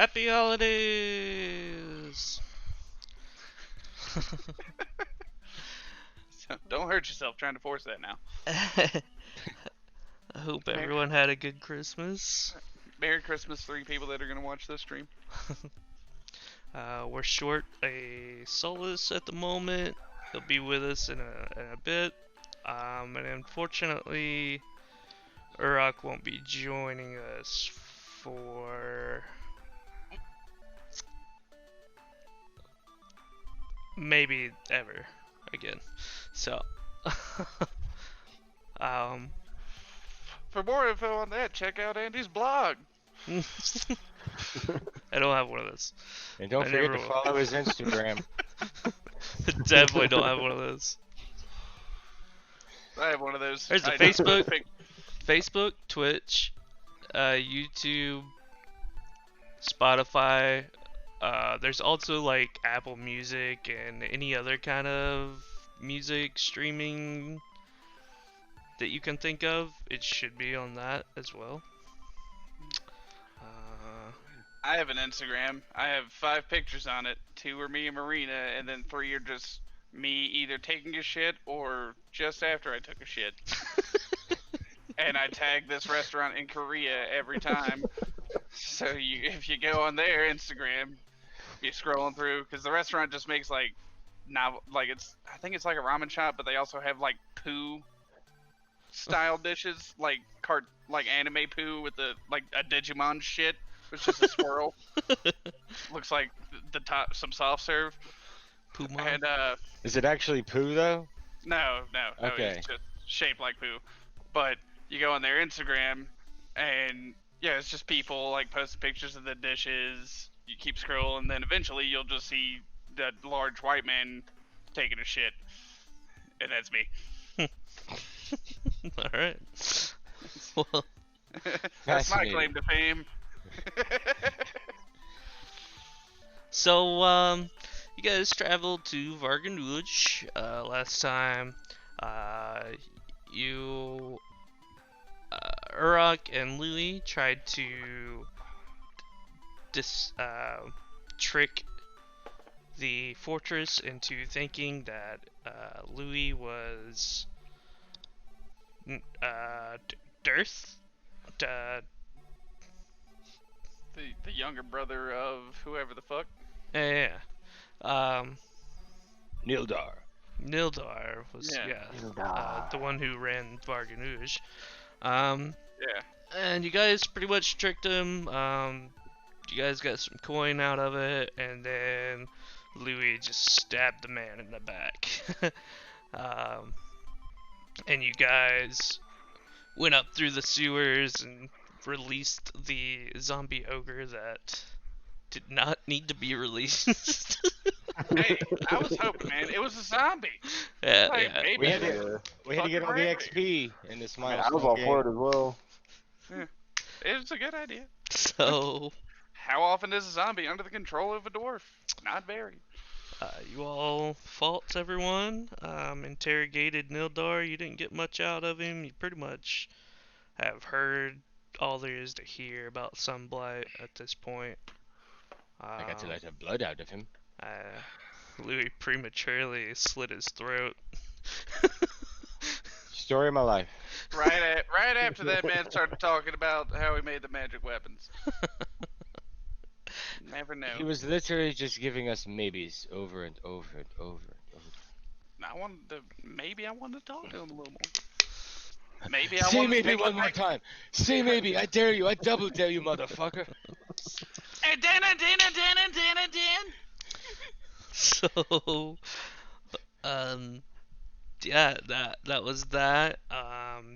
Happy holidays! So don't hurt yourself trying to force that now. I hope Merry, everyone had a good Christmas. Merry Christmas, 3 people that are going to watch this stream. We're short a Solus at the moment. He'll be with us in a bit. And unfortunately, Uroch won't be joining us for maybe ever again. So, um, For more info on that, check out Andy's blog. I don't have one of those. And don't I forget never to will. follow his Instagram. Definitely don't have one of those. I have one of those. There's a I Facebook. pic- Facebook, Twitch, YouTube, Spotify. There's also like Apple Music and any other kind of music streaming that you can think of. It should be on that as well. I have an Instagram. I have 5 pictures on it. 2 are me and Marina, and then 3 are just me either taking a shit or just after I took a shit. And I tag this restaurant in Korea every time. So if you go on their Instagram, you're scrolling through because the restaurant just makes like I think it's like a ramen shop, but they also have like poo style dishes, like anime poo with the like a Digimon shit, which is a swirl. Looks like the top some soft serve. Puma. And Is it actually poo though? no, Okay. it's just shaped like poo. But you go on their Instagram, and yeah, it's just people like posting pictures of the dishes. You keep scrolling, then eventually you'll just see that large white man taking a shit, and that's me. All right. Well, That's my Fascinating. claim to fame. so you guys traveled to Varganuj last time. You, Uroch and Louis tried to trick the fortress into thinking that Louis was Dirth. The younger brother of whoever the fuck. Yeah. Nildar. Nildar was the one who ran Varganuj. Yeah. And you guys pretty much tricked him. You guys got some coin out of it, and then Louis just stabbed the man in the back. And you guys went up through the sewers and released the zombie ogre that did not need to be released. Hey, I was hoping, man. It was a zombie. Yeah, Like, yeah. maybe We had it to, was we had to get all the fucking XP in this I milestone was all game. for it as well. It was a good idea. So, How often is a zombie under the control of a dwarf? Not very. you all fought everyone, interrogated Nildar. You didn't get much out of him. You pretty much have heard all there is to hear about Sunblight at this point. I got to let the blood out of him. Louis prematurely slit his throat. Story of my life. Right after that man started talking about how he made the magic weapons. Never know. He was literally just giving us maybes over and over and over and over. Maybe I wanted to talk to him a little more. Maybe I Say wanted to maybe take one him more back. time. Say maybe. I dare you. I double dare you, motherfucker. And then. So, yeah, that was that.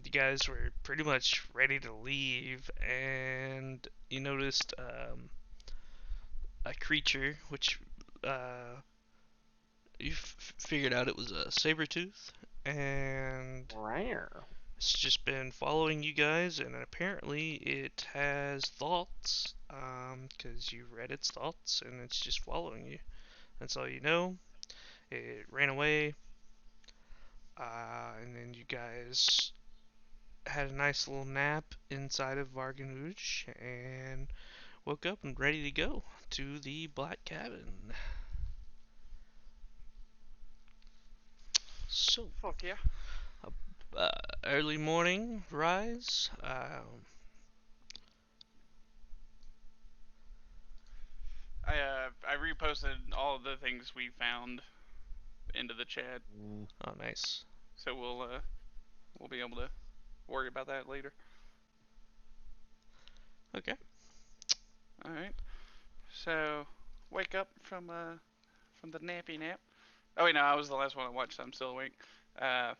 You guys were pretty much ready to leave, and you noticed a creature, which you figured out it was a Saber-Tooth, and Rare. it's just been following you guys, and apparently it has thoughts, because you read its thoughts, and it's just following you. That's all you know. It ran away, and then you guys had a nice little nap inside of Varganuj, and woke up and ready to go to the Black Cabin. So, Fuck yeah. uh, early morning rise. I reposted all of the things we found into the chat, Oh, nice. so we'll be able to worry about that later. Okay. All right. So wake up from the nappy nap. Oh wait, no, I was the last one I watched. So I'm still awake. Oh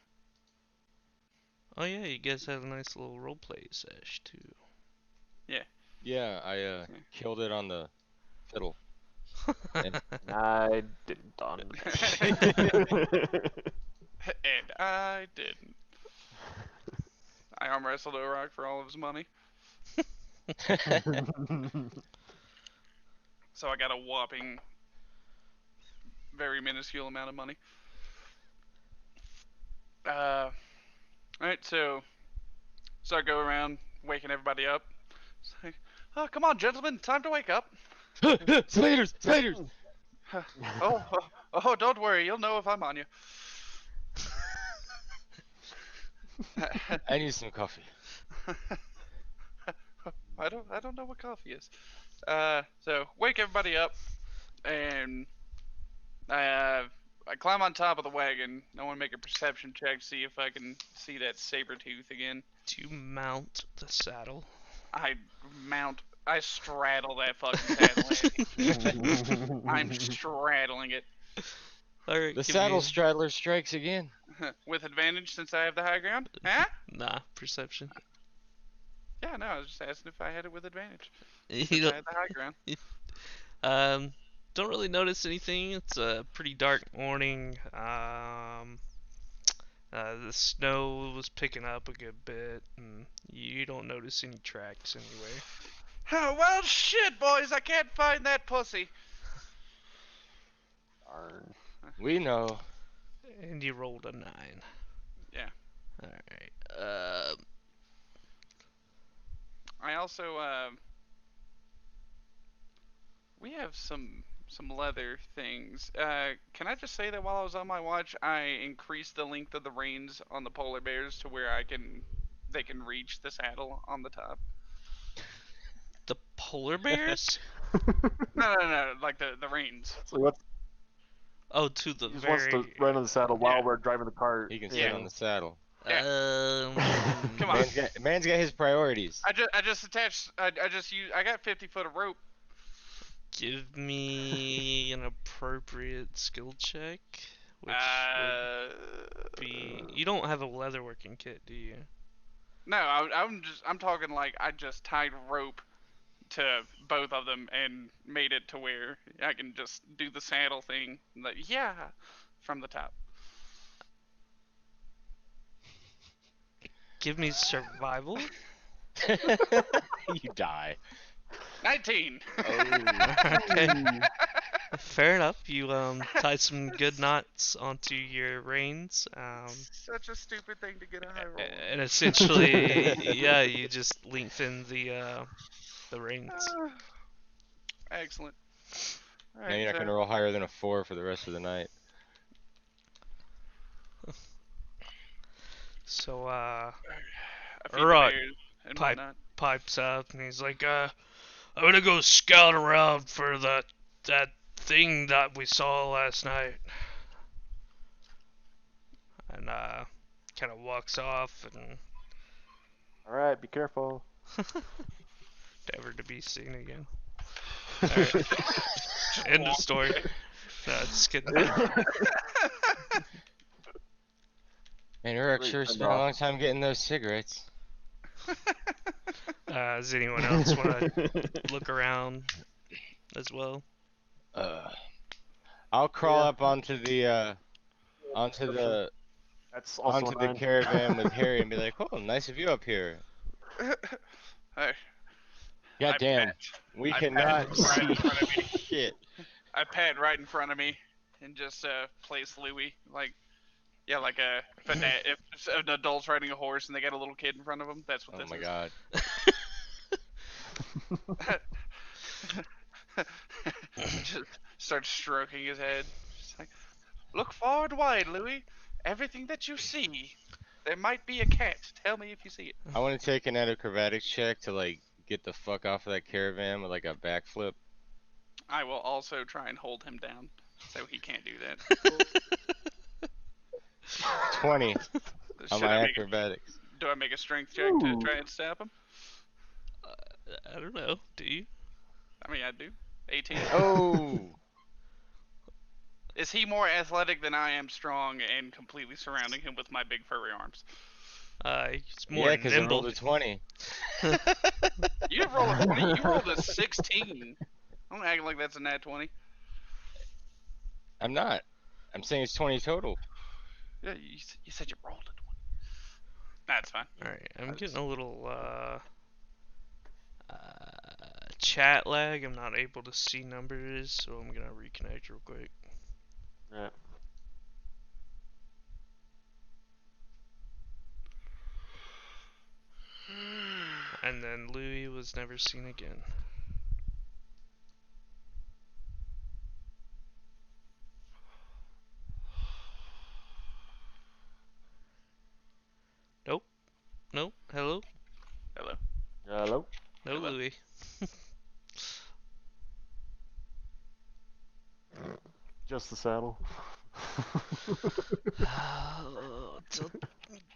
yeah, you guys had a nice little roleplay sesh too. Yeah, I killed it on the fiddle. I didn't on And I didn't. I arm wrestled Uroch for all of his money, so I got a whopping, very minuscule amount of money. Alright, so I go around waking everybody up. It's like, oh, come on, gentlemen, time to wake up. Spiders! Spiders! Oh, don't worry, you'll know if I'm on you. I need some coffee. I don't know what coffee is. So wake everybody up, and I climb on top of the wagon. I want to make a perception check, see if I can see that Saber-Tooth again. Do you mount the saddle? I straddle that fucking saddle. I'm straddling it. Alright, The give saddle me... straddler strikes again. With advantage since I have the high ground? Huh? Nah, perception. Yeah, no, I was just asking if I had it with advantage. You Since I don't, had the high ground. don't really notice anything. It's a pretty dark morning. The snow was picking up a good bit, and you don't notice any tracks anywhere. Oh, well, shit, boys, I can't find that pussy. Darn. We know. And you rolled a 9. Yeah. Alright. I also, we have some leather things. Can I just say that while I was on my watch, I increased the length of the reins on the polar bears to where they can reach the saddle on the top. The polar bears? No, like the reins. So what's Oh, to the he just very... wants to ride on the saddle while we're driving the cart. He can sit Yeah. on the saddle. Come on. Man's got his priorities. I just attached. I got 50 foot of rope. Give me an appropriate skill check, which would be... You don't have a leatherworking kit, do you? No, I'm talking like I just tied rope to both of them and made it to where I can just do the saddle thing. Like, yeah, from the top. Give me survival. You die. 19. Okay. Fair enough. You tied some good knots onto your reins. Such a stupid thing to get a high roll. And essentially, yeah, you just lengthen the reins. Excellent. All Now right, you're not gonna roll higher than a 4 for the rest of the night. So, I feed the Uroch bears and pipe- whatnot. pipes up and he's like, I'm gonna go scout around for that thing that we saw last night. And kind of walks off and Alright, be careful. never to be seen again. Alright. End of story. No, just kidding. Man, Uroch Great, sure turned spent a off. long time getting those cigarettes. Does anyone else want to look around as well? I'll crawl Yeah. up onto the That's also onto a the 9. caravan with Harry and be like, "Oh, nice of you up here." Hey, God damn, we I cannot pat right in front of see me. shit. I pat right in front of me and just place Louie like a if an adult's riding a horse and they got a little kid in front of them. That's what Oh this my is. god. Just starts stroking his head. Just like, look forward wide, Louis. Everything that you see, there might be a cat. Tell me if you see it. I want to take an acrobatics check to like get the fuck off of that caravan with like a backflip. I will also try and hold him down, so he can't do that. 20 on Should my I make, acrobatics. do I make a strength check to try and stop him? I don't know. Do you? I mean, I do. 18. Oh, Is he more athletic than I am strong and completely surrounding him with my big furry arms? It's more yeah, because I nimble. rolled a 20. You didn't roll a 20, you rolled a 16. I'm acting like that's a nat 20. I'm not. I'm saying it's 20 total. Yeah, you said you rolled a 20. That's fine. Alright, I'm getting a little, chat lag. I'm not able to see numbers, so I'm gonna reconnect real quick. Yeah. And then Louis was never seen again. Nope. Nope. Hello? Hello. Hello? No Hello. Louis. Just the saddle.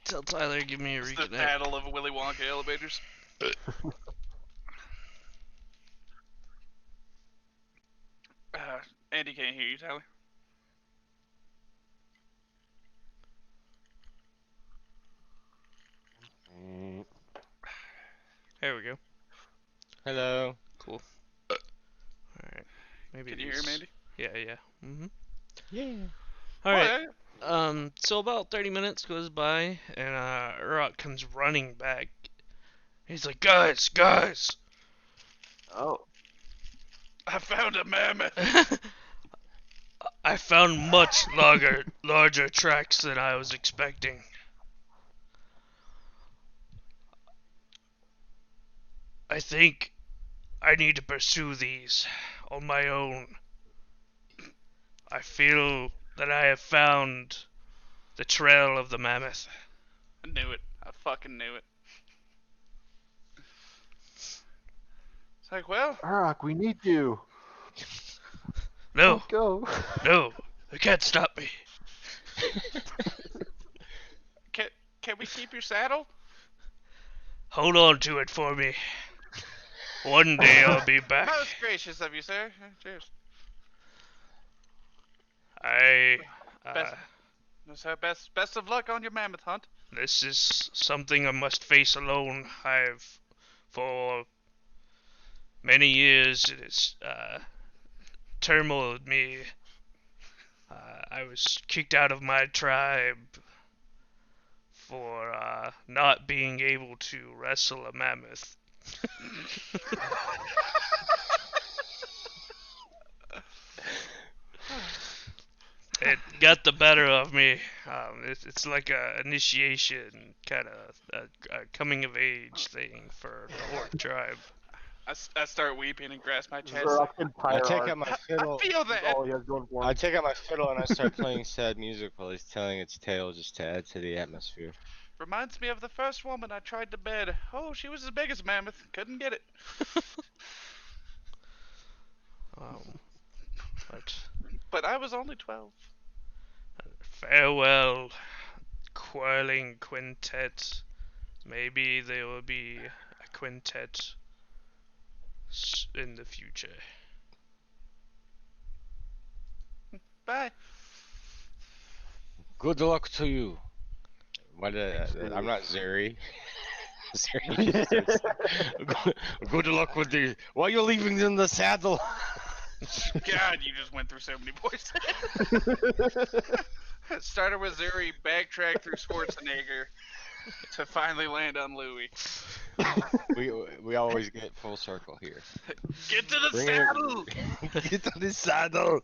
Tell Tyler, give me a It's the reconnect. battle of Willy Wonka elevators. Andy can't hear you, Tyler. Mm, There we go. Hello. Cool. Alright. Maybe Can you hear me, Andy? Yeah, yeah. Mm-hmm. Yeah. Alright. So about 30 minutes goes by, and, Uroch comes running back. He's like, guys! Oh. I found a mammoth! I found much larger tracks than I was expecting. I think I need to pursue these on my own. I feel that I have found the trail of the mammoth. I knew it. I fucking knew it. It's like, well, Uroch, we need you. No, Go. no, they can't stop me. can we keep your saddle? Hold on to it for me. One day I'll be back. Most gracious of you, sir. Cheers. Best of luck on your mammoth hunt. This is something I must face alone. I've, for many years, it has, turmoiled me. I was kicked out of my tribe for, not being able to wrestle a mammoth. It got the better of me. It's like a initiation, kind of a coming of age thing for the orc tribe. I start weeping and grasp my chest. Uroch's I entire take arc out my I fiddle. feel is that. all he has going for him. I take out my fiddle and I start playing sad music while he's telling its tale just to add to the atmosphere. Reminds me of the first woman I tried to bed. Oh, she was as big as mammoth. Couldn't get it. But I was only 12. Farewell, quarreling quintet. Maybe there will be a quintet in the future. Bye. Good luck to you. Why did I'm not Zeri. Zeri just says, good luck with the. Why are you leaving them in the saddle? God, you just went through so many voices. Started with Zuri, backtracked through Schwarzenegger to finally land on Louis. we always get full circle here. Get to the Bring saddle! Get to the saddle.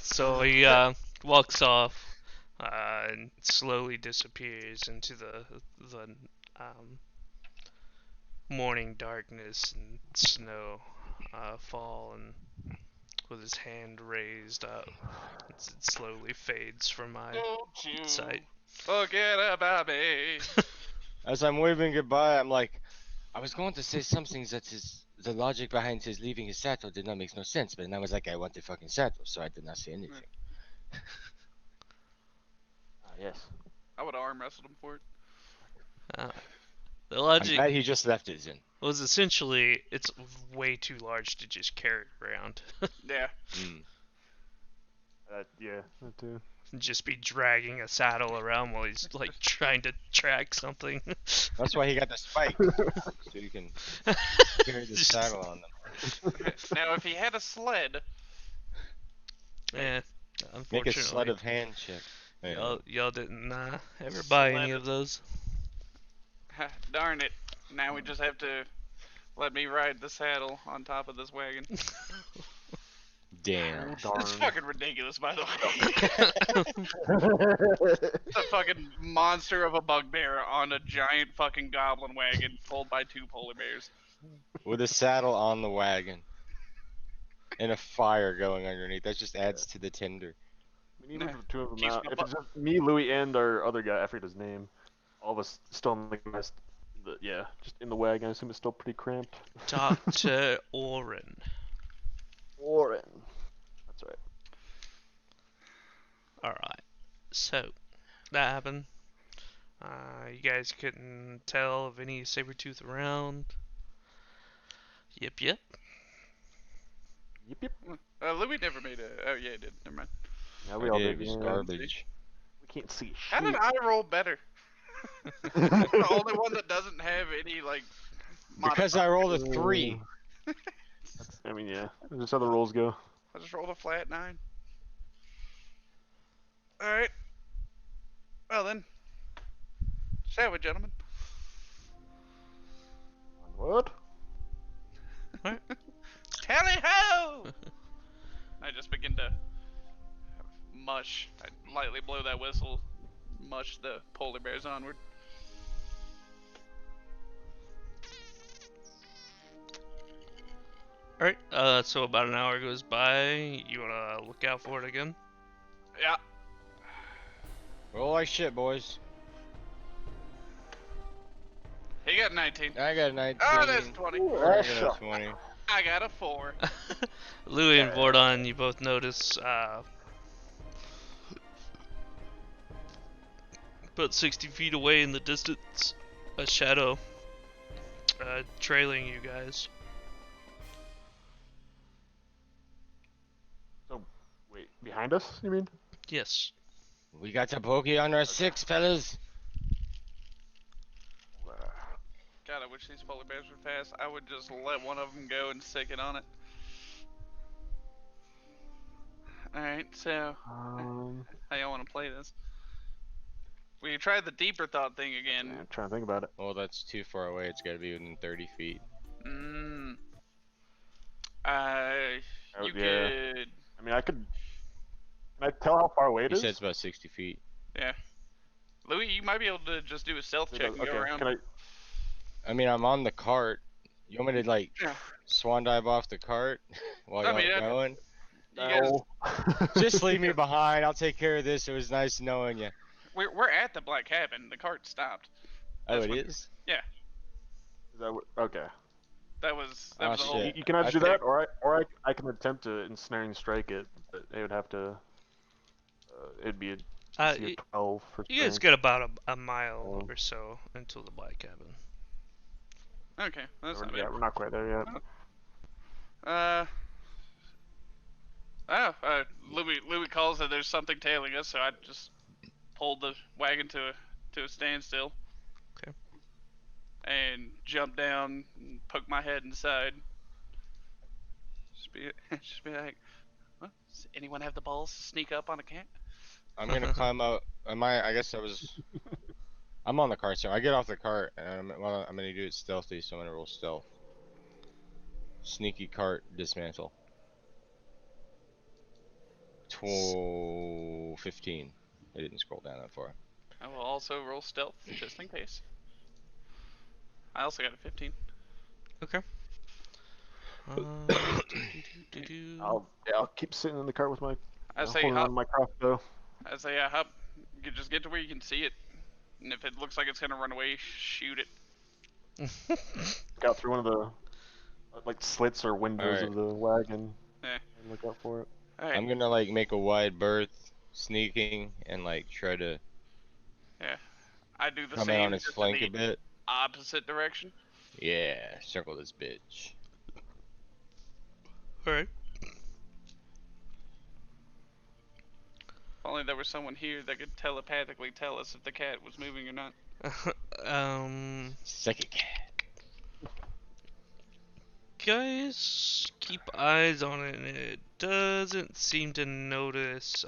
So he walks off and slowly disappears into the morning darkness and snow fall, and with his hand raised up, it slowly fades from my Don't you sight. forget about me. As I'm waving goodbye, I'm like, I was going to say some things that the logic behind his leaving his saddle did not make no sense, but then I was like, I want the fucking saddle, so I did not say anything. Yes. I would arm wrestled him for it. The I'm logic glad he just left it in. was essentially it's way too large to just carry around. Yeah. Mm. Yeah, that too. Just be dragging a saddle around while he's like trying to track something. That's why he got the spike, so you can carry the Just- saddle on them. Now, if he had a sled, Eh, Make a sleight unfortunately, of hand check. y'all didn't ever buy any Sled. of those. darn it. Now we just have to let me ride the saddle on top of this wagon. Damn. Darn. It's fucking ridiculous, by the way. It's a fucking monster of a bugbear on a giant fucking goblin wagon pulled by 2 polar bears. With a saddle on the wagon. And a fire going underneath. That just adds to the tinder. We need Nah. the two of them Keeps out. my If it's just me, Louis, and our other guy, I forget his name. All of us still in yeah, just in the wagon. I assume it's still pretty cramped. Dr. Oren. Warren. That's right. Alright, so that happened. You guys couldn't tell of any Saber-Tooth around. Yep. Yep, yep. Louis never made a. Oh, yeah, he did. Never mind. Yeah, we all It did. was Yeah. garbage. We can't see How did shit. I roll better? The only one that doesn't have any, like. Because I rolled a 3. I mean, yeah. That's just how the rolls go. I just rolled a flat 9. Alright. Well then. Shall we, gentlemen? What? Tally ho! I just begin to mush. I lightly blow that whistle, mush the polar bears onward. Alright, so about an hour goes by. You wanna look out for it again? Yeah. Roll like shit, boys. He got 19. I got a 19. Oh, that's 20. Ooh, I that's got a 20. I got a 4. Louis and Vordon, you both notice about 60 feet away in the distance, a shadow trailing you guys. Wait, behind us, you mean? Yes. We got the bogey on our 6, fellas. God, I wish these polar bears were fast. I would just let one of them go and stick it on it. Alright, so how y'all want to play this? We tried the deeper thought thing again. I'm trying to think about it. Well, that's too far away. It's got to be within 30 feet. You Yeah. could. I mean, I could. Can I tell how far away it He is? said it's about 60 feet. Yeah. Louis, you might be able to just do a stealth check and Okay, go around. can I? I mean, I'm on the cart. You want me to, like, Yeah. swan dive off the cart while I mean, y'all going? You guys, No. Just leave me behind. I'll take care of this. It was nice knowing you. we're at the black cabin. The cart stopped. Oh, That's it what- is? Is that okay. That was Oh, the whole. shit. You can either I do think- that, I can attempt to ensnaring strike it, but it would have to. It'd be a DC y- of 12 for You guys strength. get about a mile Oh. or so until the black cabin. Okay, that's not Yeah, bad. we're not quite there yet. Louis calls that there's something tailing us, so I just pulled the wagon to a standstill. Okay. And jumped down and poked my head inside. Just be like, well, does anyone have the balls to sneak up on a cat? I'm going to climb out. I'm on the cart, so I get off the cart, and I'm going to do it stealthy, so I'm going to roll stealth. Sneaky cart dismantle. 15. I didn't scroll down that far. I will also roll stealth just in case. I also got a 15. Okay. I'll keep sitting in the cart with my I say holding on hop. to my crossbow. I say hop. You just get to where you can see it, and if it looks like it's gonna run away, shoot it. Look out through one of the like slits or windows Alright. of the wagon Eh. and look out for it. All right. I'm gonna like make a wide berth, sneaking, and like try to Yeah. I do the come in on same, his just in flank the a bit. opposite direction. Yeah, circle this bitch. Alright. If only there was someone here that could telepathically tell us if the cat was moving or not. Second cat. Guys, keep eyes on it, and it doesn't seem to notice,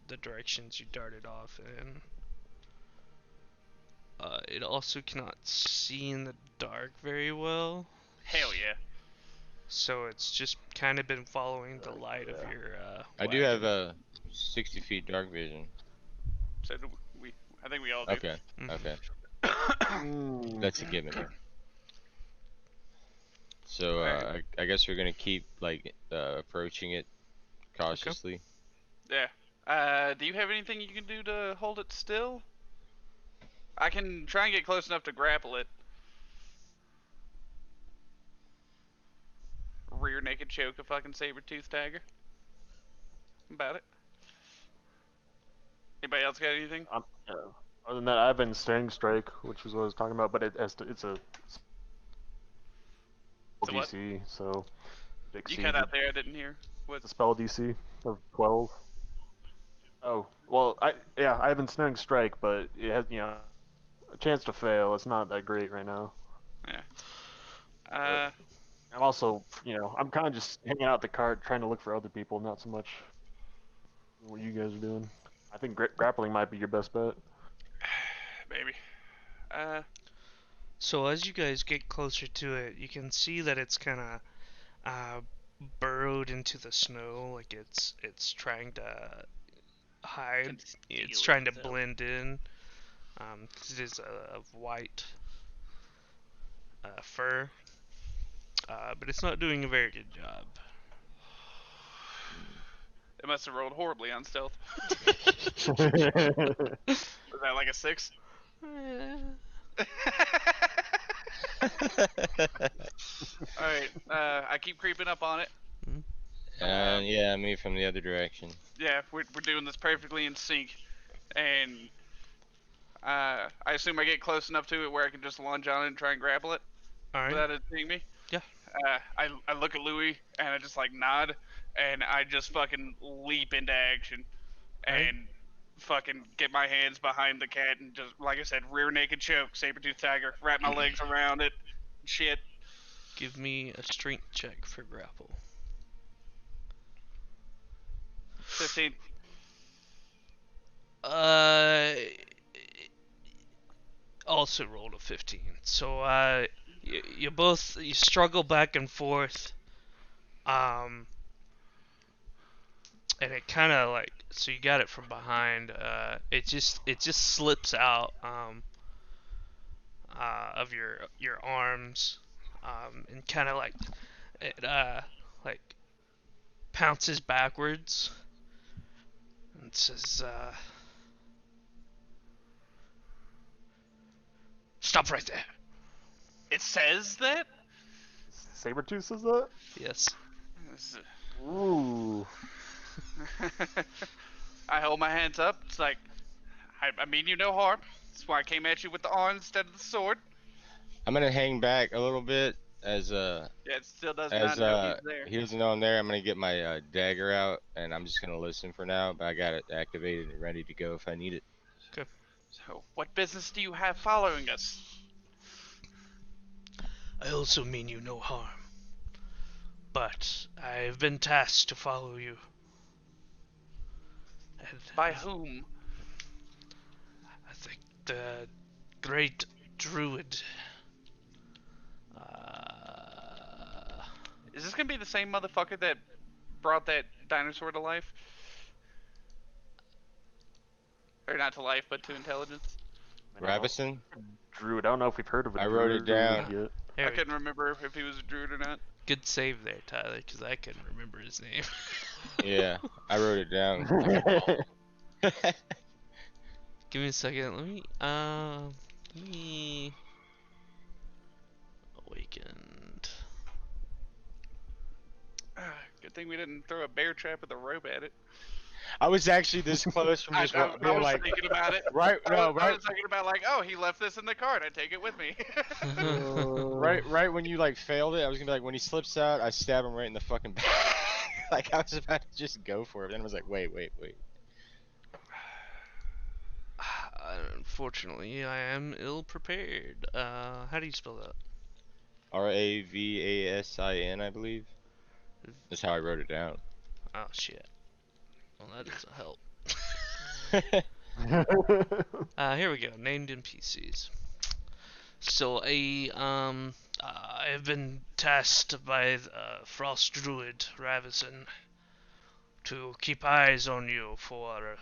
the directions you darted off in. It also cannot see in the dark very well, Hell yeah. so it's just kind of been following the light of Yeah. your, I do wagon. have a 60 feet dark vision. So do we. I think we all do. Okay, Mhm. okay. Mm. That's a given there. So Alright. I guess we're gonna keep like approaching it cautiously. Yeah. Do you have anything you can do to hold it still? I can try and get close enough to grapple it. Rear naked choke a fucking Saber-Tooth Tiger. About it. Anybody else got anything? Other than that, I've been Stang Strike, which is what I was talking about, but it's a It's a what? DC, so it You exceeds cut out there, I didn't hear. What? the spell DC of 12. Oh, well, I have Ensnaring Strike, but it has, a chance to fail. It's not that great right now. Yeah. Uh, I'm also, I'm kind of just hanging out the cart, trying to look for other people, not so much what you guys are doing. I think grappling might be your best bet. maybe. Uh, So as you guys get closer to it, you can see that it's kind of burrowed into the snow, like it's trying to hide. It's trying to blend in. 'Cause it is of white fur, but it's not doing a very good job. it must have rolled horribly on stealth. Yeah. Was that like a 6? Alright, I keep creeping up on it. And yeah, me from the other direction. Yeah, we're doing this perfectly in sync. And I assume I get close enough to it where I can just lunge on it and try and grapple it All right. without it seeing me. Yeah. I look at Louis and I just like nod and I just fucking leap into action Alright. and fucking get my hands behind the cat and just, like I said, rear naked choke, Saber-Tooth Tiger, wrap my legs around it, shit. Give me a strength check for grapple. 15. Also rolled a 15. So you both struggle back and forth. And it kind of like, so you got it from behind. It just slips out of your arms, and kind of like it like pounces backwards and says, "Stop right there." It says that? Saber-Tooth says that? Yes. Ooh. I hold my hands up. It's like, I mean you no harm. That's why I came at you with the arm instead of the sword. I'm gonna hang back a little bit as Yeah, it still does not know he's there. he doesn't know I'm there. I'm gonna get my dagger out and I'm just gonna listen for now. But I got it activated and ready to go if I need it. So, what business do you have following us? I also mean you no harm, but I've been tasked to follow you. And By whom? I think the great druid. Is this gonna be the same motherfucker that brought that dinosaur to life? Or not to life, but to intelligence? Ravison? Druid. I don't know if we've heard of a I druid wrote it down. yet. I There we couldn't remember if he was a druid or not. Good save there, Tyler, because I couldn't remember his name. Yeah, I wrote it down. Give me a second. Let me awakened. Good thing we didn't throw a bear trap with a rope at it. I was actually this close from just I being was like, thinking about it. right, no, I right, was thinking about like, oh, he left this in the cart. I take it with me. right when you like failed it, I was gonna be like, when he slips out, I stab him right in the fucking back. Like I was about to just go for it, then I was like, wait. Unfortunately, I am ill prepared. How do you spell that? Ravasin, I believe. That's how I wrote it down. Oh shit. Well, that doesn't help. Here we go. Named NPCs. So I have been tasked by Frost Druid Ravison to keep eyes on you for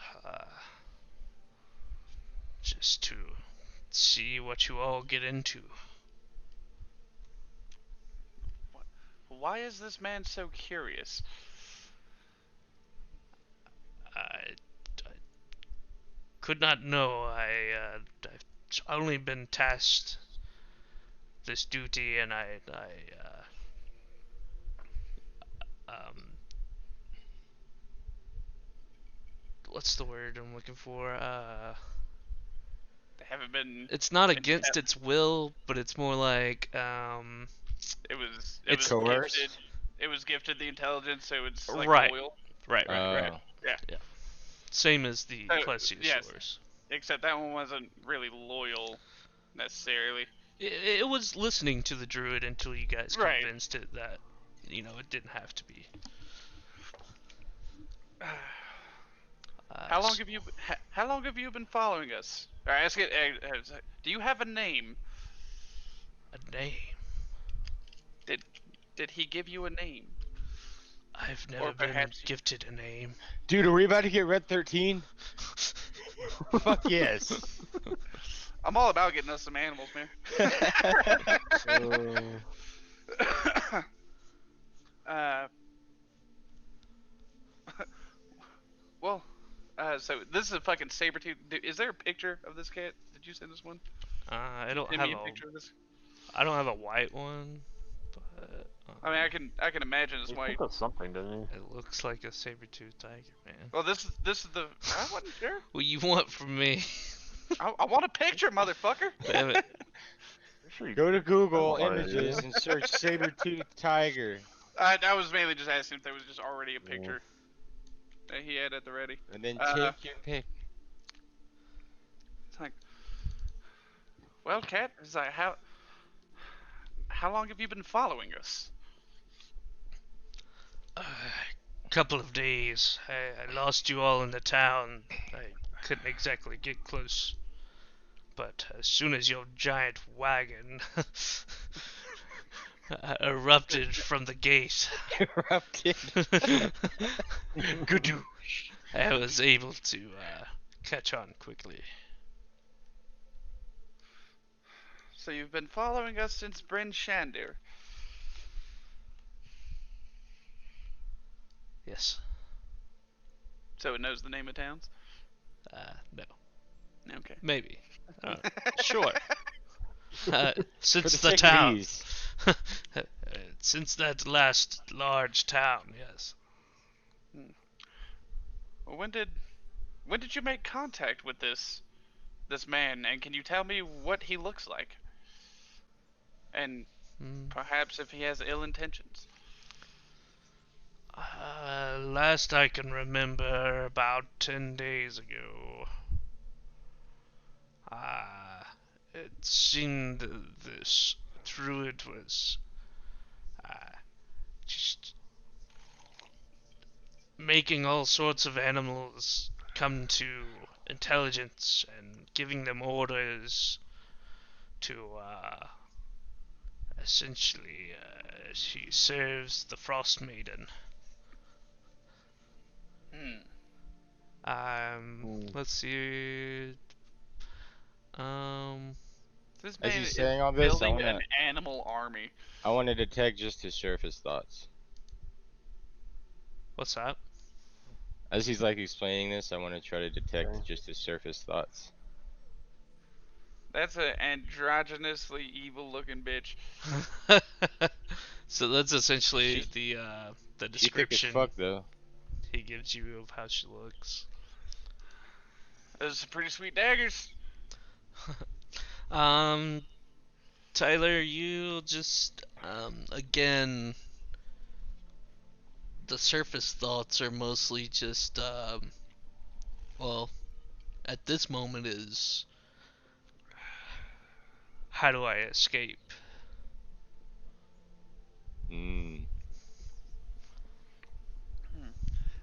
just to see what you all get into. Why is this man so curious? I could not know. I've only been tasked this duty, and what's the word I'm looking for? They haven't been. It's not been against kept. its will, but it's more like It was. It It's was coerced? gifted. It was gifted the intelligence, so it's like Right. loyal. right. Oh. Same as the So, plesiosaurs. Except that one wasn't really loyal necessarily. It was listening to the druid until you guys Right. convinced it that it didn't have to be. How long have you? How long have you been following us? Or ask it. Do you have a name? A name? Did he give you a name? I've Or never been perhaps you- gifted a name. Dude, are we about to get Red 13? Fuck yes. I'm all about getting us some animals, man. Well, so this is a fucking saber-tooth. Is there a picture of this cat? Did you send us one? I Did you don't send have me a a picture of this? I don't have a white one, but I mean, I can imagine it's He white. sent us something, didn't he? it looks like a saber-tooth tiger, man. Well, this is the. I wasn't sure. What you want from me? I want a picture, motherfucker. Damn it. Sure you Go to Google Oh, Images yeah. and search Saber-Tooth Tiger. I was mainly just asking if there was just already a picture that he had at the ready. And then take your pick. It's like, well, cat, it's like how long have you been following us? Couple of days. I lost you all in the town. I couldn't exactly get close. But as soon as your giant wagon erupted from the gate, Erupted. Gadoosh. I was able to catch on quickly. So you've been following us since Bryn Shandir. Yes. So it knows the name of towns? No. Okay. Maybe. Sure. Since For the sake of town. ease. Since that last large town, yes. Well, when did you make contact with this man, and can you tell me what he looks like? And perhaps if he has ill intentions. Last I can remember, about 10 days ago. It seemed this druid was just making all sorts of animals come to intelligence and giving them orders to essentially she serves the Frost Maiden. Let's see. This As man he's is saying all this, building an animal army. I want to detect just his surface thoughts. What's that? As he's like explaining this, I want to try to detect Okay. just his surface thoughts. That's an androgynously evil-looking bitch. So that's essentially She- the She thick as description fuck though. he gives you of how she looks. Those are some pretty sweet daggers. Um, Tyler, you just again, the surface thoughts are mostly just well, at this moment is how do I escape? Mm.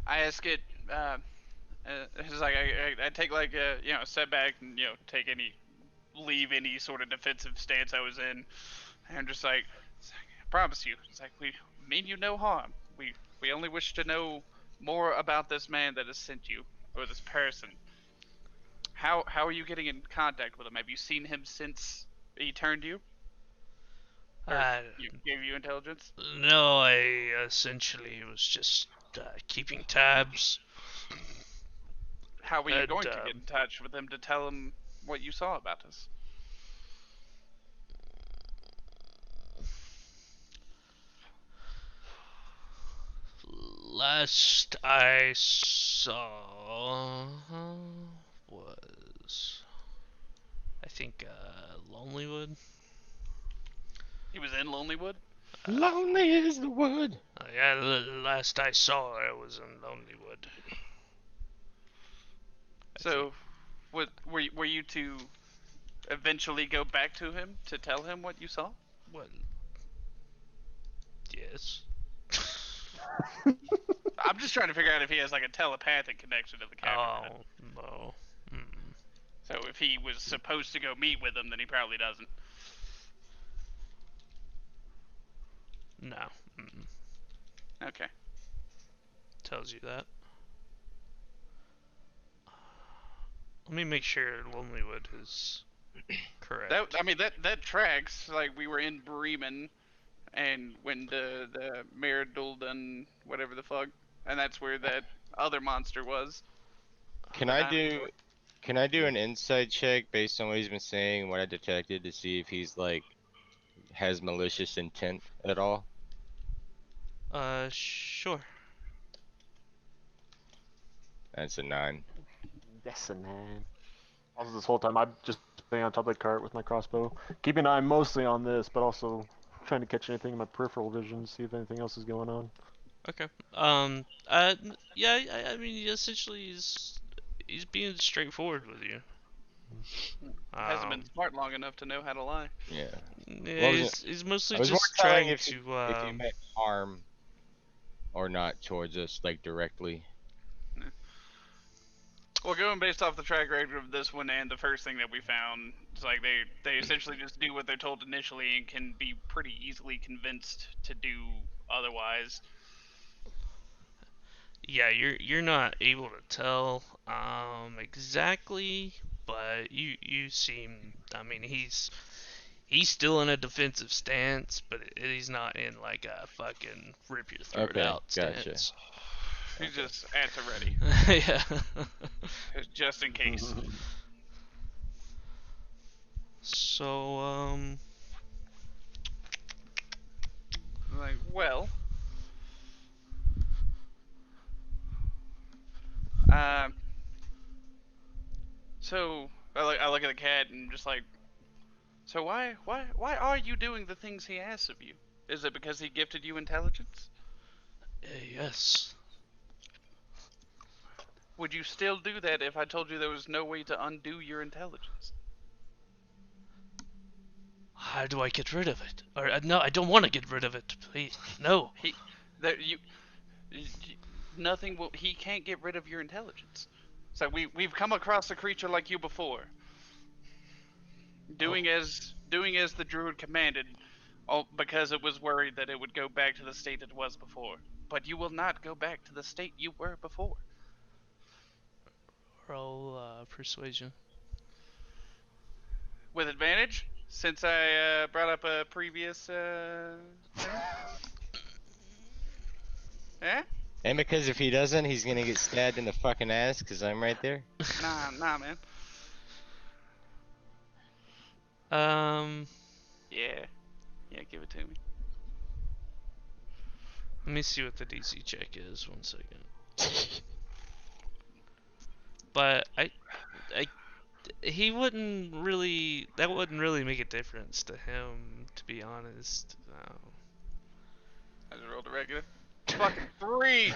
I ask it. It's like I take like a step back and leave any sort of defensive stance I was in, and I'm just like, I promise you, it's like we mean you no harm. We only wish to know more about this man that has sent you, or this person. How are you getting in contact with him? Have you seen him since he turned you, or Uh, gave you intelligence? no, I essentially was just keeping tabs. How were you And going to get in touch with him to tell him what you saw about us? last I saw was I think Lonelywood. He was in Lonelywood. Lonely is the wood. Yeah, the last I saw it was in Lonelywood. So, were you to eventually go back to him to tell him what you saw? Well, yes. I'm just trying to figure out if he has like a telepathic connection to the captain. Oh no. Mm, So if he was supposed to go meet with him, then he probably doesn't. no. Mm, Okay. tells you that. Let me make sure Lonelywood is correct. That tracks. Like we were in Bremen, and when the Meridolden whatever the fuck, and that's where that other monster was. Can The I dinosaur. do an insight check based on what he's been saying and what I detected to see if he's like has malicious intent at all? Sure. That's a 9. Yes, man. Also, this whole time I've just been on top of the cart with my crossbow, keeping an eye mostly on this, but also trying to catch anything in my peripheral vision, see if anything else is going on. Okay. Yeah. I mean, essentially, he's being straightforward with you. Hasn't been smart long enough to know how to lie. Yeah. Yeah, he's mostly I was more just telling trying if to. you meant harm or not towards us, like directly. Well, going based off the track record of this one and the first thing that we found, it's like they essentially just do what they're told initially and can be pretty easily convinced to do otherwise. Yeah, you're not able to tell exactly, but you seem. I mean, he's still in a defensive stance, but he's not in like a fucking rip your throat Okay, out gotcha. stance. He's just at the ready, Yeah. just in case. So Like, well, um, so I look at the cat and just like, so why are you doing the things he asks of you? Is it because he gifted you intelligence? yes. Would you still do that if I told you there was no way to undo your intelligence? How do I get rid of it? Or no, I don't want to get rid of it. Please, no. That you, nothing will. He can't get rid of your intelligence. So we've come across a creature like you before, doing as the druid commanded, all because it was worried that it would go back to the state it was before. But you will not go back to the state you were before. Roll persuasion. With advantage, since I brought up a previous eh? And because if he doesn't, he's gonna get stabbed in the fucking ass because I'm right there. Nah, man. Yeah, give it to me. Let me see what the DC check is. 1 second. But he wouldn't really. That wouldn't really make a difference to him, to be honest. I just rolled a regular. Fucking 3.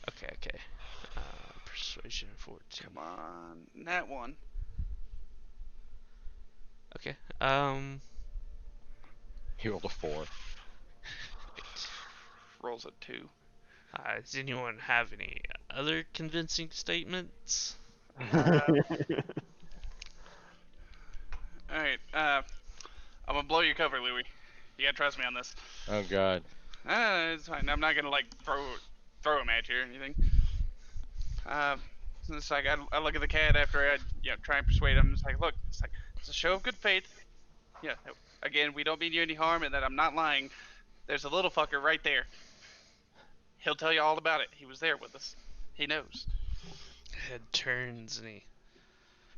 Okay. Persuasion 14. Come on, that one. Okay. He rolled a 4. Rolls a 2. Does anyone have any other convincing statements? Alright, I'm gonna blow your cover, Louie. You gotta trust me on this. Oh god. It's fine. I'm not gonna like throw him at you or anything. It's like I look at the cat after I try and persuade him. It's like, look, it's a show of good faith. Yeah. Again, we don't mean you any harm, and that I'm not lying. There's a little fucker right there. He'll tell you all about it. He was there with us. He knows. Head turns and he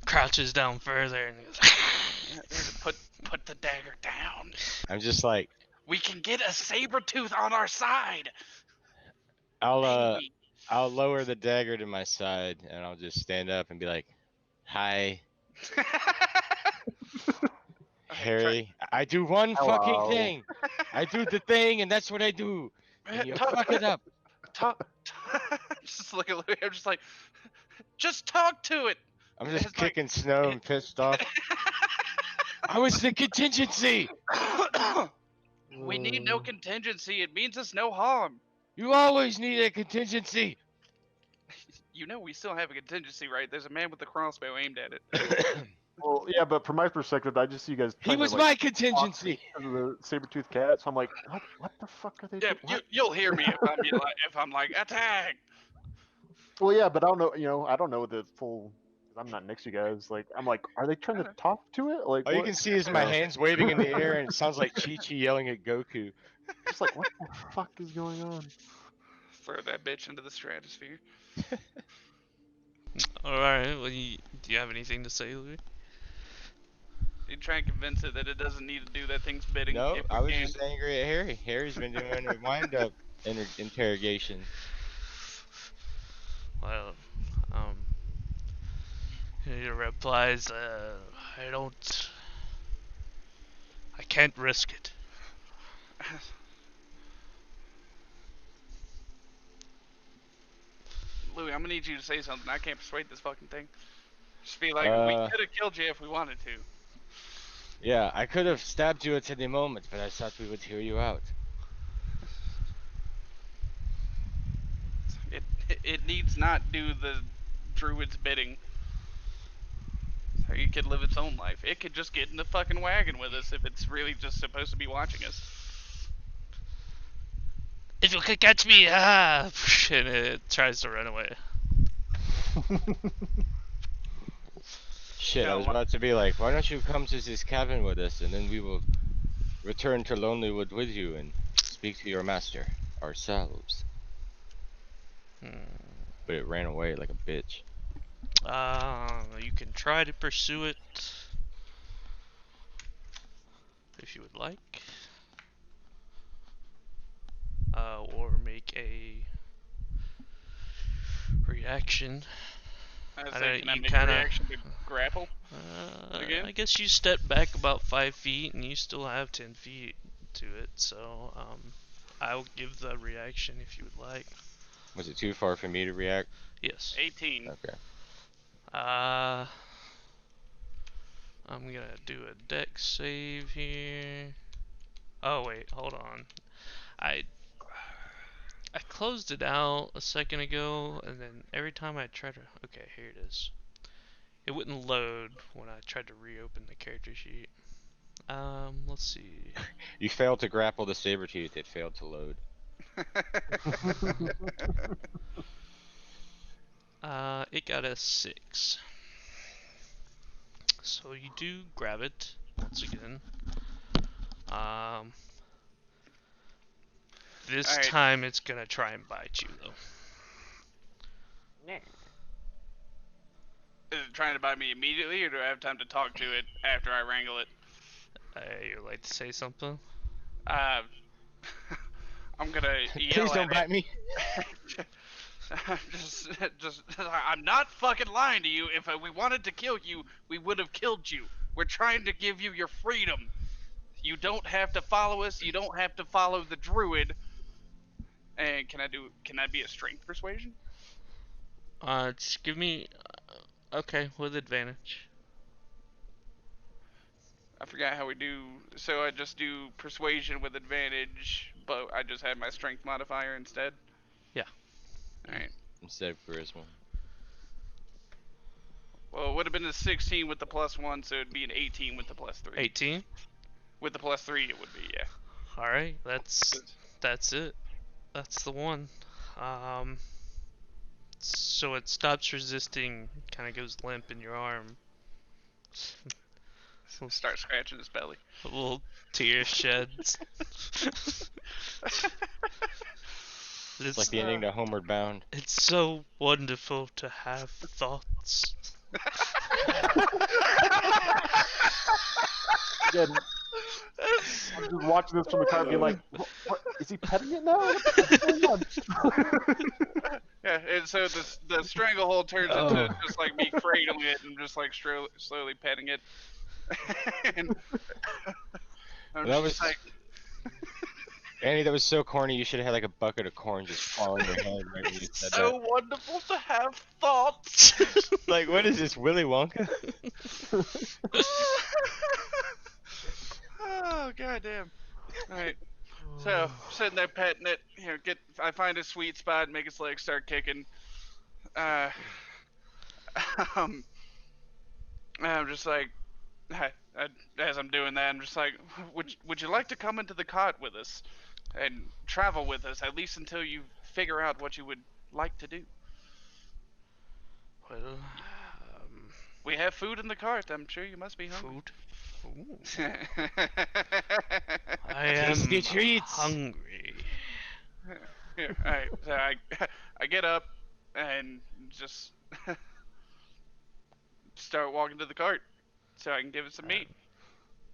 crouches down further and he goes, Put the dagger down. I'm just like, We can get a Saber-Tooth on our side. I'll lower the dagger to my side and I'll just stand up and be like, hi, Harry. I do one fucking thing. I do the thing and that's what I do. And you fuck it up. Just look at Louis. I'm just like, just talk to it. I'm just It's kicking snow and pissed off. I was the contingency. We need no contingency. It means us no harm. You always need a contingency. You know we still have a contingency, right? There's a man with a crossbow aimed at it. Well, yeah, but from my perspective, I just see you guys. He was my contingency. The saber-tooth cat. So I'm like, what the fuck are they Yeah, doing? you'll hear me if I'm like attack. Well, yeah, but I don't know. I don't know the full. I'm not next to you guys. Like, I'm like, are they trying to talk to it? Like, All you what? can see is my hands waving in the air, and it sounds like Chi-Chi yelling at Goku. Just like, what the fuck is going on? Throw that bitch into the stratosphere. alright, well, do you have anything to say, Louis? You try and convince it that it doesn't need to do that thing's bidding. No, if I it was can. just angry at Harry. Harry's been doing a wind-up interrogation. Well, he replies, I can't risk it. Louis, I'm gonna need you to say something. I can't persuade this fucking thing. Just be like, we could have killed you if we wanted to. Yeah, I could have stabbed you at any moment, but I thought we would hear you out. It needs not do the druid's bidding. So it could live its own life. It could just get in the fucking wagon with us if it's really just supposed to be watching us. If you could catch me, and it tries to run away. Shit, Yeah, I was about to be like, why don't you come to this cabin with us, and then we will return to Lonelywood with you and speak to your master ourselves. But it ran away like a bitch. You can try to pursue it if you would like, or make a reaction. I was I saying, know, can I you make a kinda- reaction to grapple? Again? I guess you step back about 5 feet and you still have 10 feet to it, so I'll give the reaction if you would like. Was it too far for me to react? Yes. 18. Okay. I'm gonna do a dex save here. Oh wait, hold on. I closed it out a second ago, and then every time I try to... Okay, here it is. It wouldn't load when I tried to reopen the character sheet. Let's see. You failed to grapple the Saber-Tooth, it failed to load. It got a 6. So you do grab it once again. This Alright. time it's gonna try and bite you though. Is it trying to bite me immediately, or do I have time to talk to it after I wrangle it? You'd like to say something? I'm gonna yell Please at don't bite me. just, I'm not fucking lying to you. If we wanted to kill you, we would have killed you. We're trying to give you your freedom. You don't have to follow us. You don't have to follow the druid. And can I be a strength persuasion? Just give me. Okay, with advantage. I forgot how we do. So I just do persuasion with advantage, but I just had my strength modifier instead. Yeah. All right. Instead of charisma. Well, it would have been a 16 with the +1, so it'd be an 18 with the +3. 18. With the +3, it would be, yeah. All right, that's it. That's the one. So it stops resisting, kind of goes limp in your arm. Start scratching his belly. A little tear sheds. It's like the ending to Homeward Bound. It's so wonderful to have thoughts. Again, I'm just watching this from the car, being like, "What? Is he petting it now? What's going on?" Yeah, and so the stranglehold turns into just like me cradling it and just like slowly petting it. And I'm That just was like, Andy, that was so corny. You should have had like a bucket of corn just fall in your head right when you said so wonderful to have thoughts. that. Like, what is this, Willy Wonka? Oh goddamn! All right, so sitting there petting it, I find a sweet spot, make its legs start kicking. I'm just like, as I'm doing that, I'm just like, would you like to come into the cart with us and travel with us at least until you figure out what you would like to do? Well, We have food in the cart. I'm sure you must be hungry. food. Ooh. Food. I am Tasty treats. hungry. Here, all right. So I get up and just start walking to the cart so I can give it some meat.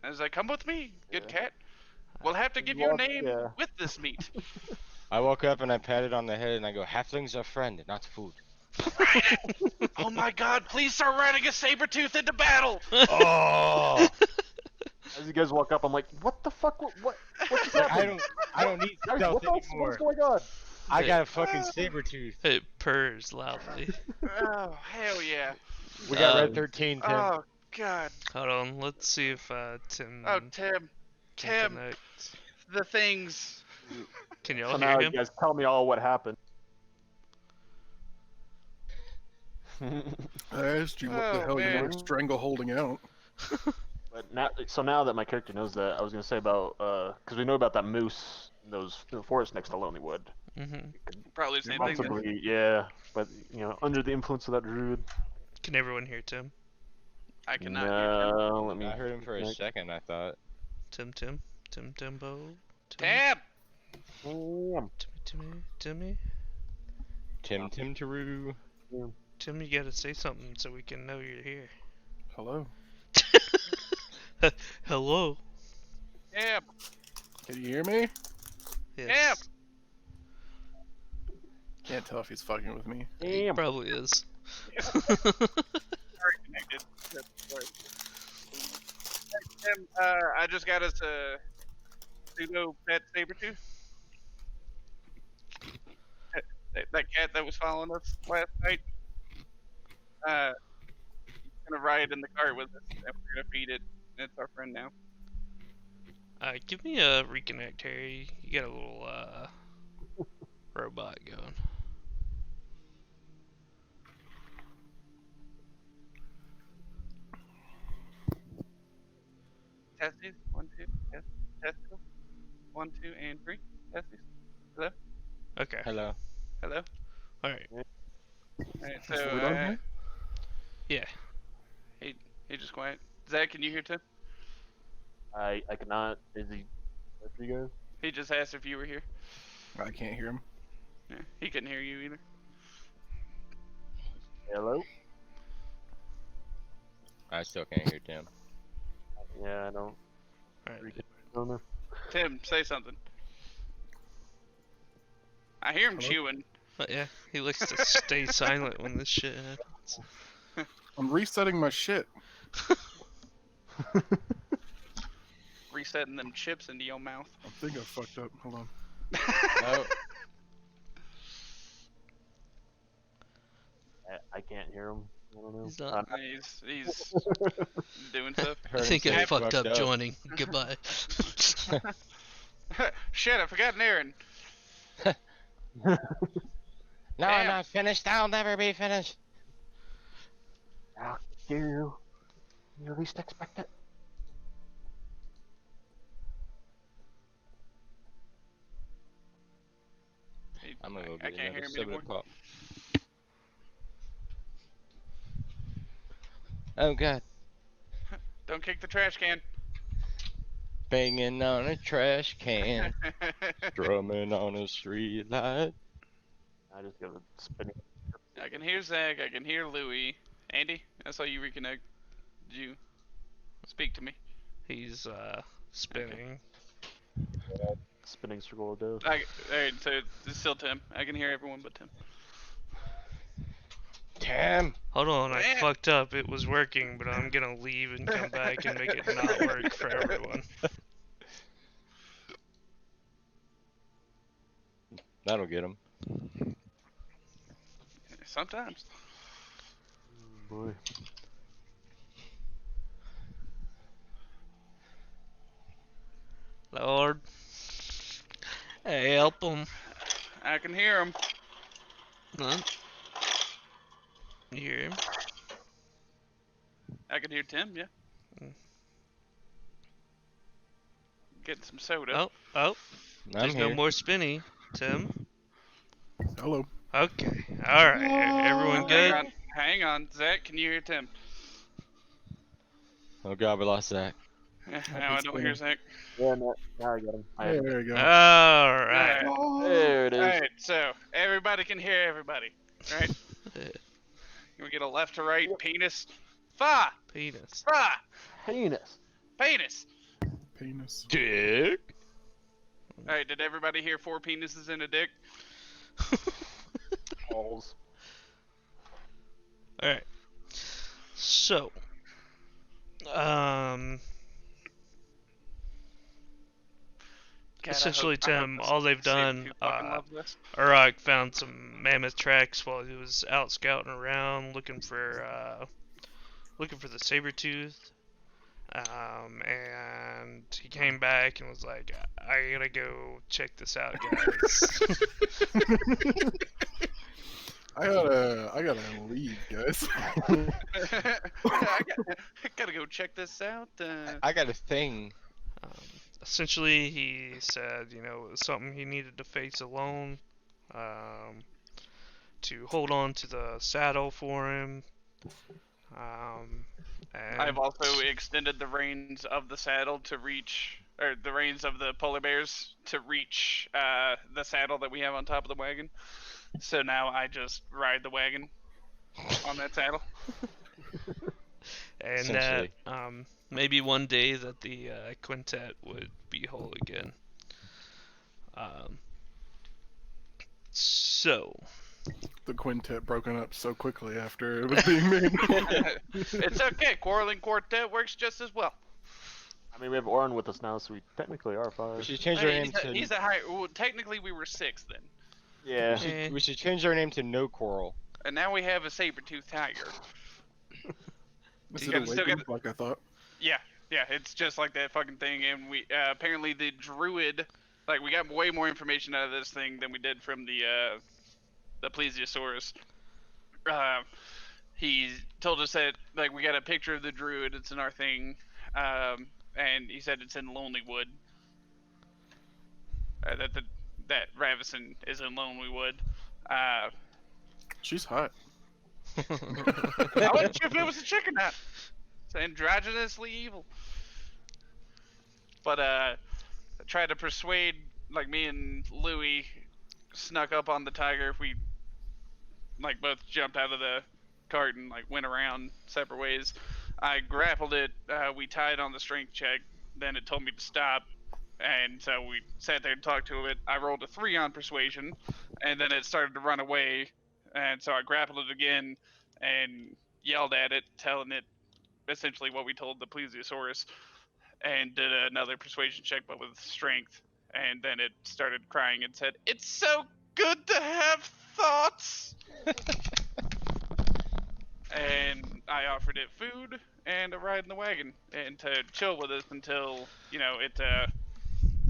As I come with me, good cat. We'll have to give you a name with this meat. I woke up and I pat it on the head and I go, halflings are friend, not food. Oh my god, please start riding a Saber-Tooth into battle! Oh! As you guys walk up, I'm like, "What the fuck? What's happening? I don't need Guys, stealth what's anymore. going on?" I got a fucking Saber-Tooth. It purrs loudly. Oh, hell yeah. We got Red 13, Tim. Oh, god. Hold on, let's see if Tim Oh, Tim. can Tim, connect. the things. Can So y'all now hear you him? guys tell me all what happened. I asked you what the Oh, hell you man. were strangle holding out. But now that my character knows that, I was gonna say about because we know about that moose, in the forest next to Lonelywood. Mm-hmm. Probably the same thing. then. Possibly, yeah. But under the influence of that druid. Can everyone hear Tim? I cannot hear Tim. No, let me. I heard him for a second, I thought. Timbo? Tim! Timmy? Tim Taroo. Tim, you gotta say something so we can know you're here. Hello. Hello? Tim! Can you hear me? Yes. Can't tell if he's fucking with me. He probably is. Very connected. Tim, I just got us a pseudo pet Saber-Tooth. That cat that was following us last night. Gonna ride in the cart with us, and we're gonna feed it. It's our friend now. Give me a reconnect, Harry. You got a little, robot going. Testes, 1, 2, testicles, 1, 2, and 3. Testes. Hello? Okay. Hello. Hello? Alright. Alright, Is so, Lloyd on here? Yeah. He just quiet. Zach, can you hear Tim? I cannot. Is he? For you guys? He just asked if you were here. I can't hear him. Yeah, he couldn't hear you either. Hello. I still can't hear Tim. Yeah, I don't. Alright. Don't know. Tim, say something. I hear him Hello? chewing. But yeah, he likes to stay silent when this shit happens. I'm resetting my shit. Resetting them chips into your mouth. I think I fucked up. Hold on. Oh, I can't hear him. I don't know. He's not. He's doing stuff. I think I say fucked up joining. Goodbye. Shit, I forgot an errand. No, Damn. I'm not finished. I'll never be finished. How dare you least expect it? I'm gonna go I get can't hear another him soda anymore. pop. Oh god, Don't kick the trash can. banging on a trash can, drumming on a street light. I just got a spinning. I can hear Zach. I can hear Louie. Andy, I saw you reconnect. Did you speak to me? He's spinning. Spinning circle of death. Alright, so it's still Tim. I can hear everyone but Tim. Tim, Hold on, I Man. fucked up. It was working, but I'm gonna leave and come back and make it not work for everyone. that'll get him. Sometimes. Boy. Lord, help him. I can hear him. Huh? You hear him? I can hear Tim, yeah. Mm. Getting some soda. Oh, I'm there's here. no more spinny, Tim. Hello. Okay, alright, everyone good? Hang on. Zach, can you hear Tim? Oh god, we lost Zach. Now I don't hear Zach. Yeah, now I got him. There we go. Alright. There it is. Alright, so everybody can hear everybody, right? Can we get a left to right penis? Fa! Penis. Fa! Penis. Penis! Penis. Dick. Alright, did everybody hear 4 penises in a dick? Balls. Alright. So, God, essentially, I hope Tim, this all they've Saber-Tooth done, fucking loves this. Uroch found some mammoth tracks while he was out scouting around looking for the Saber-Tooth. And he came back and was like, I gotta go check this out, guys. I gotta leave, guys. I gotta go check this out. I got a thing. Essentially, he said, you know, it was something he needed to face alone, to hold on to the saddle for him. And I've also extended the reins of the saddle to reach, or the reins of the polar bears to reach the saddle that we have on top of the wagon. So now I just ride the wagon on that saddle. and that Essentially. maybe one day that the quintet would be whole again. So, The quintet broken up so quickly after it was being made. It's okay. Quarreling quartet works just as well. I mean, we have Orin with us now, so we technically are We 5. should change our Hey, name to. he's a high. Well, technically, we were 6 then, Yeah. We should change our name to No Coral. and now we have a Saber-Tooth Tiger. Is You it gotta still awakened like I thought? Yeah, it's just like that fucking thing. And we apparently the druid, like, we got way more information out of this thing than we did from the plesiosaurus. He told us that, like, we got a picture of the druid. It's in our thing, and he said it's in Lonely Wood. That Ravison is in Lonely Wood. She's hot. I wasn't sure if it was a chick or not. It's androgynously evil. But I tried to persuade, like me and Louie snuck up on the tiger. We like both jumped out of the cart and like went around separate ways. I grappled it. We tied on the strength check. Then it told me to stop, and so we sat there and talked to it. I rolled a 3 on persuasion, and then it started to run away. And so I grappled it again and yelled at it, telling it essentially what we told the plesiosaurus, and did another persuasion check but with strength. And then it started crying and said, "It's so good to have thoughts." And I offered it food and a ride in the wagon, and to chill with us until, you know, it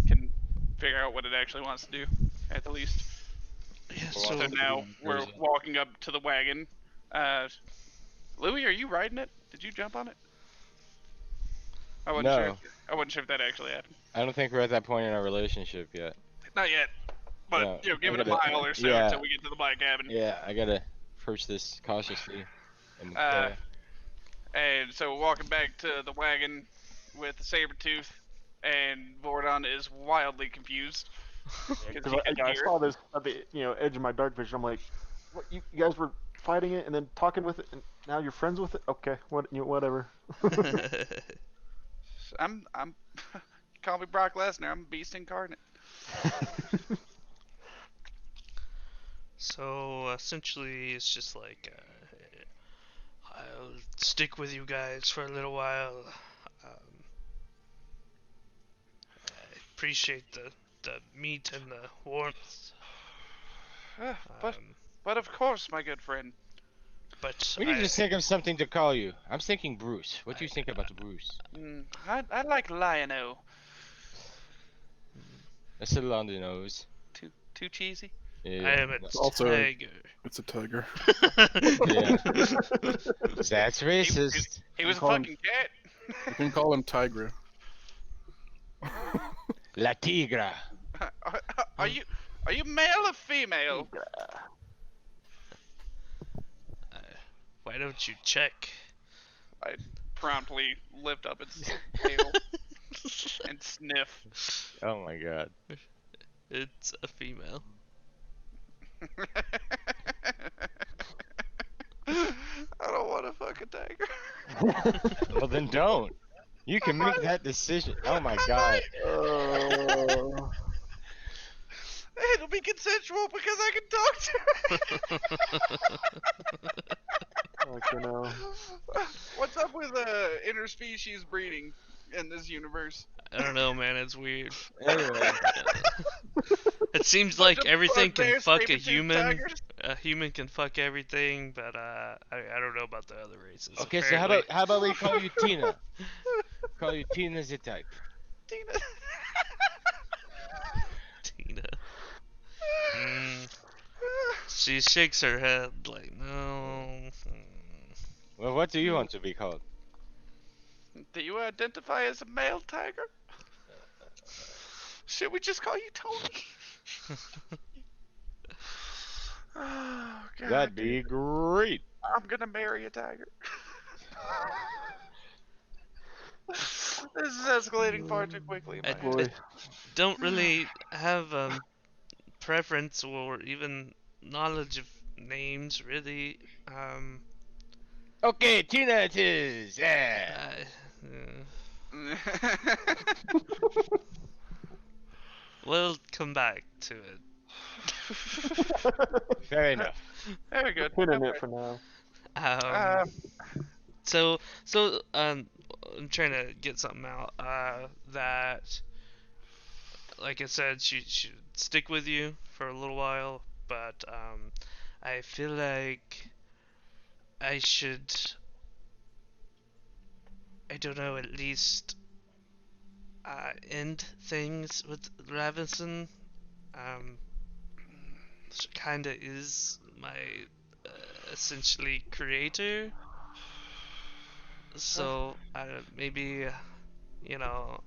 can figure out what it actually wants to do, at the least. Yeah, So so now we're walking up to the wagon. Louie, are you riding it? Did you jump on it? I wasn't No. sure. I wasn't sure if that actually happened. I don't think we're at that point in our relationship yet. Not yet, but No, you know, give I it a gotta- mile or so yeah. until we get to the black cabin. Yeah, I gotta approach this cautiously. And, And so we're walking back to the wagon with the Saber-Tooth, and Vordon is wildly confused. Because I saw this at the edge of my dark vision. I'm like, what, you guys were fighting it and then talking with it, and now you're friends with it? Okay, whatever. I'm call me Brock Lesnar. I'm a beast incarnate. So essentially, it's just like I'll stick with you guys for a little while. I appreciate the meat and the warmth. But of course, my good friend. But we need to think of something to call you. I'm thinking Bruce. What do you think about Bruce? I like Lion-O. That's a little on the nose. Too cheesy. Yeah. I am a Also- tiger. It's a tiger. Yeah. That's racist. He was a Call him- fucking cat. You can call him Tigra. La Tigra. Are you male or female? Why don't you check? I promptly lift up its tail and sniff. Oh my god. It's a female. I don't want to fuck a tiger. Well then don't. You can make that decision. Oh my god. It'll be consensual because I can talk to her. What's up with interspecies breeding in this universe? I don't know, man. It's weird. Anyway. It seems like everything can bugbear, fuck a saber-tooth human. tigers? A human can fuck everything, but I don't know about the other races. Okay, so how about we call you Tina? Call you Tina the type. Tina. Tina. She shakes her head like, no. Well, what do you want to be called? Do you identify as a male tiger? Should we just call you Tony? Oh, God. That'd be great. I'm gonna marry a tiger. This is escalating far too quickly. I, I don't really have preference or even knowledge of names, really. Okay, Tina it is. Yeah. We'll come back to it. Fair enough. Very good. Hitting it for now. So I'm trying to get something out. That, like I said, she should stick with you for a little while, but I feel like I should, I don't know, at least end things with Ravison. She kinda is my essentially creator. So maybe, you know.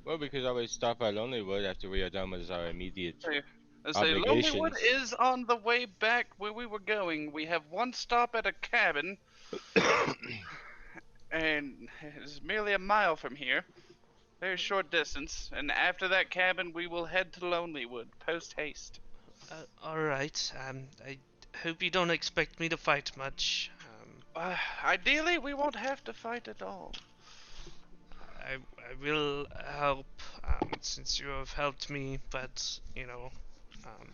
Well, we could always stop at Lonelywood after we are done with our immediate I say obligations. Lonelywood is on the way back where we were going. We have one stop at a cabin, and it's merely a mile from here. Very short distance, and after that cabin, we will head to Lonelywood, post haste. Alright, I hope you don't expect me to fight much. Ideally, we won't have to fight at all. I will help, since you have helped me, but, you know, um,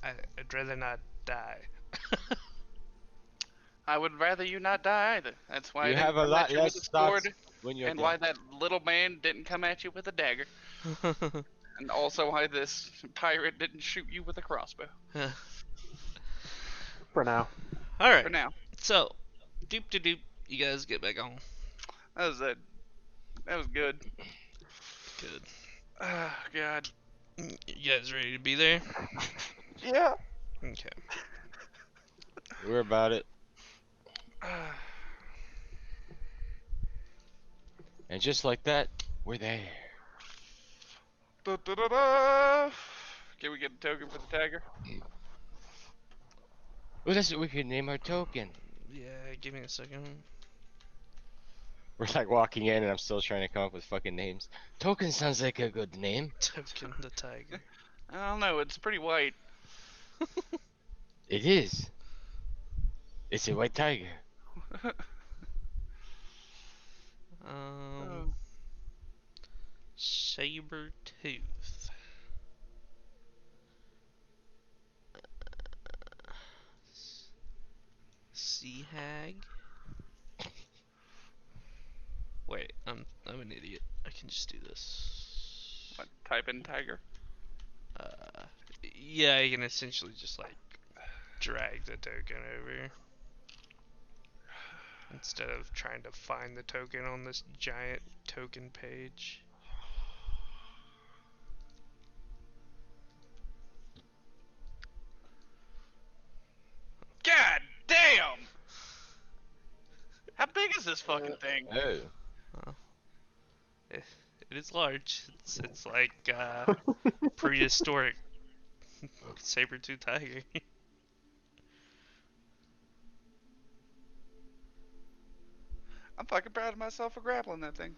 I'd rather not die. I would rather you not die either. That's why You I have didn't a come lot at you with less a thoughts sword, when you're and dead. why that little man didn't come at you with a dagger, and also why this pirate didn't shoot you with a crossbow. For now. For Alright, now, so, doop de doop, you guys get back on. that was it. That was good. Good. Oh, God. You guys ready to be there? Yeah. Okay. We're about it. And just like that, we're there. Da-da-da-da. Can we get a token for the tiger? Well, that's what we could name our token. Yeah, give me a second. We're like walking in and I'm still trying to come up with fucking names. Token sounds like a good name. Token the tiger. I don't know. It's pretty white. It is. It's a white tiger. Oh. Saber-Tooth. Sea hag. Wait, I'm an idiot. I can just do this. What? Type in tiger. Yeah, I can essentially just like drag the token over instead of trying to find the token on this giant token page. God damn! How big is this fucking thing? Oh. It is large. It's like prehistoric Saber-Tooth Tiger. I'm fucking proud of myself for grappling that thing.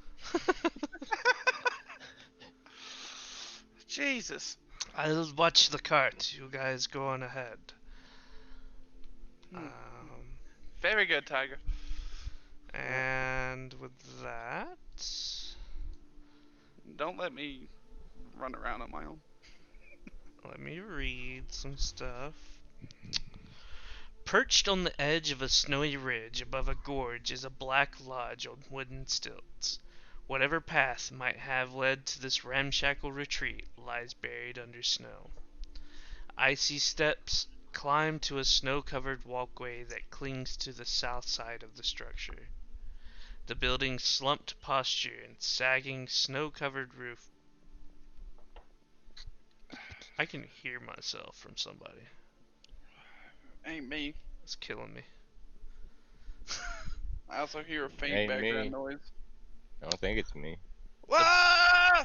Jesus. I'll watch the cart. You guys go on ahead. Hmm. Very good, tiger. And with that, Don't let me run around on my own. let me read some stuff. Perched on the edge of a snowy ridge above a gorge is a black lodge on wooden stilts. Whatever path might have led to this ramshackle retreat lies buried under snow. Icy steps climb to a snow-covered walkway that clings to the south side of the structure. The building's slumped posture and sagging snow-covered roof. I can hear myself from somebody. Ain't me. It's killing me. I also hear a faint Ain't background me. noise. I don't think it's me. Wah!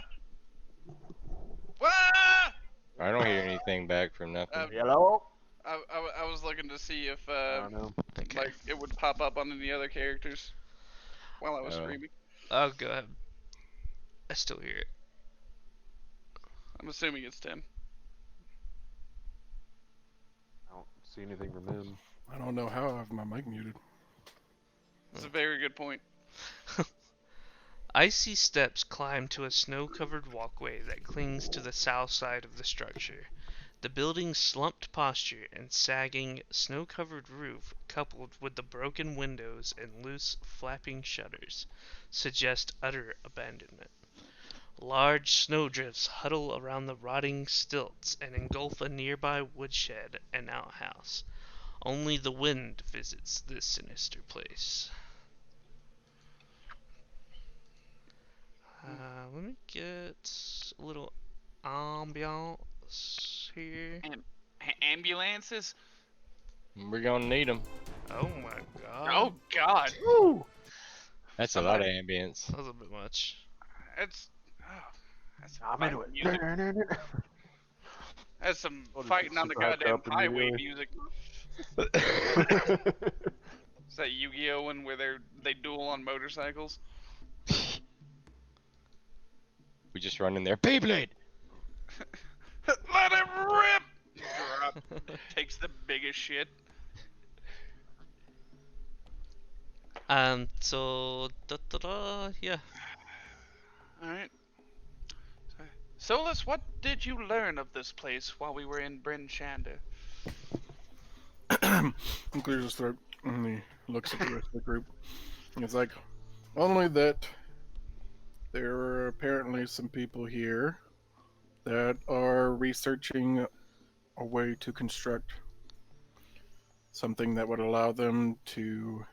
Wah! I don't hear anything back from nothing. Hello? I was looking to see if I don't know. Okay. like it would pop up on any other characters while I was Oh. screaming. Oh, go ahead. I still hear it. I'm assuming it's Tim. I don't see anything from him. I don't know how I have my mic muted. That's a very good point. Icy steps climb to a snow-covered walkway that clings to the south side of the structure. The building's slumped posture and sagging, snow-covered roof, coupled with the broken windows and loose, flapping shutters, suggest utter abandonment. Large snowdrifts huddle around the rotting stilts and engulf a nearby woodshed and outhouse. Only the wind visits this sinister place. Let me get a little ambiance here. Ambulances? We're gonna need them. Oh my god. Oh God! Woo! That's a lot of ambience. That was a bit much. That's that's I'm fight into music. it. That's some What is fighting this, on the super hyped goddamn up highway immediately? music. Is that Yu-Gi-Oh one where they duel on motorcycles? We just run in there. Beyblade! Let it rip! Drop. Takes the biggest shit. So yeah. Alright. Solus, what did you learn of this place while we were in Bryn Shander? He clears his throat and he looks at the rest of the group. It's like, only that there are apparently some people here that are researching a way to construct something that would allow them to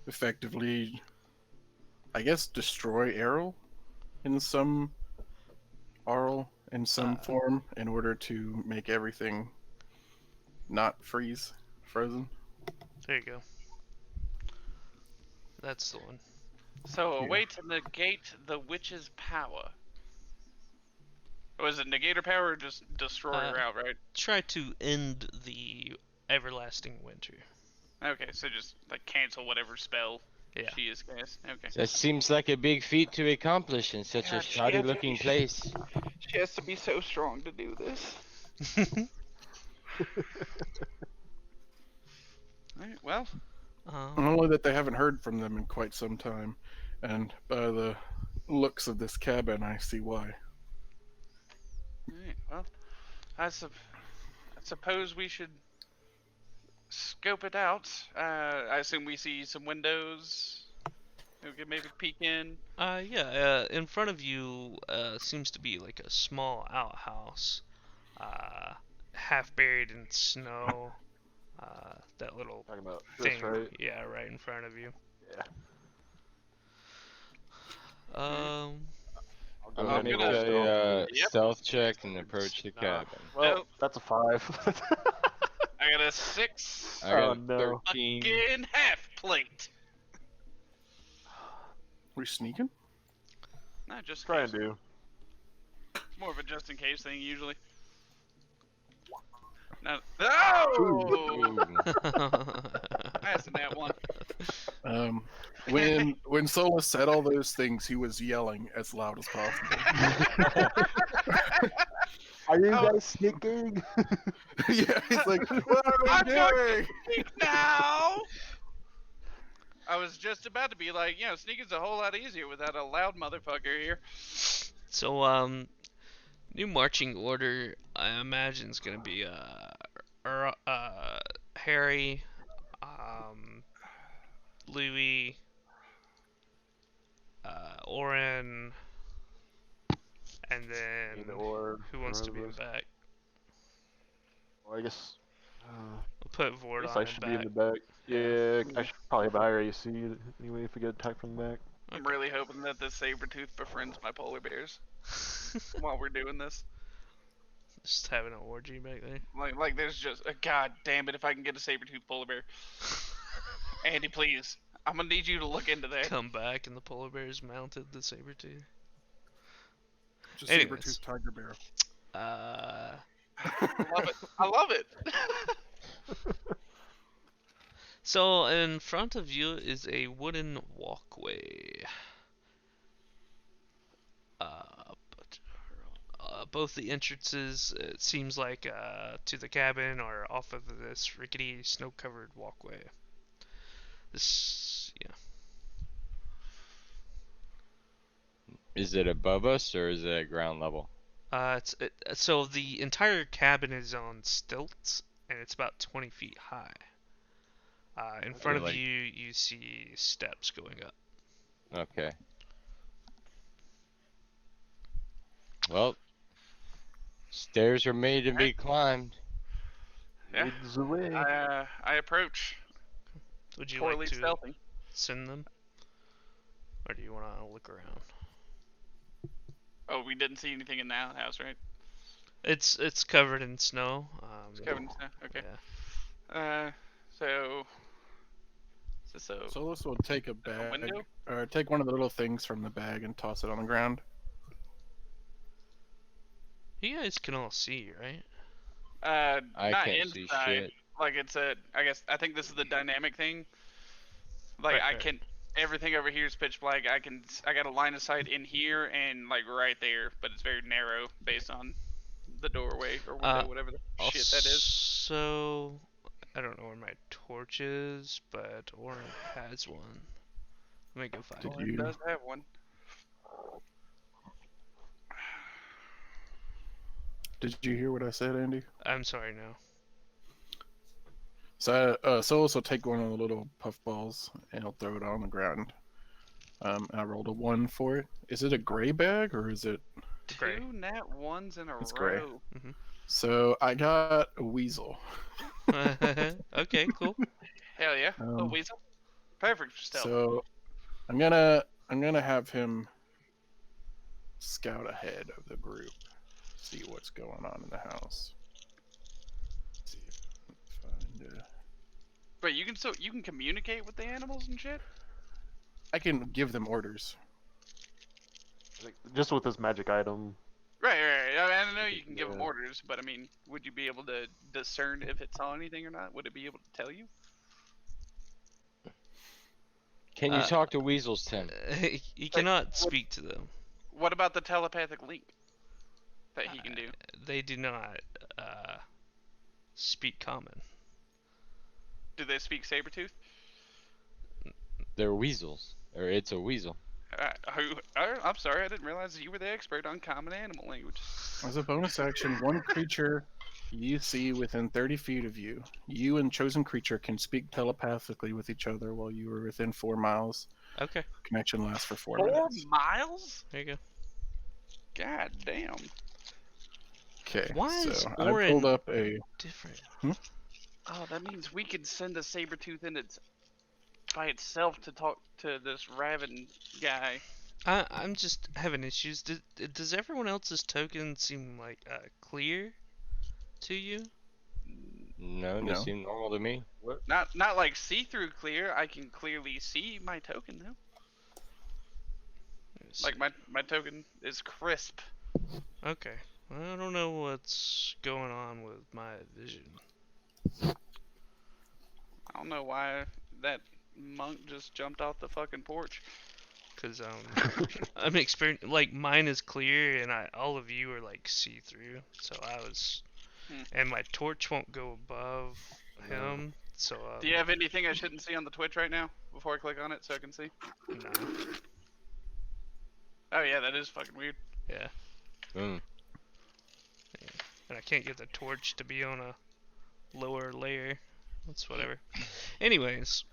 effectively, I guess, destroy Arrow in some form in order to make everything not frozen. There you go. That's the one. So, a Yeah. way to negate the witch's power. Was it negate her power or just destroy her outright? Try to end the everlasting winter. Okay, so just like cancel whatever spell Yeah. she is cast. Okay. That seems like a big feat to accomplish in such a God, shoddy looking place. She has to be so strong to do this. Alright, well. Only that they haven't heard from them in quite some time, and by the looks of this cabin, I see why. Alright, well. I suppose we should scope it out. I assume we see some windows. We could maybe peek in. Yeah, in front of you seems to be like a small outhouse, half buried in snow. That little Talking about thing, this, right? yeah, right in front of you. Yeah. I'm I'm gonna make gonna- a Yep. stealth check and approach the cabin. Well, Nope. that's a 5. I got a 6. I got Oh, a no. 13. Fucking half plate. We sneaking? Not just Try in and case. do. It's more of a just in case thing usually. No. Oh! That's in that one. When Solus said all those things, he was yelling as loud as possible. Are you Oh. guys sneaking? Yeah, he's like, what are I'm we not doing? Sneak now! I was just about to be like, sneaking's a whole lot easier without a loud motherfucker here. So, new marching order, I imagine is gonna be Harry, Louis, Oren, and then Either or. who wants to be in Rose. back? Well, I guess. We'll put Vord I on should in be in back. the back. Yeah, I should probably have a higher AC anyway if we get attacked from the back. I'm really hoping that this Saber-Tooth befriends my polar bears while we're doing this. Just having an orgy back there. Like there's just god damn it if I can get a Saber-Tooth polar bear. Andy, please. I'm gonna need you to look into that. Come back and the polar bears mounted the Saber-Tooth. Just Anyways. Saber-Tooth Tiger Bear. I love it. I love it. So in front of you is a wooden walkway. Both the entrances, it seems like, to the cabin are off of this rickety snow-covered walkway. Yeah. Is it above us or is it at ground level? So the entire cabin is on stilts, and it's about 20 feet high. In front of like- you, you see steps going up. Okay. Well, stairs are made to be climbed. Yeah. Leads the way. I approach. Would you Poorly like to stealthy. send them? Or do you want to look around? Oh, we didn't see anything in the house, right? It's covered in snow. It's covered in snow. Okay. Yeah. So. Solus will take a bag, window? or take one of the little things from the bag and toss it on the ground. You guys can all see, right? I not can't see inside. shit. Like I think this is the dynamic thing. Like Right, I right. can, everything over here is pitch black. I got a line of sight in here and like right there, but it's very narrow based on the doorway or window, whatever the shit that is. Also, I don't know where my torch is, but Oren has one. Let me go find Did it. Orin does have one. Did you hear what I said, Andy? I'm sorry, no. So Solus will take one of the little puff balls and he'll throw it on the ground. I rolled a 1 for it. Is it a gray bag or is it? Gray. 2 nat 1s in a It's gray. row. So I got a weasel. Okay, cool. Hell yeah, little Um, weasel. Perfect for stealth. So I'm gonna have him scout ahead of the group, see what's going on in the house. See if I can find Wait, you can communicate with the animals and shit? I can give them orders. Like, just with this magic item. Right. I know you can give them Yeah. orders, but I mean, would you be able to discern if it saw anything or not? Would it be able to tell you? Can you talk to weasels, Tim? You cannot speak to them. What about the telepathic link that he can do? They do not speak common. Do they speak Saber-Tooth? They're weasels, or it's a weasel. I'm sorry, I didn't realize that you were the expert on common animal language. As a bonus action, one creature you see within 30 feet of you, you and chosen creature can speak telepathically with each other while you are within 4 miles. Okay, Connection lasts for 4 4 minutes. miles? there you go. God damn. Okay, Why is so I Orin pulled up a. different? Oh, that means we can send a Saber-Tooth in by itself to talk to this Raven guy. I'm just having issues. Does everyone else's token seem like clear to you? No, they No. seem normal to me. Not like see-through clear. I can clearly see my token though. Let's Like see. my token is crisp. Okay. I don't know what's going on with my vision. I don't know why that monk just jumped off the fucking porch. Cause I'm experiencing like mine is clear and all of you are like see through. So I was, and my torch won't go above him. So Do you have anything I shouldn't see on the Twitch right now before I click on it so I can see? no. Oh yeah, that is fucking weird. Yeah. Mm. And I can't get the torch to be on a lower layer. That's whatever. Anyways.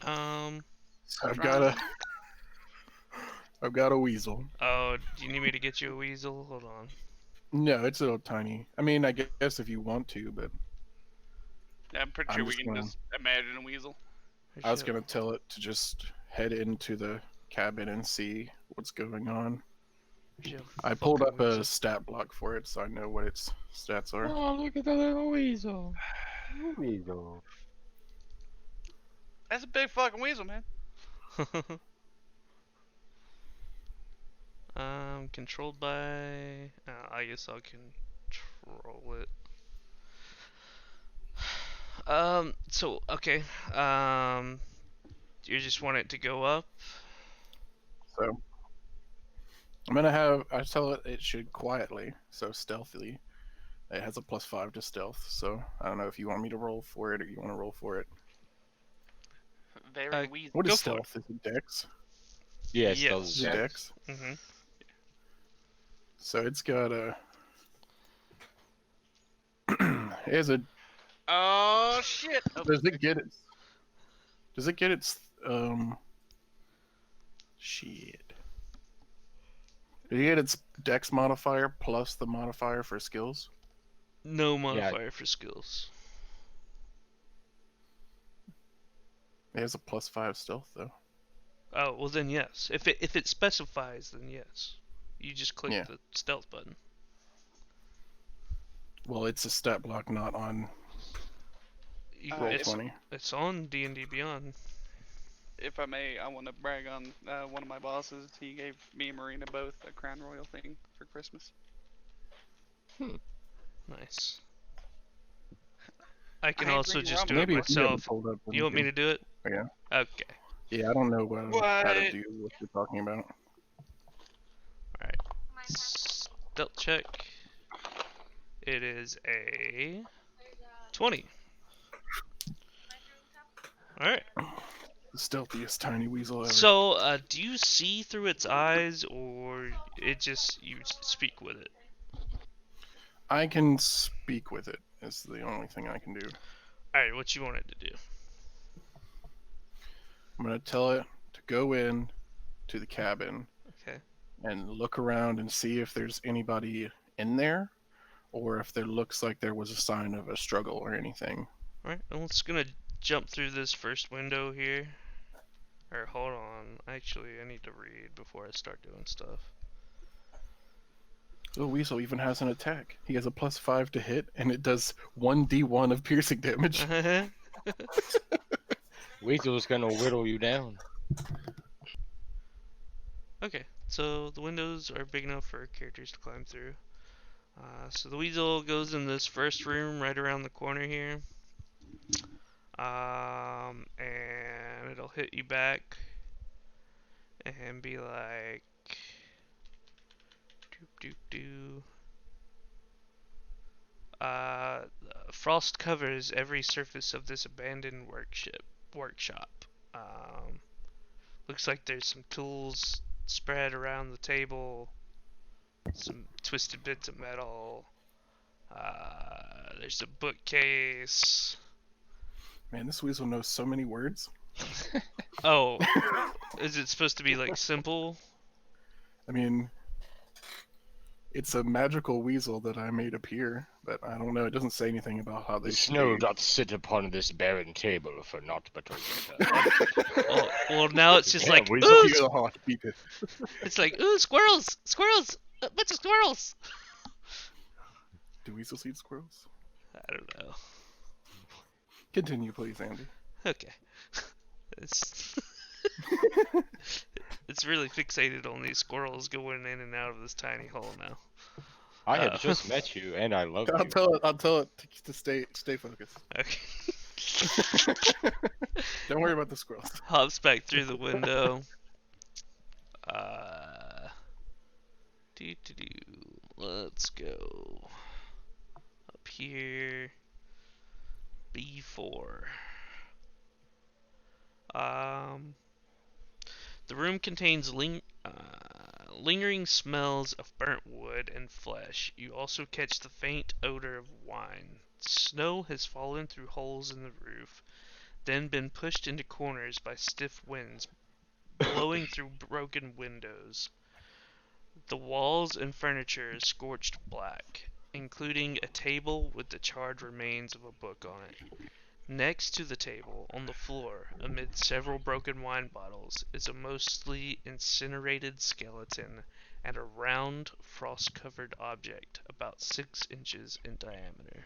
So I've got a weasel. Oh, do you need me to get you a weasel? Hold on. No, it's a little tiny. I mean, I guess if you want to, but Yeah, I'm pretty I'm sure we just can gonna- just imagine a weasel. I was gonna tell it to just head into the cabin and see what's going on. I pulled up a stat block for it, so I know what its stats are. Oh, look at the little weasel. Here we go. That's a big fucking weasel, man. Controlled by. I guess I'll control it. So okay. You just want it to go up? So I tell it should quietly, so stealthily. It has a +5 to stealth, so I don't know if you want me to roll for it or you want to roll for it. Very weasel. What Go is for it. stealth? Is it dex? Yeah, Yes. stealth Is it dex? Mm-hmm. So it's got a. It has a. Oh shit! Oh, Does it get its? Does it get its? Shit. Did you get its dex modifier plus the modifier for skills? No modifier for skills. It has a +5 stealth though. Oh well, then yes. If it specifies, then yes. You just click Yeah. the stealth button. Well, it's a stat block, not on Roll It's, 20. it's on D&D Beyond. if I may, I want to brag on one of my bosses. He gave me and Marina both a Crown Royal thing for Christmas. Nice. I can I ain't also bringing just do ramen. it Maybe if you haven't myself. pulled up. then You want me can- to do it? Yeah. Okay. Yeah, I don't know how to What? do what you're talking about. Alright. Stealth check. It is a 20. Alright. The stealthiest tiny weasel ever. So, do you see through its eyes, or you speak with it? I can speak with it. Is the only thing I can do. Alright, what you want it to do? I'm gonna tell it to go in to the cabin Okay. and look around and see if there's anybody in there, or if there looks like there was a sign of a struggle or anything. Alright, I'm just gonna jump through this first window here. Or hold on. Actually, I need to read before I start doing stuff. The weasel even has an attack. He has a +5 to hit, and it does 1d1 of piercing damage. Weasel's gonna whittle you down. Okay, so the windows are big enough for characters to climb through. So the weasel goes in this first room right around the corner here. And it'll hit you back and be like, doop doop doo. Frost covers every surface of this abandoned workshop. Looks like there's some tools spread around the table, some twisted bits of metal. There's a bookcase. Man, this weasel knows so many words. Oh, is it supposed to be like simple? I mean, it's a magical weasel that I made appear, but I don't know. It doesn't say anything about how they The should snow be. doth sit upon this barren table for naught but water. Well, now it's just Yeah, like, weasel. ooh, Hear the heart beateth. it's like, ooh, squirrels, a bunch of squirrels. Do weasels eat squirrels? I don't know. Continue, please, Andy. Okay. It's it's really fixated on these squirrels going in and out of this tiny hole now. I have just met you, and I love I'll you. tell it to stay focused. Okay. Don't worry about the squirrels. Hops back through the window. Let's go up here. B4. The room contains lingering smells of burnt wood and flesh. You also catch the faint odor of wine. Snow has fallen through holes in the roof, then been pushed into corners by stiff winds blowing through broken windows. The walls and furniture is scorched black, including a table with the charred remains of a book on it. Next to the table, on the floor, amid several broken wine bottles, is a mostly incinerated skeleton and a round, frost-covered object about 6 inches in diameter.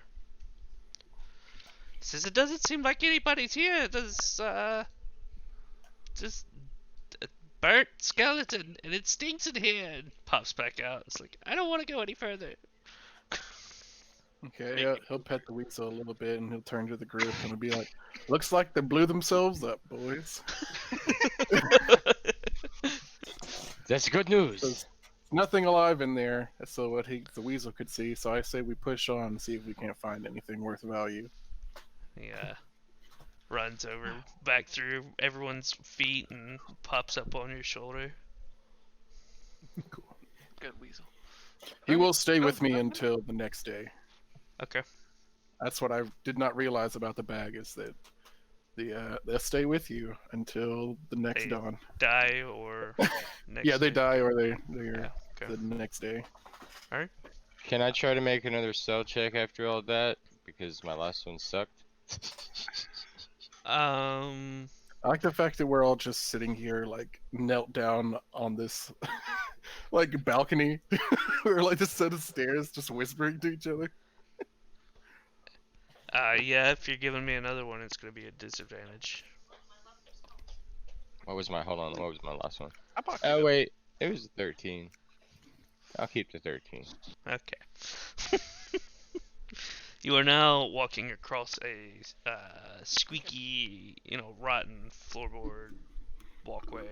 It says it doesn't seem like anybody's here. There's, just a burnt skeleton, and it stinks in here. And pops back out. It's like, I don't want to go any further. Okay, he'll pet the weasel a little bit, and he'll turn to the group and he'll be like, "Looks like they blew themselves up, boys." That's good news. There's nothing alive in there, so what the weasel could see. So I say we push on and see if we can't find anything worth value. Yeah. Runs over, back through everyone's feet, and pops up on your shoulder. Cool. Good weasel. He will stay with me until the next day. Okay. That's what I did not realize about the bag, is that they'll stay with you until the next They dawn. Die or next Yeah, they day. die or they're Yeah, okay. the next day. Can I try to make another cell check after all that? Because my last one sucked. I like the fact that we're all just sitting here, like, knelt down on this, like, balcony. We're like this set of stairs, just whispering to each other. Yeah, if you're giving me another one, it's gonna be a disadvantage. What was my last one? I bought Oh wait, it was 13. I'll keep the 13. Okay. You are now walking across a squeaky, rotten floorboard walkway.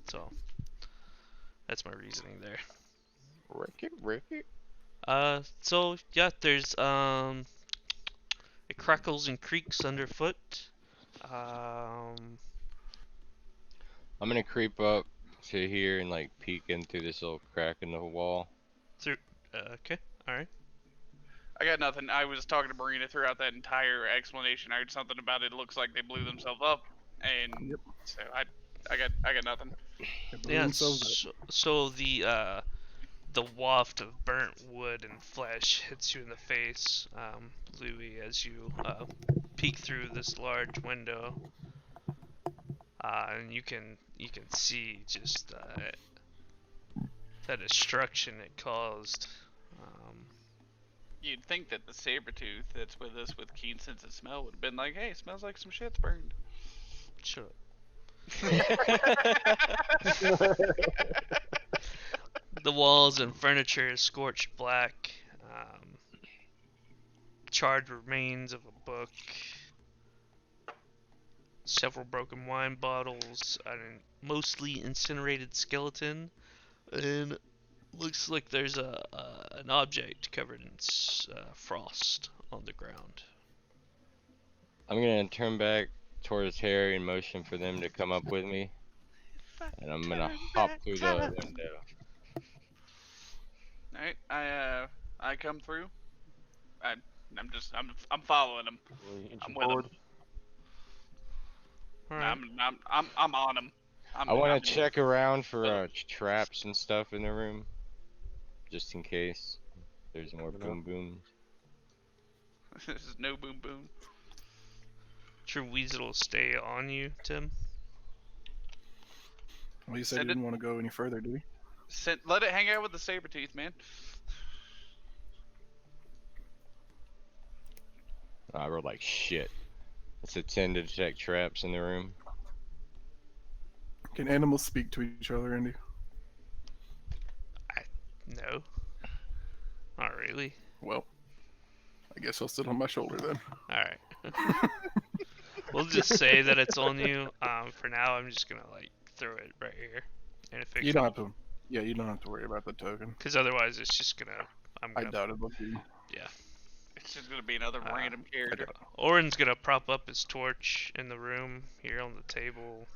So that's my reasoning there. Rick it. So yeah, there's it crackles and creaks underfoot. I'm gonna creep up to here and like peek in through this little crack in the wall. Through. Okay. All right. I got nothing. I was talking to Marina throughout that entire explanation. I heard something about it looks like they blew themselves up, and Yep. so I got nothing. They blew Yeah. themselves up. So the waft of burnt wood and flesh hits you in the face, Louis, as you peek through this large window, and you can see just the destruction it caused. You'd think that the Saber-Tooth that's with us with keen sense of smell would have been like, hey, smells like some shit's burned. Shut up. The walls and furniture is scorched black. Charred remains of a book. Several broken wine bottles. A mostly incinerated skeleton. And looks like there's an object covered in frost on the ground. I'm gonna turn back towards Harry and motion for them to come up with me, and I'm gonna hop through the window. All right, I come through. I'm following them. I'm with them. Alright. I'm on them. I want to check around for traps and stuff in the room, just in case there's more boom boom. There's no boom boom. Sure, Weasel will stay on you, Tim. Well, you said you didn't want to go any further, did we? Let it hang out with the Saber-Tooth, man. I rolled like shit. It's a 10 to detect traps in the room. Can animals speak to each other, Andy? No. Not really. Well, I guess I'll sit on my shoulder then. Alright. We'll just say that it's on you. For now, I'm just gonna throw it right here. And if it You don't have to. Yeah, you don't have to worry about the token. Because otherwise, it's just gonna. I doubt it'll be. Yeah. It's just gonna be another random character. Oren's gonna prop up his torch in the room here on the table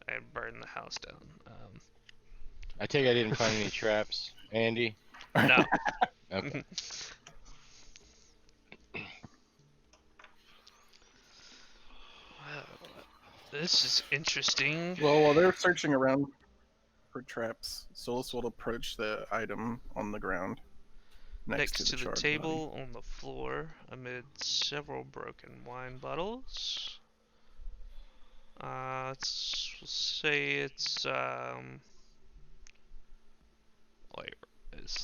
and burn the house down. I take I didn't find any traps, Andy. No. Okay. This is interesting. Well, while they're searching around for traps, Solus will approach the item on the ground next to the charred table on the floor amid several broken wine bottles. Let's say it's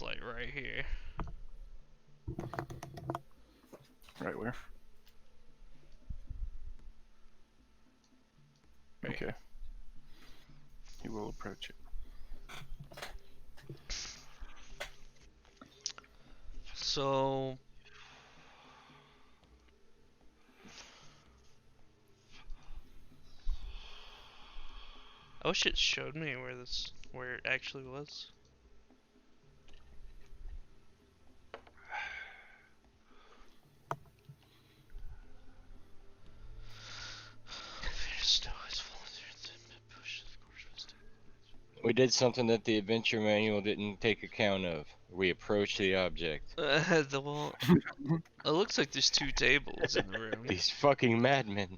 like right here. Right where? Right. Okay. He will approach it. So I wish it showed me where it actually was. We did something that the adventure manual didn't take account of. We approached the object. The wall. It looks like there's two tables in the room. These fucking madmen.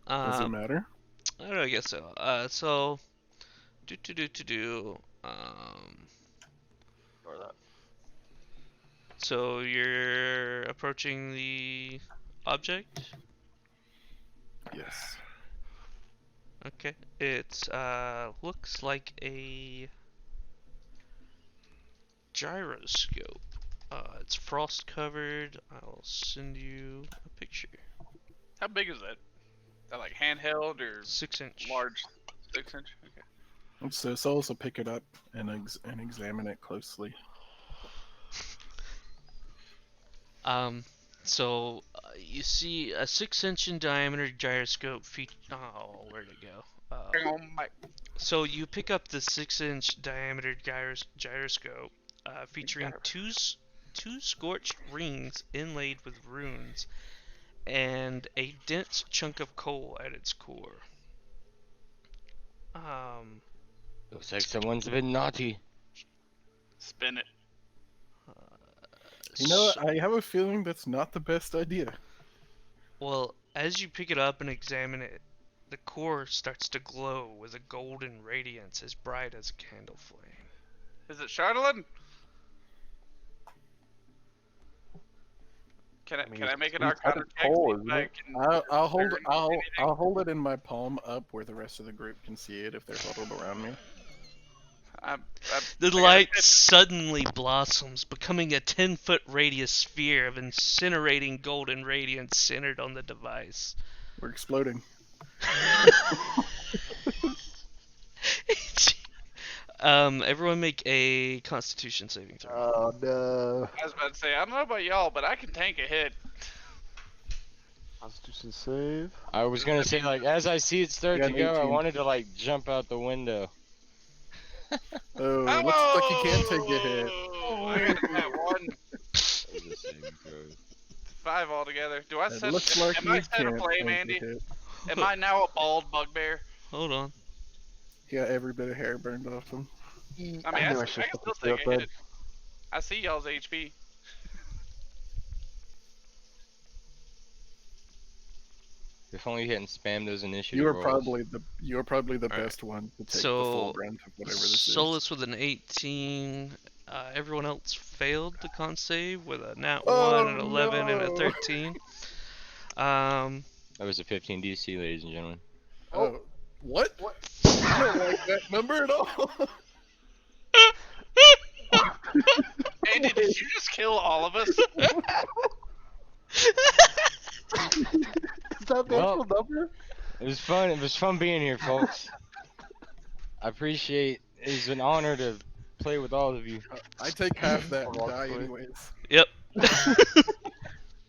Does it matter? I don't know, I guess so. So Or that. So you're approaching the object? Yes. Okay. It looks like a gyroscope. It's frost covered. I'll send you a picture. How big is that? Is that like handheld or 6-inch. large? 6-inch? Okay. So Solus will pick it up and examine it closely. So you see a 6-inch in diameter gyroscope oh, where'd it go? Hang on, my. So you pick up the 6-inch diameter gyroscope, featuring two scorched rings inlaid with runes, and a dense chunk of coal at its core. Looks like someone's been naughty. Spin it. You know, I have a feeling that's not the best idea. Well, as you pick it up and examine it, the core starts to glow with a golden radiance as bright as a candle flame. Is it Charlotte? Can I make an Arcana check? coal, See if isn't I it? can I'll hold discern anything? I'll hold it in my palm up where the rest of the group can see it if they're huddled around me. The light suddenly blossoms, becoming a 10-foot radius sphere of incinerating golden radiance centered on the device. We're exploding. Everyone make a Constitution saving throw. Oh no. I was about to say, I don't know about y'all, but I can tank a hit. Constitution save. I was gonna say, like, as I see it start You to got go, I 18. wanted to, like, jump out the window. Oh, looks like you can take a hit. I got a nat 1. 5 altogether. Do I It set? looks like am you I set a can't flame, take a Andy? hit. Am I now a bald bugbear? Hold on. You got every bit of hair burned off him. I mean, I knew I I should can put still this take a outside. hit. I see y'all's HP. If only you hadn't spammed those initiative You are rolls. probably the Alright. best one to take the So, full brunt of whatever this is. Solus with an 18. Everyone else failed the con save with a nat Oh, 1, an 11, and a no. 13. That was a 15 DC, ladies and gentlemen. Oh, what? I don't like that number at all. Andy, did you just kill all of us? Is that the Well- actual number? It was fun. It was fun being here, folks. I appreciate. It's an honor to play with all of you. I take half that and Walk die away. anyways. Yep.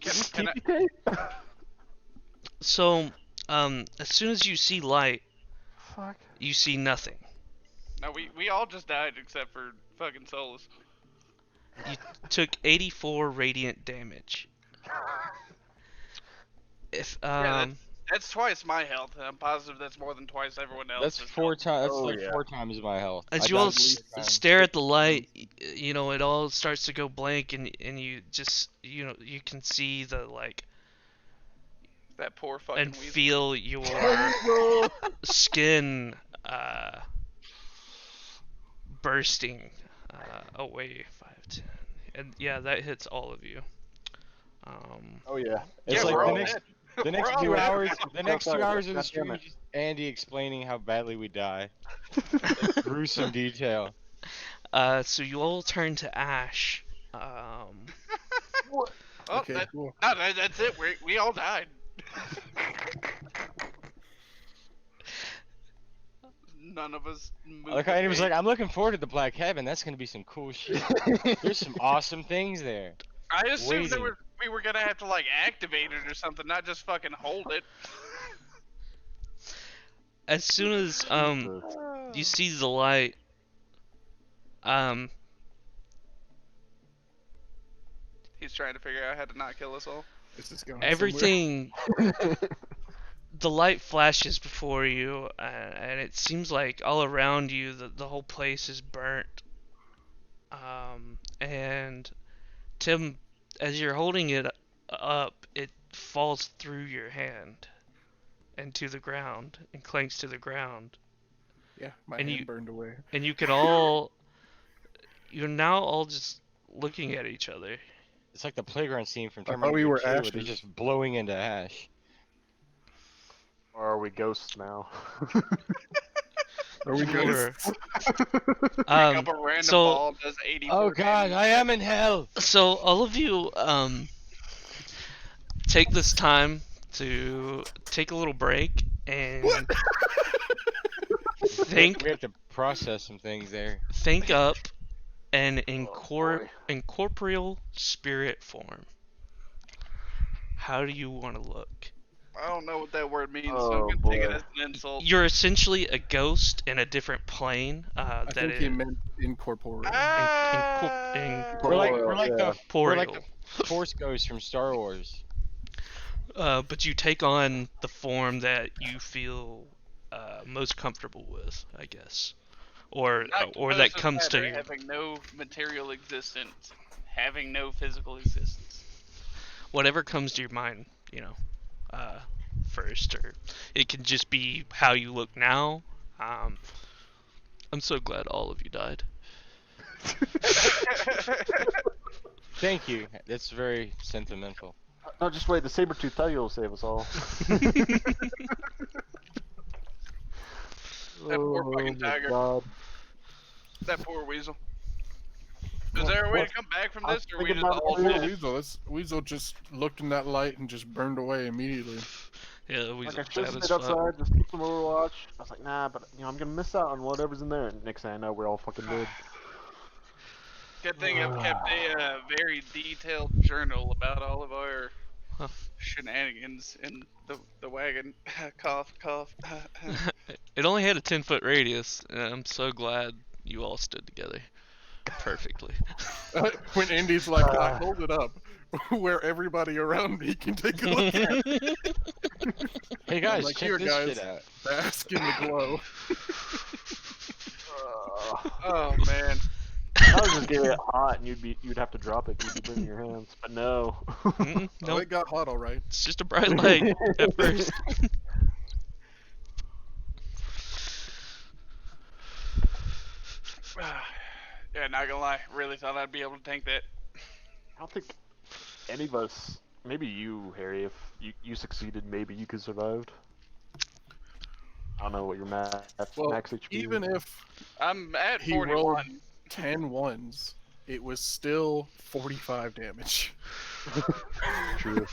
Can I, TPK? So, as soon as you see light, Fuck. you see nothing. no, we all just died except for fucking Solus. You took 84 radiant damage. If Yeah, That's twice my health, and I'm positive that's more than twice everyone else's. That's 4 times. That's Oh, like yeah. 4 times my health. as I you all died 3 times. stare at the light, you know it all starts to go blank, and you just you can see the like That poor fucking and weasel. feel your skin bursting away 5, 10, and yeah, that hits all of you. Oh yeah. It's Yeah, like we're the all next, dead. the next We're all 2 dead. hours. The next 2 sorry, hours of the God damn stream, it. is just Andy explaining how badly we die. Gruesome detail. So you all turn to ash. Oh, Okay, cool. that's it. We all died. None of us moved. Like a Andy was page. like, I'm looking forward to the Black Cabin. That's gonna be some cool shit. There's some awesome things there. I assumed waiting. we were gonna have to like activate it or something, not just fucking hold it. As soon as you see the light, He's trying to figure out how to not kill us all. This is going somewhere. everything, the light flashes before you, and it seems like all around you the whole place is burnt. And Tim, as you're holding it up, it falls through your hand and to the ground and clanks to the ground. Yeah, my and hand you- burned away. And you can all, you're now all just looking at each other. It's like the playground scene from I thought Terminator we were 2, where they're ashes. just blowing into ash. Or are we ghosts now? Are we Sure. ghosts? Pick up a random so- ball, does 84 Oh god, damage. I am in hell! So all of you take this time to take a little break and think We have to process some things there. think up an boy. incorporeal spirit form. How do you want to look? I don't know what that word means, so Oh, I'm gonna take it boy. as an insult. You're essentially a ghost in a different plane. I That think is he meant incorporeal. We're like Yeah. incorporeal. the Force Ghost from Star Wars. But you take on the form that you feel most comfortable with, I guess, or Not or that composed of comes to matter, you. having no material existence, having no physical existence. Whatever comes to your mind, first, or it can just be how you look now. I'm so glad all of you died. Thank you. That's very sentimental. No, just wait. The Saber-Tooth Tiger will save us all. That poor fucking my tiger. God. That poor weasel. Is there a way to come back from this, or are we just all Poor dead? Weasel. This Weasel just looked in that light and just burned away immediately. Yeah, the Like, weasel's I should bad have as stayed fuck. outside, just keep some Overwatch. I was like, nah, but I'm gonna miss out on whatever's in there. And next thing I know, we're all fucking dead. Good thing I've kept a very detailed journal about all of our Huh. shenanigans in the wagon. Cough, cough. It only had a 10-foot radius, and I'm so glad you all stood together perfectly. When Indy's like, I hold it up where everybody around me can take a look at it. Hey guys, like, check here, this guys. shit out. Bask in the glow. Oh man. I was just getting it hot, and you'd have to drop it. You'd be bringing your hands, but no. Mm-mm, Oh, nope, it got hot, all right. it's just a bright light at first. Yeah, not gonna lie. Really thought I'd be able to tank that. I don't think any of us. Maybe you, Harry, if you succeeded, maybe you could survived. I don't know what your max HP Even is. if I'm at he 41. rolled 10 ones, it was still 45 damage. True.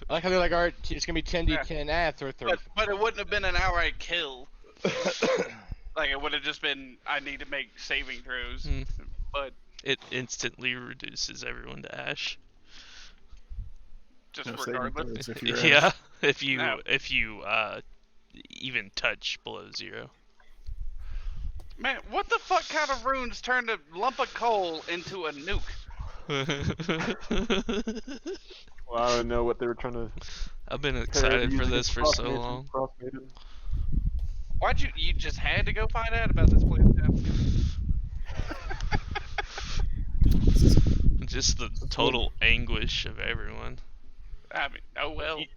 I like how they're like, alright, it's gonna be 10d10, throw 30. But it wouldn't have been an outright kill. Like it would have just been I need to make saving throws. Hmm. But It instantly reduces everyone to ash. just No saving regardless. throws if you're Yeah, if you No. even touch below 0. Man, what the fuck kind of runes turned a lump of coal into a nuke? Well, I don't know what they were trying to. I've been excited for using this his for so crossmated- long. crossmated. Why'd you just had to go find out about this place now? Just the total anguish of everyone. I mean, oh well. You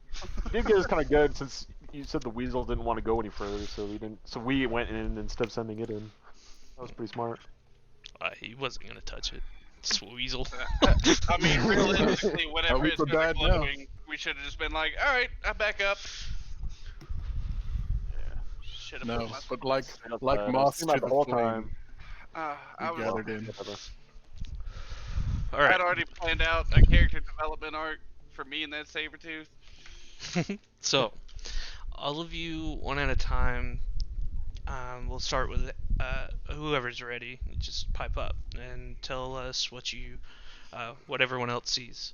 did get us kind of good since you said the weasel didn't want to go any further, so we didn't. So we went in instead of sending it in. That was pretty smart. He wasn't gonna touch it. Sweezel. I mean, realistically, whatever we it's feel gonna bad now. glowing, we should have just been like, all right, I back up. Should have No, put but my like moths seemed to like the the whole flame. time. I We was. gathered in. All I'd right. already planned out a character development arc for me and that Saber-Tooth. So, all of you, one at a time. We'll start with whoever's ready. You just pipe up and tell us what everyone else sees.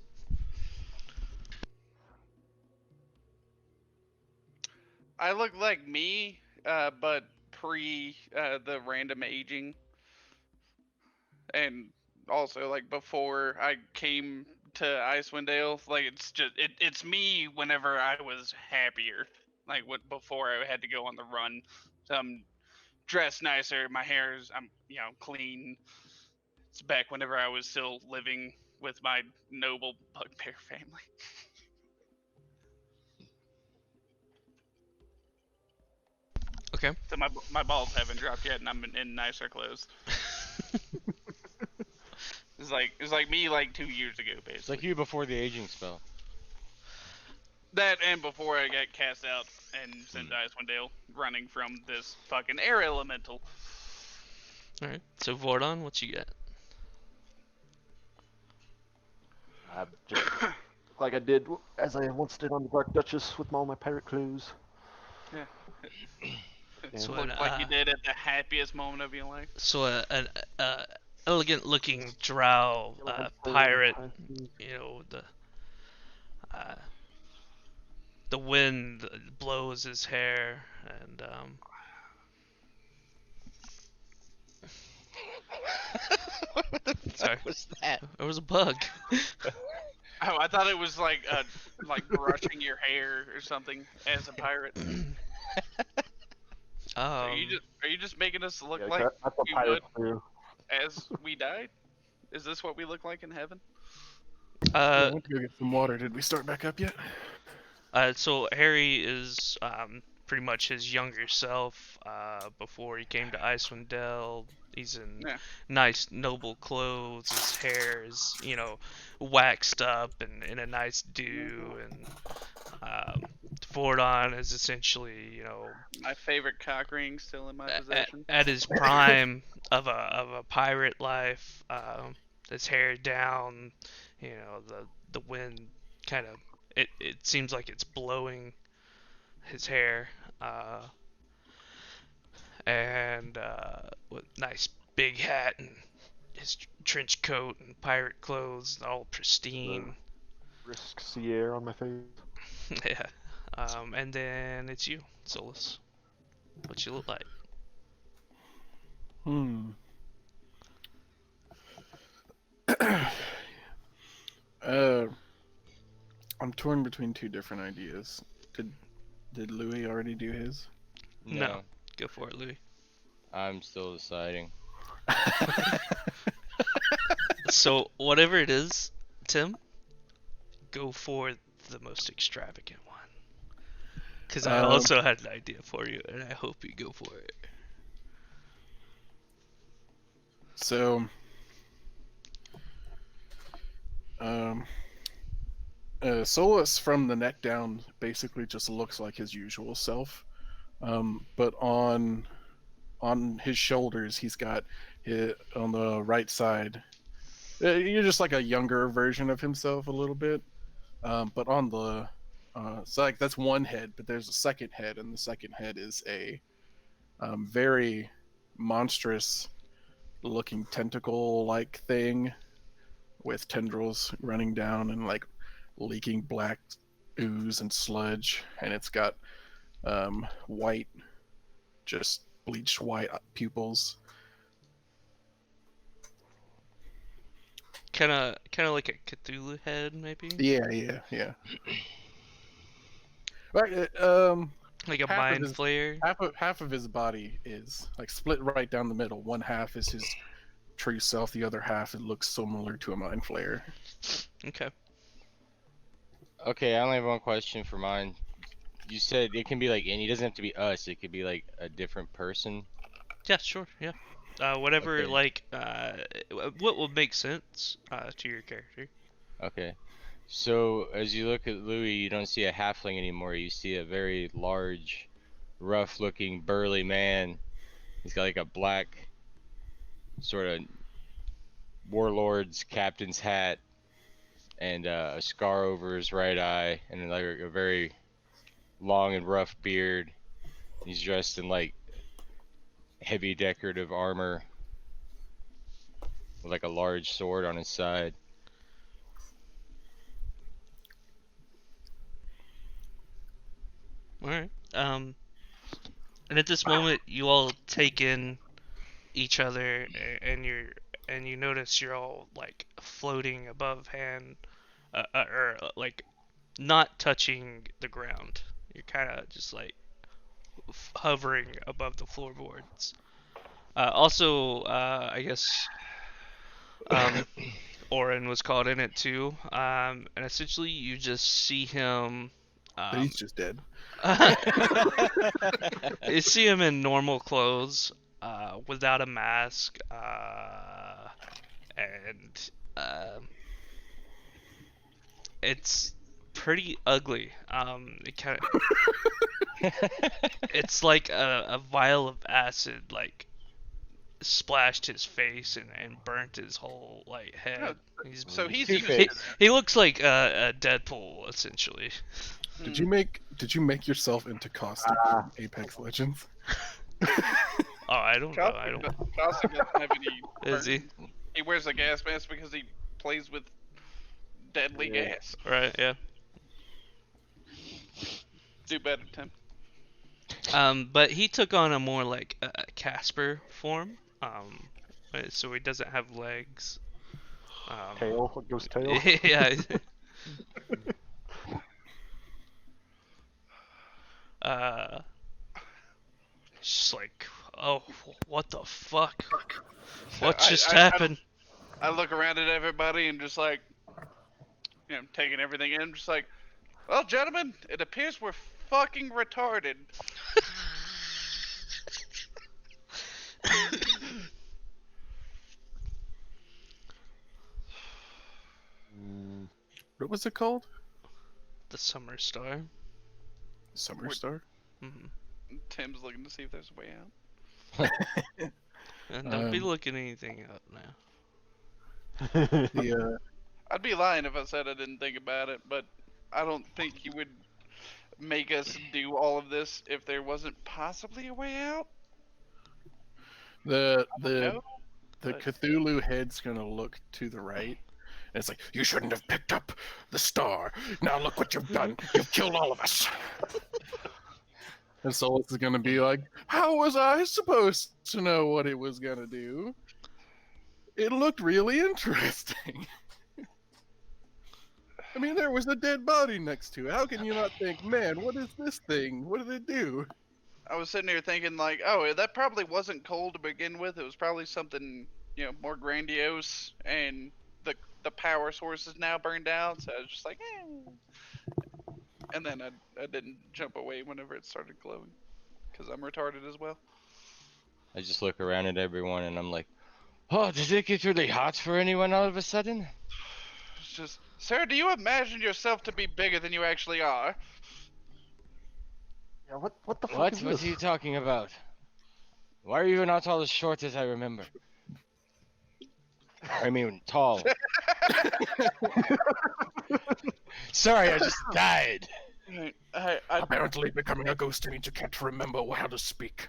I look like me, but pre the random aging, and also like before I came to Icewind Dale. Like it's me whenever I was happier, like what before I had to go on the run. So I'm dressed nicer. My hair's I'm clean. It's back whenever I was still living with my noble bugbear family. Okay. So my balls haven't dropped yet, and I'm in nicer clothes. It's like me like 2 years ago, basically. It's like you before the aging spell. That and before I got cast out and sent to Icewind Dale, running from this fucking air elemental. All right. So Vordon, what you got? I just like I did as I once did on the Dark Duchess with all my pirate clothes. Yeah. So Looked like you did at the happiest moment of your life. So an elegant-looking drow pirate, the the wind blows his hair, and What the Sorry. fuck was that? there was a bug. Oh, I thought it was like brushing your hair or something as a pirate. Are you just making us look Yeah, like that's what we pirates would do. as we died? Is this what we look like in heaven? I went to go get some water. Did we start back up yet? So Harry is pretty much his younger self before he came to Icewind Dale. He's in Yeah. nice, noble clothes. His hair is, waxed up and in a nice dew. And Fordon is essentially, My favorite cock ring still in my possession. at his prime of a pirate life. His hair down, the wind kind of it seems like it's blowing his hair, and with nice big hat and his trench coat and pirate clothes, all pristine. Brisk sea air on my face. Yeah. And then it's you, Solus. What you look like? I'm torn between two different ideas. Did Louis already do his? No. Go for it, Louis. I'm still deciding. So whatever it is, Tim, go for the most extravagant one. Because I also had an idea for you, and I hope you go for it. So, Solus from the neck down basically just looks like his usual self, but on his shoulders he's got on the right side. You're just like a younger version of himself a little bit, but on the so like that's one head, but there's a second head, and the second head is a very monstrous looking tentacle like thing with tendrils running down and like leaking black ooze and sludge, and it's got white, just bleached white pupils. Kind of like a Cthulhu head, maybe. Yeah. Right, Like a half of mind his- flayer. half of his body is like split right down the middle. One half is his true self. The other half, it looks similar to a mind flayer. Okay. Okay, I only have one question for mine. You said it can be like any. It doesn't have to be us. It could be like a different person. Yeah, sure. Yeah. Whatever, Okay. like, what would make sense to your character? Okay. So as you look at Louis, you don't see a halfling anymore. You see a very large, rough-looking, burly man. He's got like a black, sort of warlord's captain's hat, and a scar over his right eye, and like a very long and rough beard. He's dressed in like heavy decorative armor with like a large sword on his side. All right. And at this moment, you all take in each other, and you notice you're all like floating above hand, or like not touching the ground. You're kind of just like hovering above the floorboards. Also, I guess Oren was caught in it too. And essentially, you just see him. But he's just dead. You see him in normal clothes, without a mask, and it's pretty ugly. It kind of, it's like a vial of acid, like splashed his face and burnt his whole like head. So he's Two used to face. He looks like a Deadpool essentially. Did you make yourself into Caustic in Apex Legends? Oh, I don't know. I don't. Caustic doesn't have any. Is he? He wears a gas mask because he plays with deadly gas. Right. Yeah. Do better, Tim. But he took on a more like Casper form. So he doesn't have legs. Tail, a ghost tail. Yeah. Just like, oh, what the fuck? What just happened? I look around at everybody and just like, taking everything in. Just like, well, gentlemen, it appears we're fucking retarded. What was it called? The Summer Star. Summer Star? Hmm. Tim's looking to see if there's a way out. And don't be looking anything up now. The, I'd be lying if I said I didn't think about it, but I don't think you would make us do all of this if there wasn't possibly a way out. the No, Cthulhu head's gonna look to the right. And it's like, you shouldn't have picked up the star. Now look what you've done. You've killed all of us. And Solus is gonna be like, how was I supposed to know what it was gonna do? It looked really interesting. I mean, there was a dead body next to it. How can you not think, man, what is this thing? What did it do? I was sitting here thinking like, oh, that probably wasn't coal to begin with. It was probably something, more grandiose, and the power source is now burned out. So I was just like, and then I didn't jump away whenever it started glowing, because I'm retarded as well. I just look around at everyone and I'm like, oh, does it get really hot for anyone all of a sudden? It's just, sir, do you imagine yourself to be bigger than you actually are? Yeah, what the fuck What? is What this? are you talking about? Why are you not all as short as I remember? I mean, tall. Sorry, I just died. I Apparently, becoming a ghost means you can't remember how to speak.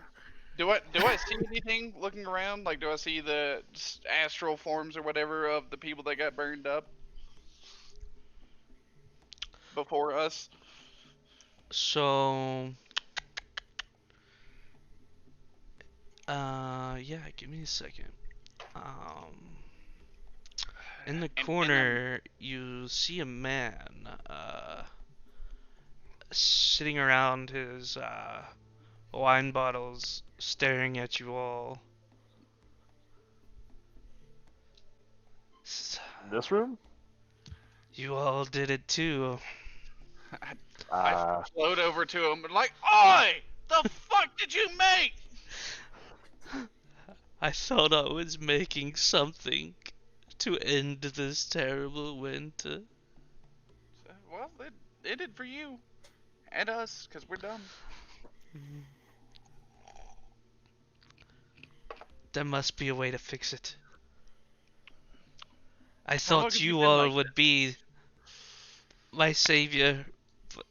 do I see anything looking around? Like, do I see the astral forms or whatever of the people that got burned up before us? So, yeah, give me a second. In the corner, you see a man, sitting around his, wine bottles, staring at you all. This room? You all did it too. I float over to him and like, oi! The fuck did you make? I thought I was making something to end this terrible winter. Well, it ended for you and us, because we're done. There must be a way to fix it. I long thought have you you been all like would be my savior, but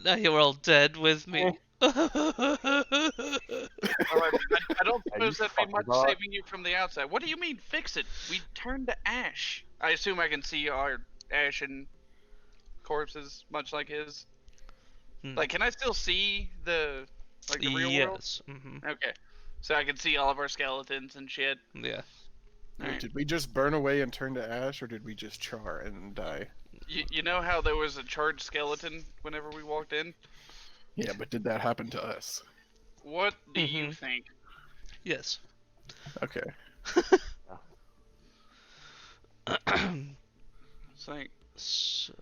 now you're all dead with me. Alright, I don't Yeah, you suppose that'd be fucking much bot. saving you from the outside. What do you mean, fix it? We turned to ash. I assume I can see our ashen corpses, much like his. Hmm. Like, can I still see the real world? Yes. Okay. So I can see all of our skeletons and shit. Yeah. Alright. Did we just burn away and turn to ash, or did we just char and die? You know how there was a charged skeleton whenever we walked in? Yeah, but did that happen to us? What do you think? Yes. Okay. It's like, So,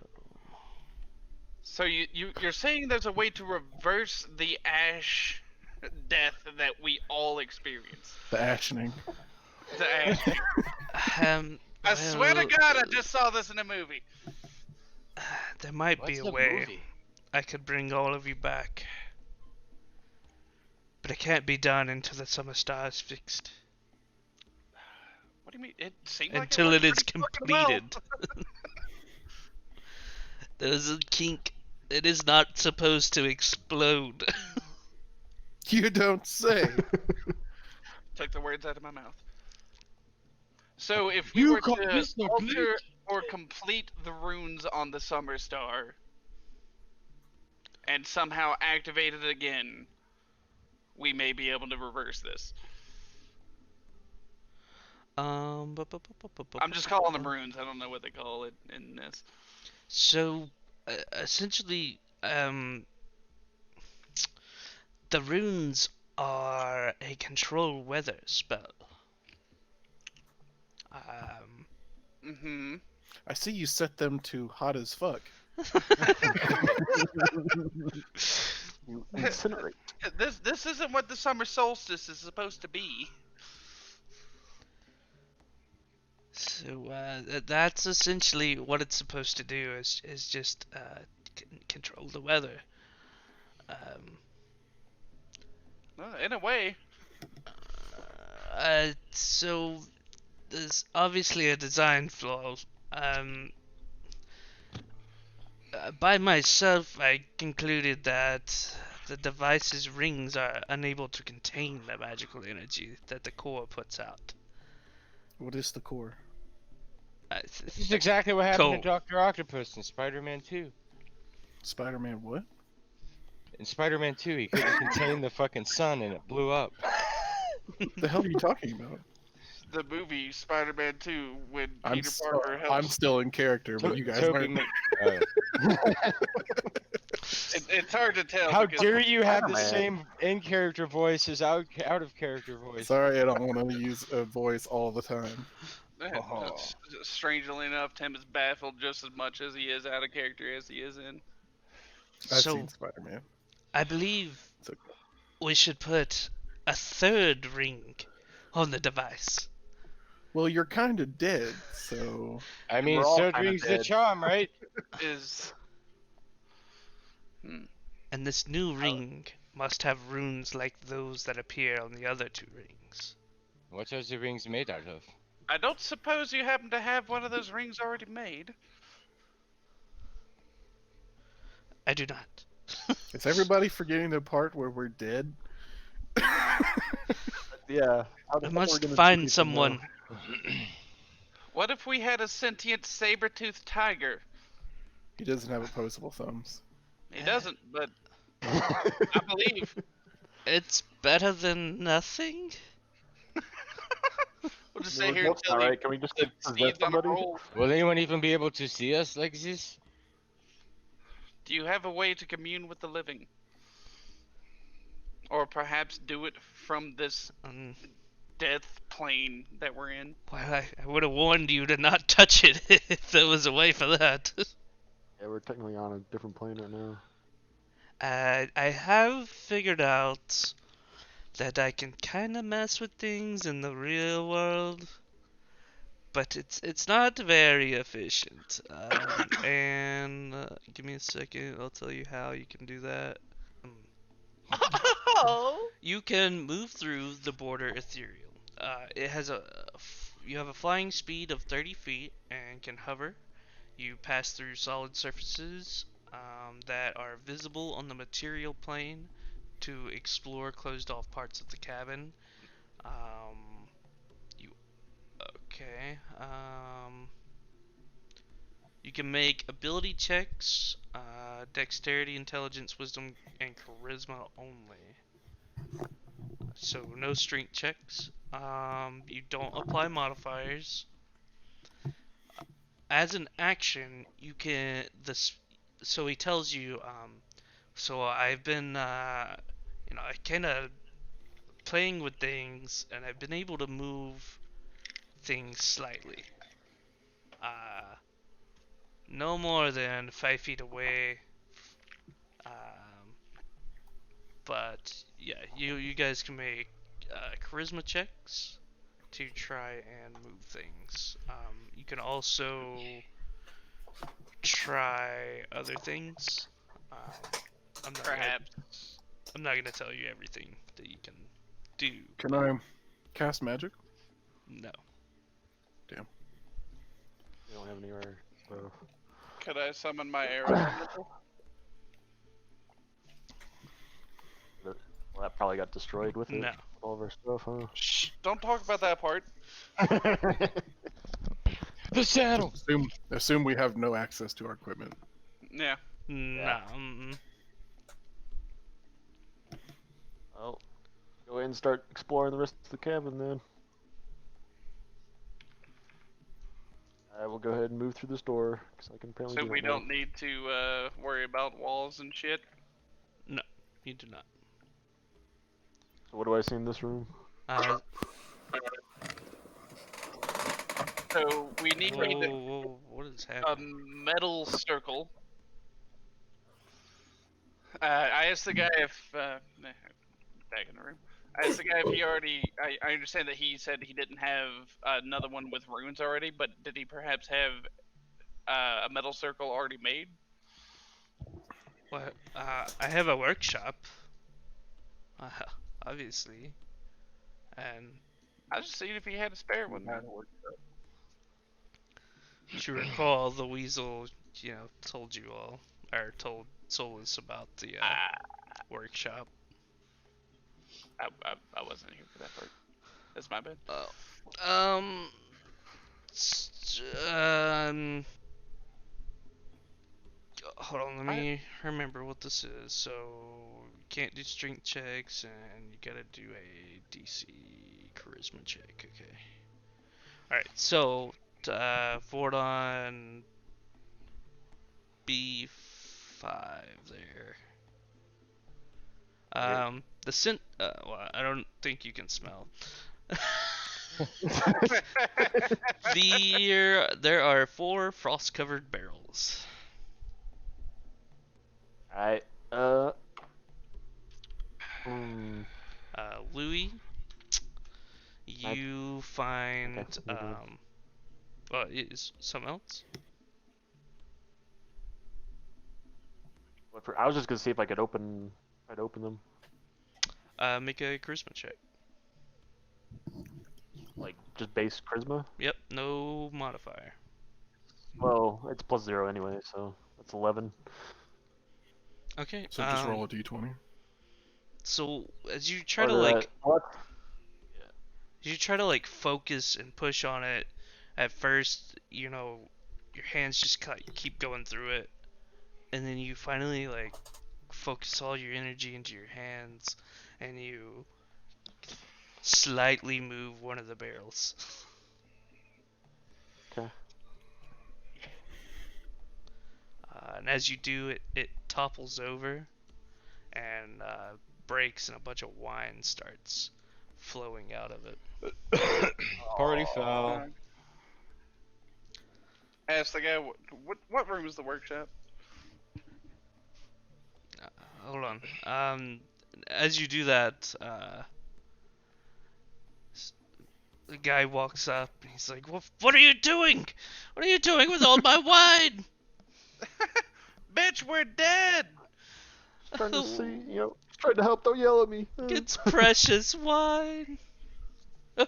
so you're saying there's a way to reverse the ash death that we all experience? The ashing. The ash. I swear to well, God, I just saw this in a movie. there might What's be a the way movie? I could bring all of you back. But it can't be done until the summer star is fixed. What do you mean? It seemed like Until it it worked is pretty fucking well. completed. There's a kink. It is not supposed to explode. You don't say. Took the words out of my mouth. So if we You were call to this the alter bleach? or complete the runes on the summer star, and somehow activate it again, we may be able to reverse this. I'm just calling them runes. I don't know what they call it in this. So, essentially, the runes are a control weather spell. I see you set them to hot as fuck. You incinerate. This isn't what the summer solstice is supposed to be. So that's essentially what it's supposed to do. Is just control the weather. In a way. So there's obviously a design flaw. By myself, I concluded that the device's rings are unable to contain the magical energy that the core puts out. What is the core? This is exactly what happened Cool. to Dr. Octopus in Spider-Man 2. Spider-Man what? In Spider-Man 2, he couldn't contain the fucking sun and it blew up. What the hell are you talking about? The movie Spider-Man 2 when I'm Peter Parker helps. I'm still in character, but you guys Toby aren't. It's hard to tell. How because dare you have the Spider-Man. same in-character voice as out-of-character voice? Sorry, I don't want to use a voice all the time. Oh. Strangely enough, Tim is baffled just as much as he is out of character as he is in. I've So seen Spider-Man. I believe It's okay. we should put a third ring on the device. Well, you're kind of dead, so I mean, We're all so kinda rings the dead. charm, right? Is And this new ring must have runes like those that appear on the other two rings. What are the rings made out of? I don't suppose you happen to have one of those rings already made. I do not. is everybody forgetting the part where we're dead? Yeah. I must find someone. What if we had a sentient Saber-Tooth Tiger? He doesn't have opposable thumbs. He doesn't, but I believe. It's better than nothing. We'll just stay here until Alright, can we just possess Steve's on a somebody? roll. Will anyone even be able to see us like this? Do you have a way to commune with the living? Or perhaps do it from this death plane that we're in? Well, I would have warned you to not touch it if there was a way for that. Yeah, we're technically on a different plane right now. I have figured out that I can kind of mess with things in the real world, but it's not very efficient. And give me a second, I'll tell you how you can do that. You can move through the border ethereal. It has you have a flying speed of 30 feet and can hover. You pass through solid surfaces that are visible on the material plane to explore closed off parts of the cabin. You can make ability checks, dexterity, intelligence, wisdom, and charisma only. So no strength checks. You don't apply modifiers. As an action, you can so he tells you. So I've been, I kind of playing with things, and I've been able to move things slightly. No more than 5 feet away. But yeah, you guys can make charisma checks to try and move things. You can also try other things. Perhaps. I'm not gonna tell you everything that you can do. Can I cast magic? No. We don't have anywhere, so... Could I summon my arrow? Well, that probably got destroyed with it. No. All of our stuff, huh? Shh, don't talk about that part. The saddle! Assume we have no access to our equipment. Yeah. No. Well, go ahead and start exploring the rest of the cabin then. I will go ahead and move through this door, because I can apparently So do we that now. don't need to worry about walls and shit. No, you do not. So what do I see in this room? So we need Whoa, what is a happening? metal circle. I asked the guy if back in the room. I asked the guy if he already. I understand that he said he didn't have another one with runes already, but did he perhaps have a metal circle already made? What? I have a workshop. Uh, obviously. And I was just seeing if he had a spare one. to recall, the weasel, told you all, or told Solus about the workshop. I wasn't here for that part. That's my bad. Hold on, let me remember what this is. So, you can't do strength checks, and you gotta do a DC charisma check, okay. Alright, so, forward on B5 there. The scent, well, I don't think you can smell. There are 4 frost-covered barrels. Alright, Louis, you find, is something else? I was just gonna see if I could open them. Make a charisma check. Like, just base charisma? Yep, no modifier. Well, it's +0 anyway, so that's 11. Okay, So just roll a d20. so as you try to like, what? as you try to like focus and push on it, at first, your hands just keep going through it, and then you finally like focus all your energy into your hands, and you slightly move one of the barrels. Okay. And as you do, it topples over and breaks, and a bunch of wine starts flowing out of it. Party foul. Ask the guy what room is the workshop? Hold on. As you do that, the guy walks up and he's like, "What are you doing? What are you doing with all my wine?" Bitch, we're dead! Trying to see, trying to help, don't yell at me. It's precious wine. We're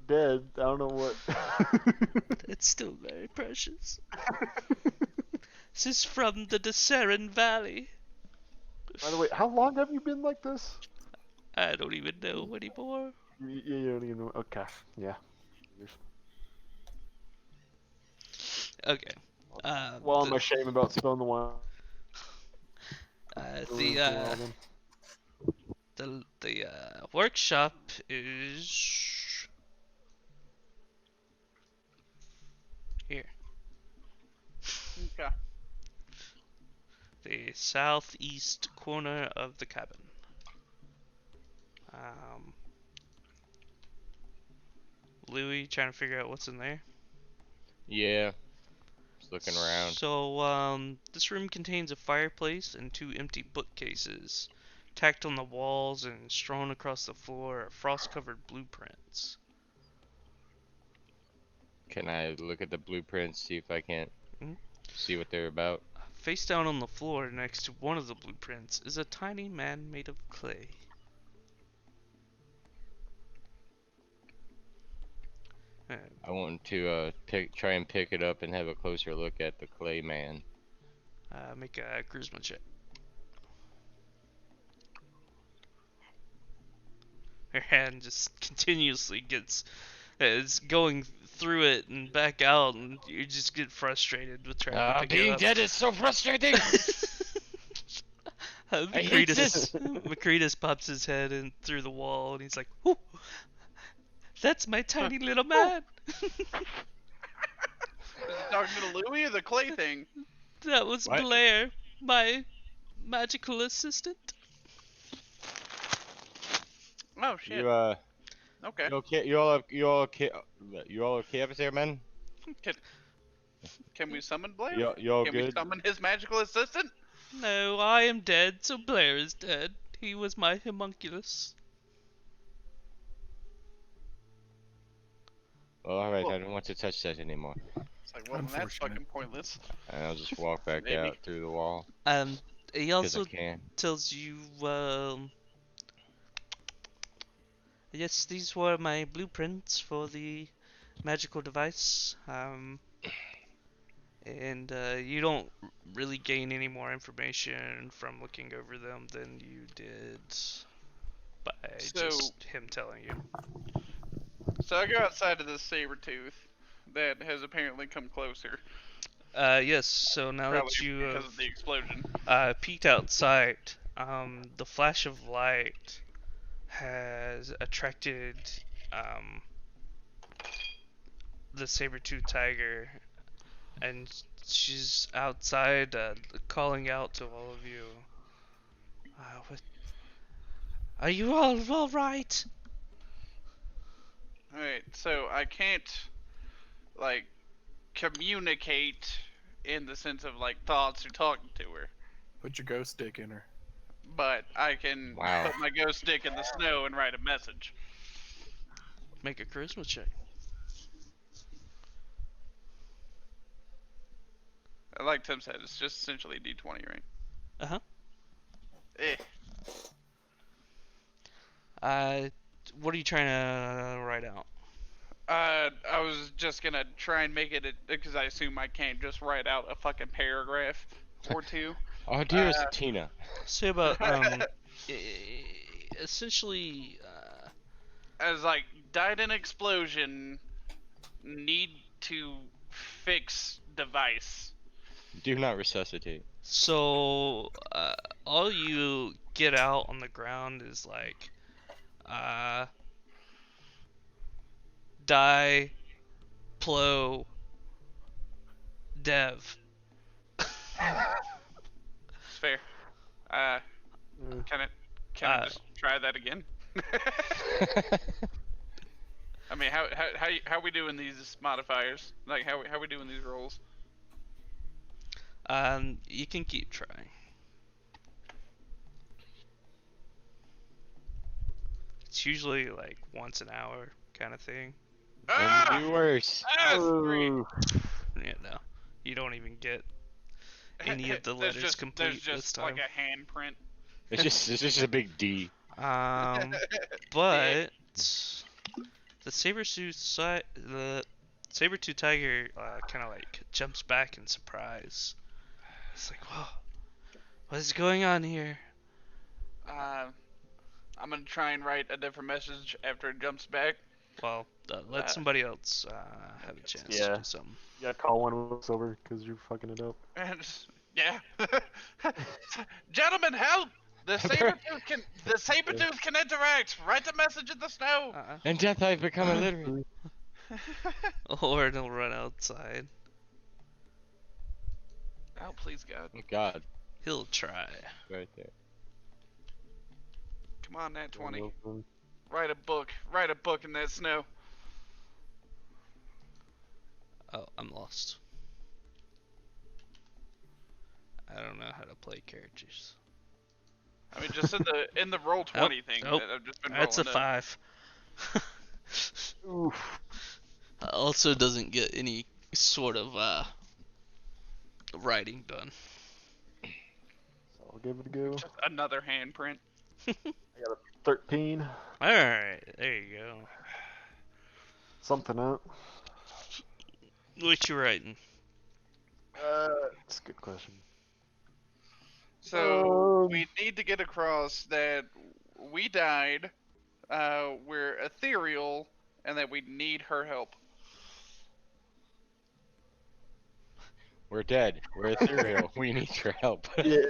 dead, I don't know what. It's still very precious. This is from the Deseren Valley. By the way, how long have you been like this? I don't even know anymore. You don't even know. Okay, yeah. Okay. Well, I'm ashamed about spilling the wine. The workshop is here. Okay. The southeast corner of the cabin. Louis, trying to figure out what's in there? Yeah. Just looking around. So, this room contains a fireplace and 2 empty bookcases. Tacked on the walls and strewn across the floor are frost-covered blueprints. Can I look at the blueprints, see if I can't see what they're about? Face down on the floor next to one of the blueprints is a tiny man made of clay. I want to try and pick it up and have a closer look at the clay man. Make a charisma check. Her hand just continuously is going through it and back out, and you just get frustrated with trying to pick it up. Being dead is so frustrating! I hate Macretus, this. Macretus pops his head in through the wall and he's like, "Whoo, that's my tiny little man." Is he talking to Louie or the clay thing? That was What? Blair, my magical assistant. Oh shit. You Okay. you okay? You all okay up there, man? Can we summon Blair? You all Can we good? summon his magical assistant? No, I am dead, so Blair is dead. He was my homunculus. Well, all right. Well- I don't want to touch that anymore. It's like, well, that's Unfortunate. fucking pointless. And I'll just walk back Maybe. out through the wall He because also I can. tells you, yes, these were my blueprints for the magical device. And you don't really gain any more information from looking over them than you did by So- just him telling you. So I go outside of this Saber-Tooth that has apparently come closer. Yes, so now that Probably you because of the explosion. peeked outside, the flash of light has attracted the Saber-Tooth Tiger, and she's outside calling out to all of you. Are you all right? Alright, so I can't, like, communicate in the sense of, like, thoughts or talking to her. Put your ghost stick in her. But I can Wow. put my ghost stick in the snow and write a message. Make a charisma check. Like Tim said, it's just essentially a D20, right? Uh-huh. Eh. What are you trying to write out? I was just gonna try and make it, because I assume I can't just write out a fucking paragraph or two. Oh, dearest Tina. Say about essentially As like, died in explosion, need to fix device. Do not resuscitate. so all you get out on the ground is like die plo dev. It's fair. Can I just try that again? I mean, how we doing these modifiers? Like, how we doing these rolls? You can keep trying. It's usually like once an hour kind of thing. Only do worse. Great. Yeah, no, you don't even get any of the There's letters just, complete there's just this time. like a handprint. It's just a big D. But the the Saber-Tooth Tiger kind of like jumps back in surprise. It's like, whoa, what is going on here? I'm gonna try and write a different message after it jumps back. Well, let somebody else have a chance to Yeah. do something. You gotta call one of us over because you're fucking it up. And yeah, gentlemen, help! The Saber-Tooth can interact. Write the message in the snow. In death, I've become illiterate. Or it'll run outside. Oh, please, God. Oh, God, He'll try. right there. Come on, Nat 20. Write a book. Write a book in that snow. Oh, I'm lost. I don't know how to play characters. I mean, just in the roll 20 thing nope. that I've just been That's a rolling 5. Oof. Also doesn't get any sort of writing done. So I'll give it a go. Just another handprint. I got a 13. Alright, there you go. Something up. What you writing? That's a good question. So we need to get across that we died, we're ethereal, and that we need her help. We're dead. We're ethereal. We need your help. Yeah.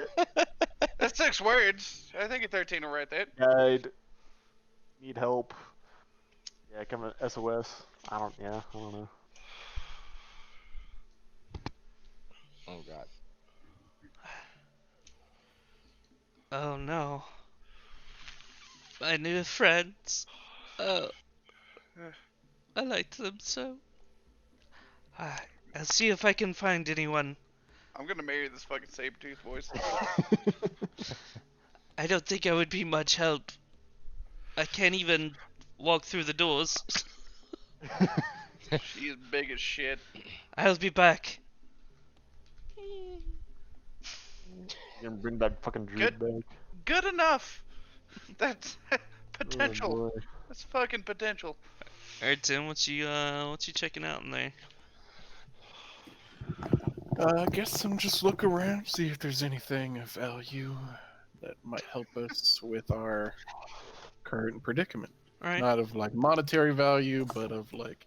That's 6 words. I think a 13 will write that. Guide. Need help. Yeah, come on, SOS. I don't know. Oh god. Oh no. My new friends. Oh, I liked them so. I'll see if I can find anyone. I'm gonna marry this fucking Saber-Tooth voice. I don't think I would be much help. I can't even walk through the doors. She is big as shit. I'll be back. You gonna bring that fucking druid back? Good enough. That's potential. Oh boy. That's fucking potential. Alright, Tim, what you checking out in there? I guess I'm just look around, see if there's anything of value that might help us with our current predicament. Alright. Not of like monetary value, but of like,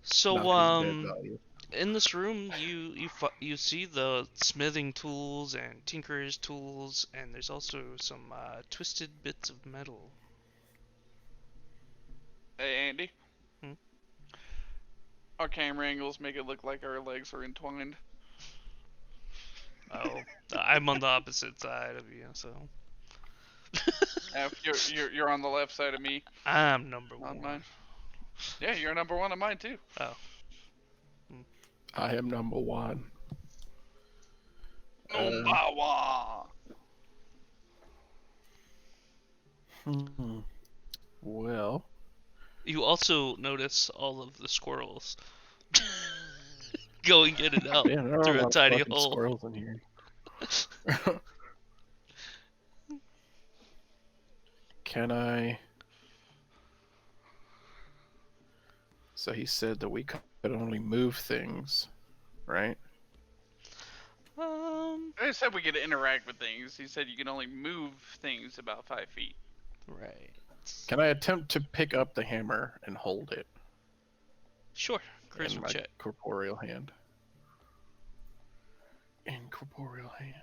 So, not as dead value. in this room, you see the smithing tools and tinkerer's tools, and there's also some twisted bits of metal. Hey, Andy. Hmm? Our camera angles make it look like our legs are entwined. Oh, I'm on the opposite side of you, so You're on the left side of me, I'm number on one. mine. Yeah, you're number 1 on mine too. Oh, I am number one. Number 1. Well, you also notice all of the squirrels going in and out man, there are through a lot of tiny fucking hole. squirrels in here. Can I? So he said that we could only move things, right? I said we could interact with things. He said you can only move things about 5 feet. Right. Can I attempt to pick up the hammer and hold it Sure. in Charisma my check. corporeal hand? Incorporeal hand.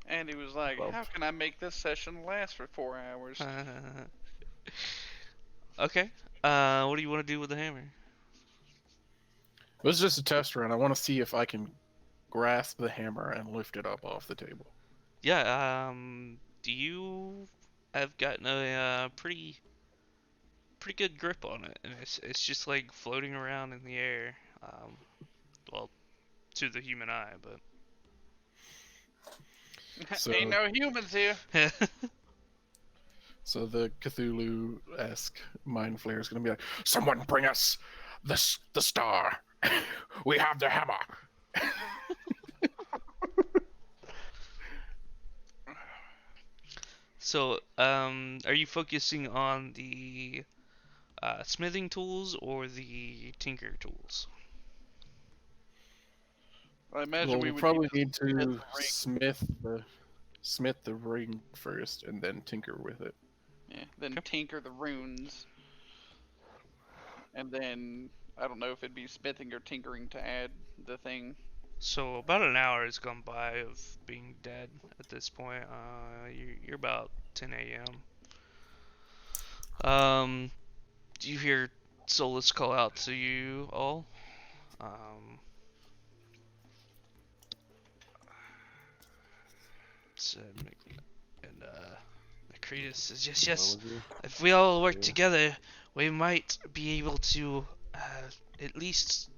And he was like, Well- how can I make this session last for 4 hours? Okay. What do you want to do with the hammer? It was just a test run. I want to see if I can grasp the hammer and lift it up off the table. Yeah. You have gotten a pretty good grip on it, and it's just like floating around in the air. Well, to the human eye, So- Ain't no humans here. but So the Cthulhu-esque mind flare is going to be like, "Someone bring us the star. We have the hammer." So, are you focusing on the smithing tools or the tinker tools? I imagine Well, we we would probably need need to to smith smith the ring first, and then tinker with it. Yeah, then Okay. tinker the runes. And then, I don't know if it'd be smithing or tinkering to add the thing. So about an hour has gone by of being dead at this point. You're about 10 a.m. Do you hear Solus call out to you all? And Macretus says, yes, yes. What was he? If we all work Yeah. together, we might be able to at least,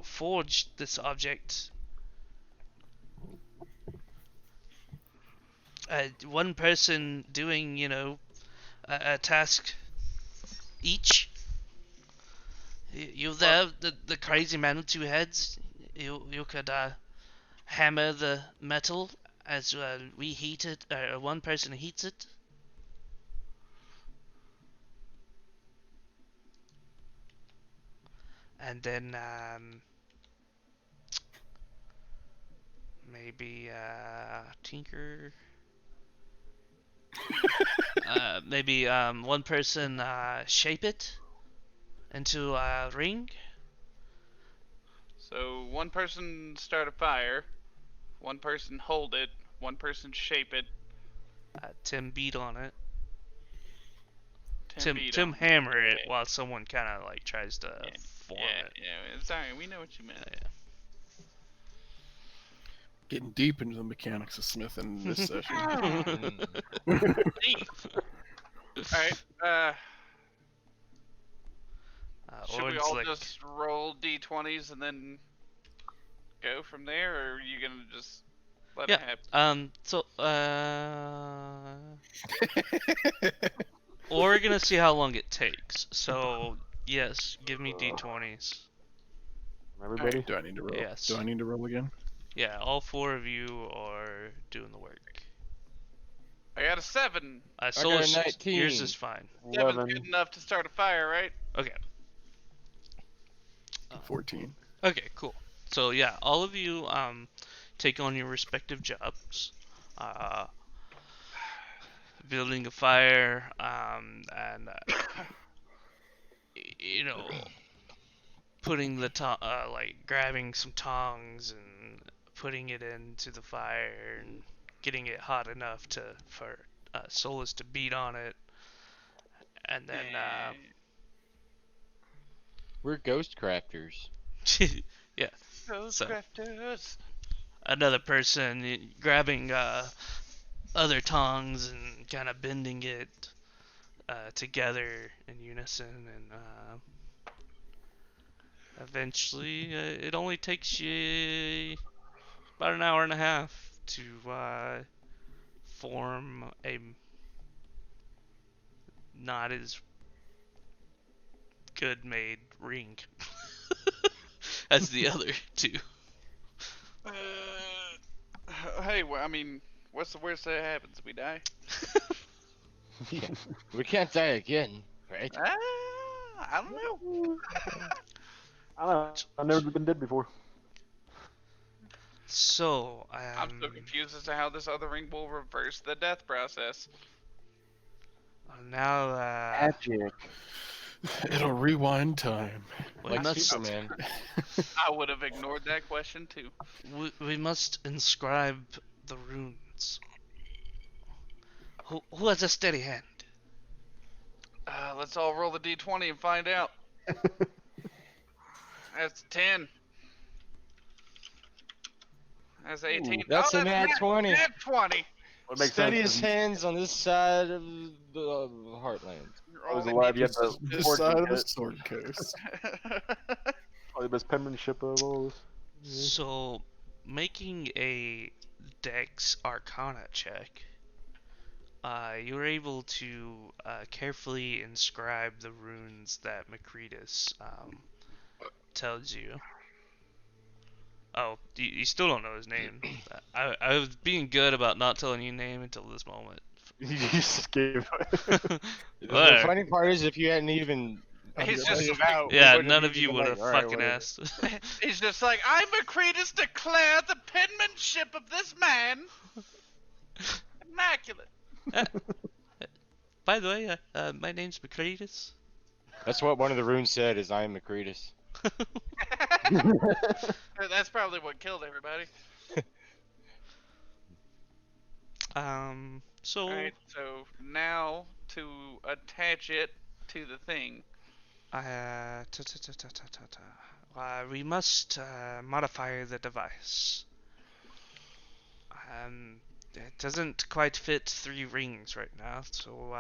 forge this object. One person doing, a task each. You there, the crazy man with 2 heads. You could hammer the metal as we heat it. One person heats it. And then maybe tinker. Maybe one person shape it into a ring. So one person start a fire, one person hold it, one person shape it. Tim beat on it. Beat Tim on hammer it while someone kind of like tries to form it. Yeah. Sorry, we know what you meant. Yeah. Getting deep into the mechanics of smithing in this session. Deep. All right. Should we all just roll d20s and then go from there, or are you gonna just let it happen? We're gonna see how long it takes. So yes, give me d20s. Everybody? Do I need to roll? Yes. Do I need to roll again? Yeah, all 4 of you are doing the work. I got a 7. Solus, 19. yours is fine. 7's good enough to start a fire, right? Okay. 14. Okay, cool. So yeah, all of you take on your respective jobs. Building a fire, and you know, putting the like grabbing some tongs and putting it into the fire and getting it hot enough for Solus to beat on it, and then We're ghost crafters. yeah. Ghost crafters. Another person grabbing other tongs and kind of bending it together in unison, and eventually it only takes you about an hour and a half to form a not as good made ring as the other two. Hey, I mean, what's the worst that happens? We die? Yeah. We can't die again, right? I don't know. I don't know. I've never been dead before. So, I'm so confused as to how this other ring will reverse the death process. now Magic. It'll rewind time. Like Superman. I would have ignored that question too. we must inscribe the runes. Who has a steady hand? Let's all roll the d20 and find out. That's 10. That's 18. That's a nat 20. Nat 20. What makes Steadiest sense? hands on this side of the heartland. I was alive. You had the This sword side of the kit. sword coast. Probably the best penmanship of all this. So, making a Dex Arcana check, you're able to carefully inscribe the runes that Macretus tells you. Oh, you still don't know his name. I was being good about not telling you name until this moment. You just gave. The Whatever. funny part is, if you hadn't even He's pointed just it out, we Yeah, wouldn't none of even you been would like, have "All right, fucking whatever." asked. He's just like, I, Macretus, declare the penmanship of this man immaculate. By the way, my name's Macretus. That's what one of the runes said, is I am Macretus. That's probably what killed everybody. So Alright, so now to attach it to the thing. We must modify the device. It doesn't quite fit 3 rings right now, so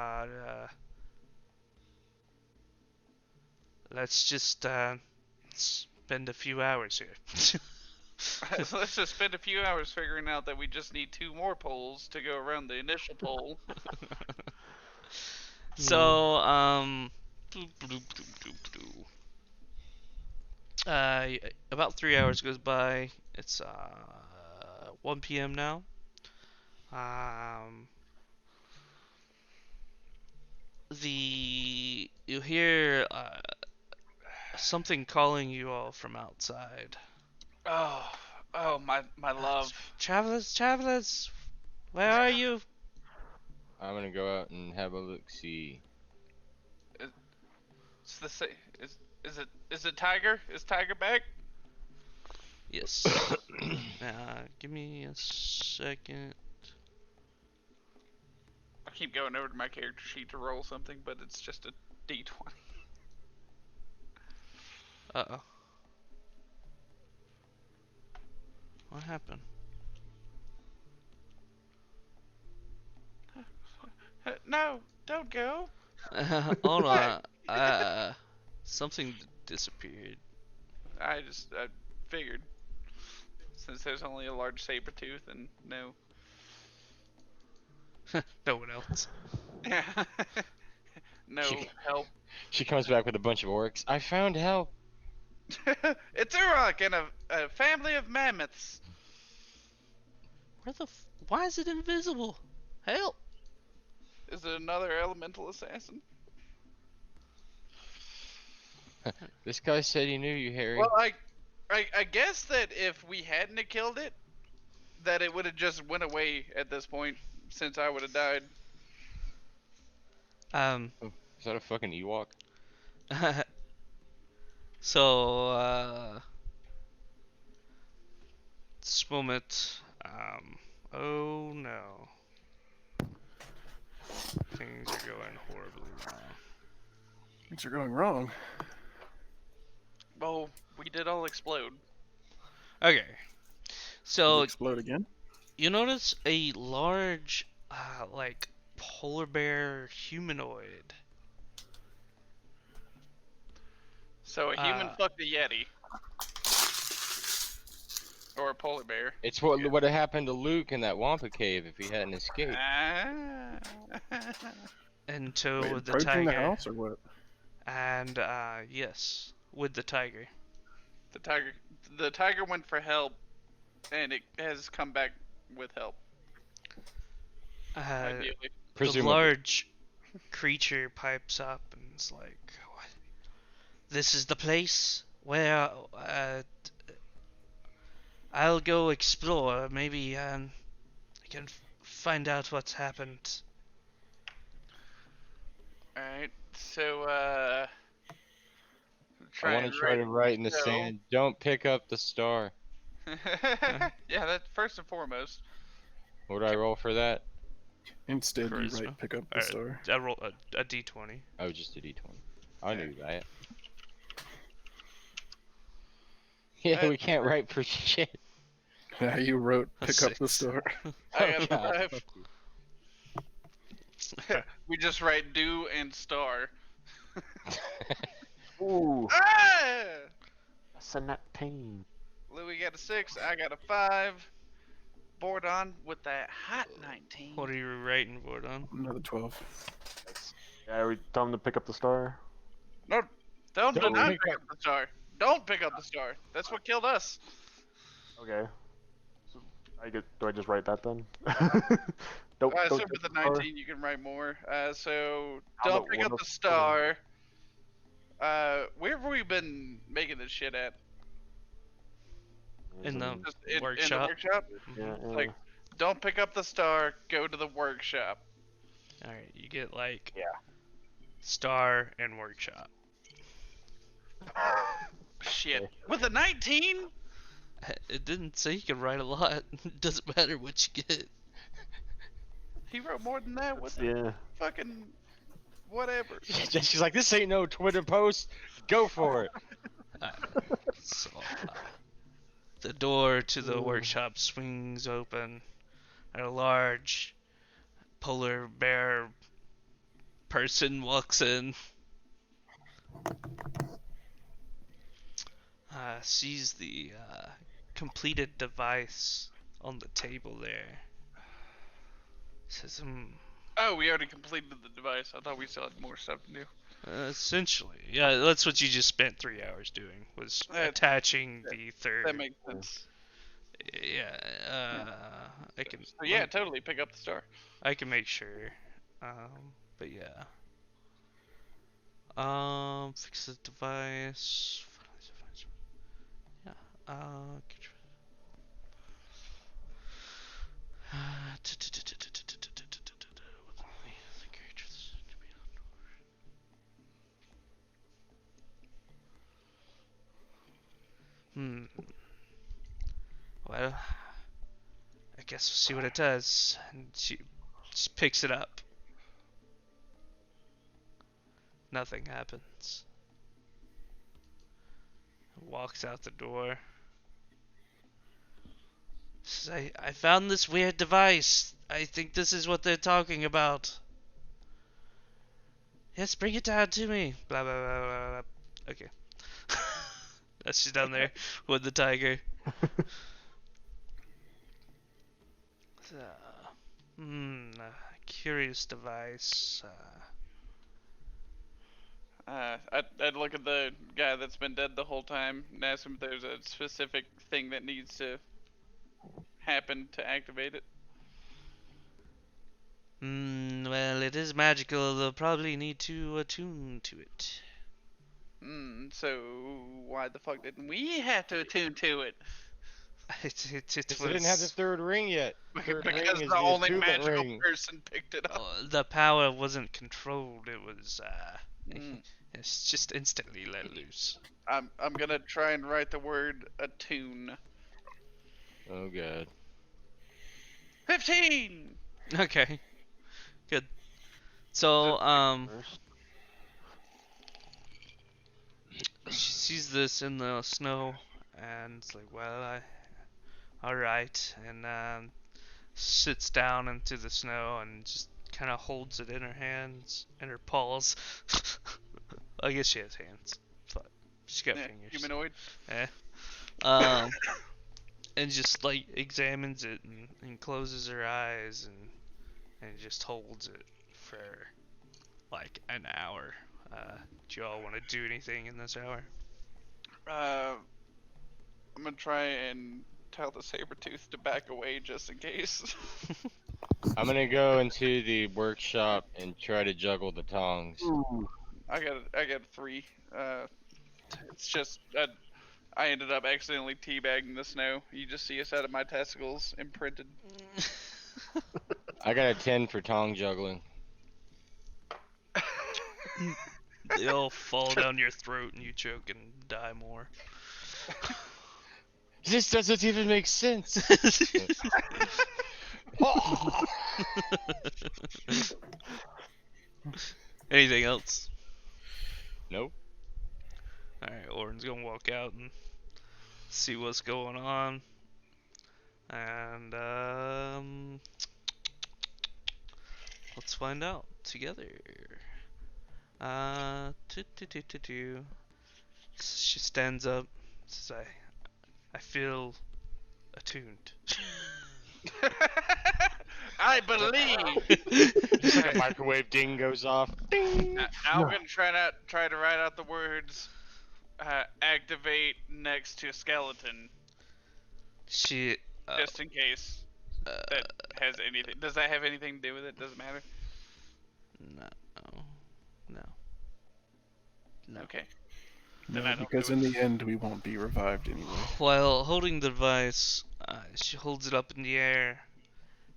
let's just spend a few hours here. Let's just spend a few hours figuring out that we just need 2 more poles to go around the initial pole. So, about 3 hours goes by. It's 1 p.m. now. You hear something calling you all from outside. Oh, my love. Travelers, where are you? I'm gonna go out and have a look-see. It's the same. Is it Tiger? Is Tiger back? Yes. Give me a second. I keep going over to my character sheet to roll something, but it's just a D20. Uh-oh. What happened? No, don't go. Oh no. Something disappeared. I figured, since there's only a large saber-tooth and no. No one else. Yeah. No She- help. She comes back with a bunch of orcs. I found help. It's Uroch and a family of mammoths. Why is it invisible? Help! Is it another elemental assassin? This guy said he knew you, Harry. Well, I guess that if we hadn't have killed it, that it would have just went away at this point, since I would have died. Is that a fucking Ewok? So, this moment, oh no. Things are going horribly wrong. Things are going wrong. Oh, we did all explode. Okay. Did So, it explode again? you notice a large, like, polar bear humanoid. So a human fucked a yeti. Or a polar bear. It's what would have happened to Luke in that Wampa cave if he hadn't escaped. Ah. Into Wait, the approaching tiger. the house or what? And, yes, with the tiger. The tiger went for help, and it has come back with help. Ideally. The Presumably. large creature pipes up and is like, "What? This is the place where I'll go explore. Maybe I can find out what's happened." Alright, so I want to try to write in the sand. Don't pick up the star. Yeah, that's first and foremost. What do I roll for that? Instead, you Charisma. write pick up the Alright, star. I roll a d20. Oh, just a d20. I knew that. Yeah, we can't write for shit. Yeah, you wrote A pick up the 6. star. I got a God, 5. fuck you. We just write do and star. Ooh, Ah! that's a nat pain. Louis got a 6, I got a 5. Board on with that hot 19. What are you writing, Bordon? Another 12. Yeah, we tell him to pick up the star. No, don't Don't not pick pick up the star. Don't pick up the star. That's what killed us. Okay. So do I just write that then? don't, I don't assume with the pick star? 19 you can write more. So How don't about pick one up of the the- star. Where have we been making this shit at? In the Just in the workshop. workshop? Yeah, yeah. Like, don't pick up the star. Go to the workshop. Alright, you get like Yeah. star and workshop. Shit. Okay. With a 19? It didn't say you could write a lot. It doesn't matter what you get. He wrote more than that. What the Yeah. fucking whatever. She's like, this ain't no Twitter post. Go for it. So, the door to the workshop swings open, and a large polar bear person walks in. Sees the completed device on the table there. Says, Oh, we already completed the device. I thought we still had more stuff to do. essentially, yeah, that's what you just spent 3 hours doing, was attaching the third. That makes sense. Yeah, I can. So yeah, totally pick up the star. I can make sure. But yeah. Fix the device. Yeah. Hmm. Well, I guess we'll see what it does. And she just picks it up. Nothing happens. Walks out the door. Says, I found this weird device. I think this is what they're talking about. Yes, bring it down to me. Blah blah blah blah blah. Okay. That's she's down there with the tiger. Curious device. I'd look at the guy that's been dead the whole time and ask him if there's a specific thing that needs to happen to activate it. Well, it is magical. They'll probably need to attune to it. So why the fuck didn't we have to attune to it? It Because they didn't have the third ring yet. Third ring Because is the only attunement magical ring. person picked it up. The power wasn't controlled. It was Mm. it's just instantly let loose. I'm gonna try and write the word attune. Oh god. 15. Okay. Good. So First. she sees this in the snow and it's like, well, alright, and sits down into the snow and just kind of holds it in her hands, in her paws. I guess she has hands, but she's got fingers. Humanoid. And just like examines it and closes her eyes and just holds it for like an hour. Do you all want to do anything in this hour? I'm gonna try and tell the Saber-Tooth to back away just in case. I'm gonna go into the workshop and try to juggle the tongs. Ooh. I got 3. It's just I ended up accidentally teabagging the snow. You just see a set of my testicles imprinted. I got a 10 for tong juggling. They all fall down your throat and you choke and die more. This doesn't even make sense. Anything else? Nope. Alright, Oren's gonna walk out and see what's going on. And let's find out together. She stands up, says, I feel attuned. I believe. Just like a microwave ding goes off. Ding. I'm gonna try to write out the words. Activate next to skeleton, She just in case that has anything. Does that have anything to do with it? Doesn't matter. No. Okay. No, Then I don't because do in it. the end we won't be revived anyway. While holding the device, she holds it up in the air,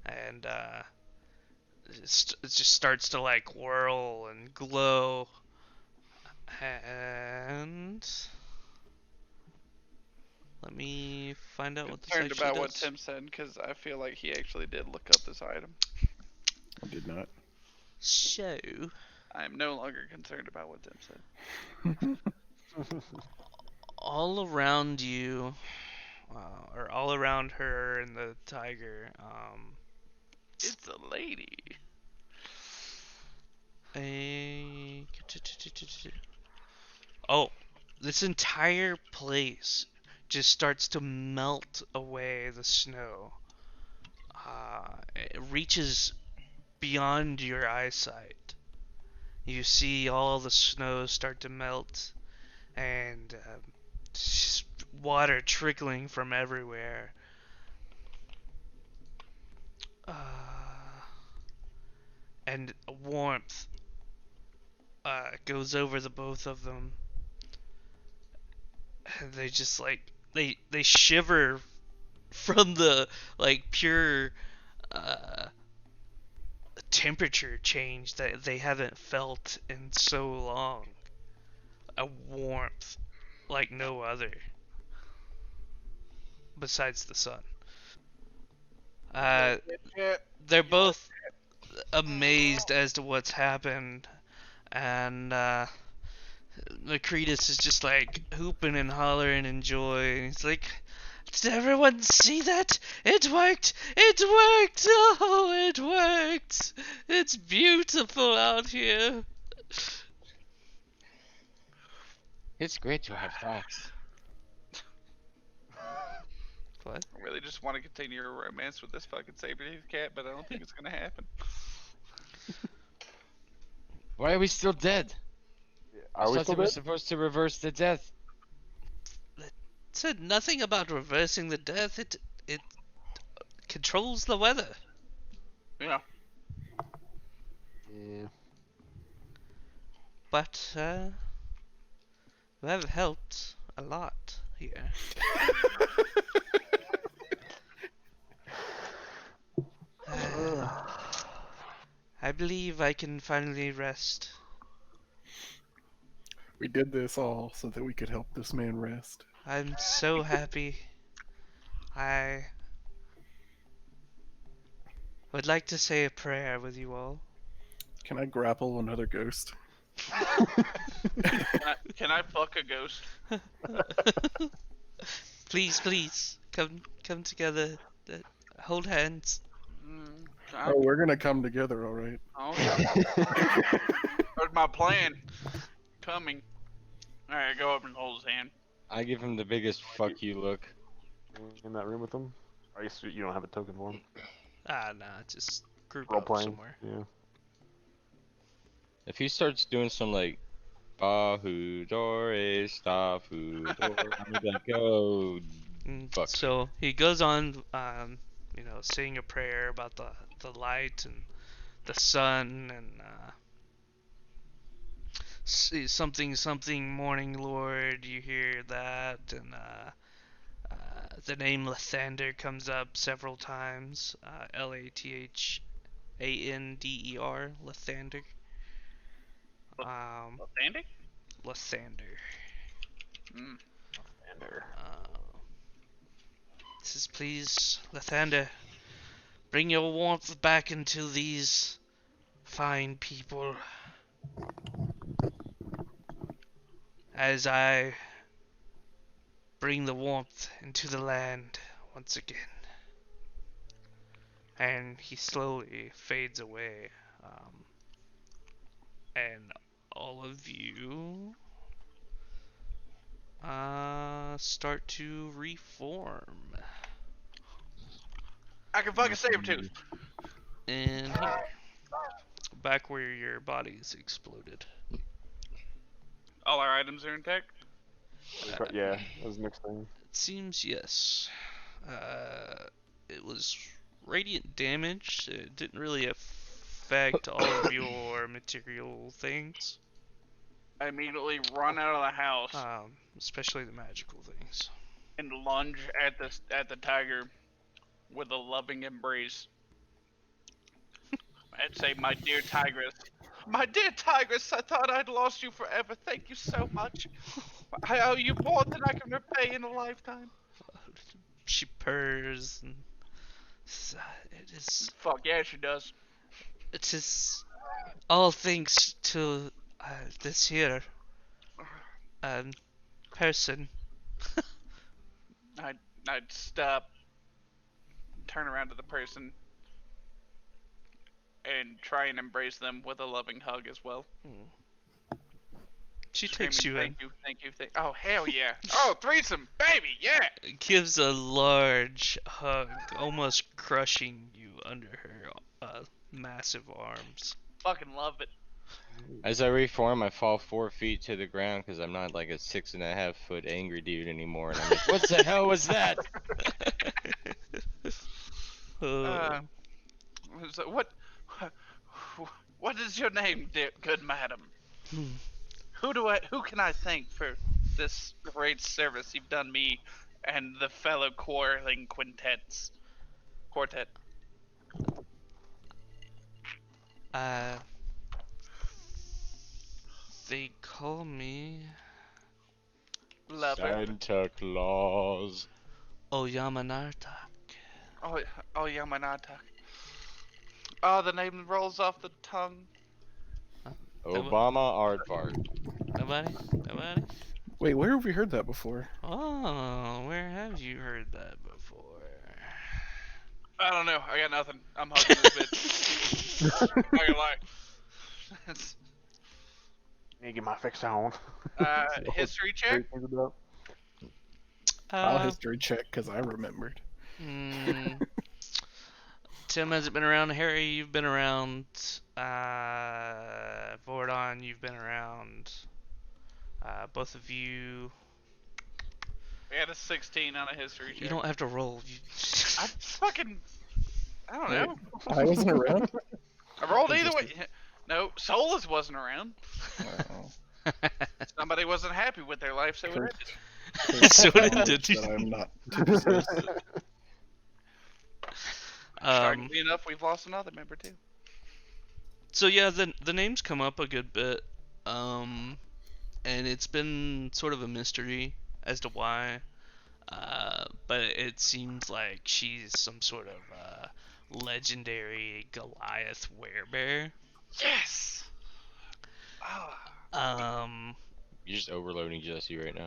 and it just starts to like whirl and glow. And let me find out what this Concerned actually about what does. Tim said because I feel like he actually did look up this item. I did not. So, I am no longer concerned about what Tim said. all around you, or all around her and the tiger, It's a lady. Oh, this entire place just starts to melt away the snow. It reaches beyond your eyesight. You see all the snow start to melt, and just water trickling from everywhere. And warmth goes over the both of them. And they just like they shiver from the like pure temperature change that they haven't felt in so long. A warmth like no other. besides the sun. Yeah, Uh, yeah. they're both amazed as to what's happened, and Macretus is just like hooping and hollering in joy. And he's like, "Did everyone see that? It worked! It worked! Oh, it worked! It's beautiful out here." It's great to have thoughts. What? I really just want to continue your romance with this fucking saber-tooth cat, but I don't think it's gonna happen. Why are we still dead? I Are we thought still they were dead? supposed to reverse the death. It said nothing about reversing the death. It controls the weather. Yeah. Yeah. But we have helped a lot here. I believe I can finally rest. We did this all so that we could help this man rest. I'm so happy. I would like to say a prayer with you all. Can I grapple another ghost? Can I fuck a ghost? Please, please, come together. Hold hands. Mm, Oh, we're gonna come together, all right. okay. That's my plan. Coming. Alright, go up and hold his hand. I give him the biggest fuck you look. In that room with them? I guess you don't have a token for him. Nah, just group Role up playing. somewhere. Yeah. If he starts doing some like Bahu Dore Stafu Dore, I'm gonna be like, oh fuck. So he goes on, saying a prayer about the light and the sun and something morning Lord. You hear that, and the name Lathander comes up several times. Lathander, Lathander. Sandy? Lathander. Mm. Ender. Says, please, Lathander, bring your warmth back into these fine people. As I bring the warmth into the land once again. And he slowly fades away. And all of you start to reform. I can fucking saber-tooth. And here, back where your bodies exploded. All our items are intact? Yeah, that was the next thing. It seems yes. It was radiant damage. It didn't really affect all of your material things, I immediately run out of the house especially the magical things. and lunge at the tiger with a loving embrace. I'd say, my dear tigress. My dear tigress, I thought I'd lost you forever. Thank you so much. I owe you more than I can repay in a lifetime. She purrs, and it is. Fuck yeah, she does. It is all thanks to this here person. I'd stop, turn around to the person, and try and embrace them with a loving hug as well. She Screaming, takes you in, thank you. Oh, hell yeah. Oh, threesome, baby, yeah. gives a large hug, almost crushing you under her massive arms. Fucking love it. As I reform, I fall 4 feet to the ground because I'm not like a 6.5 foot angry dude anymore. And I'm like, what the hell was that? So what is your name, dear, good madam? Who can I thank for this great service you've done me and the fellow quarreling quartet? They call me Lover. Santa Claus. Oh, Yamanarta. Oh, Yamanata. Oh, the name rolls off the tongue. Obama Aardvark. Nobody? Nobody? Wait, where have we heard that before? Oh, where have you heard that before? I don't know. I got nothing. I'm hugging this bitch. I'm not gonna lie. Need to get my fix on. History check. Great things about. I'll Uh, history check because I remembered. Tim hasn't been around. Harry, you've been around. Vordon, you've been around. Both of you. I got a 16 on a history check. You don't have to roll. I don't Wait, know. I wasn't around. I rolled either way. No, Solus wasn't around. Oh. Somebody wasn't happy with their life, so it Kurt. ended. So it did. That I'm not. to discuss. Shockingly enough, we've lost another member too. So yeah, the names come up a good bit, and it's been sort of a mystery as to why, but it seems like she's some sort of legendary Goliath werebear. Yes. Oh. You're just overloading Jesse right now.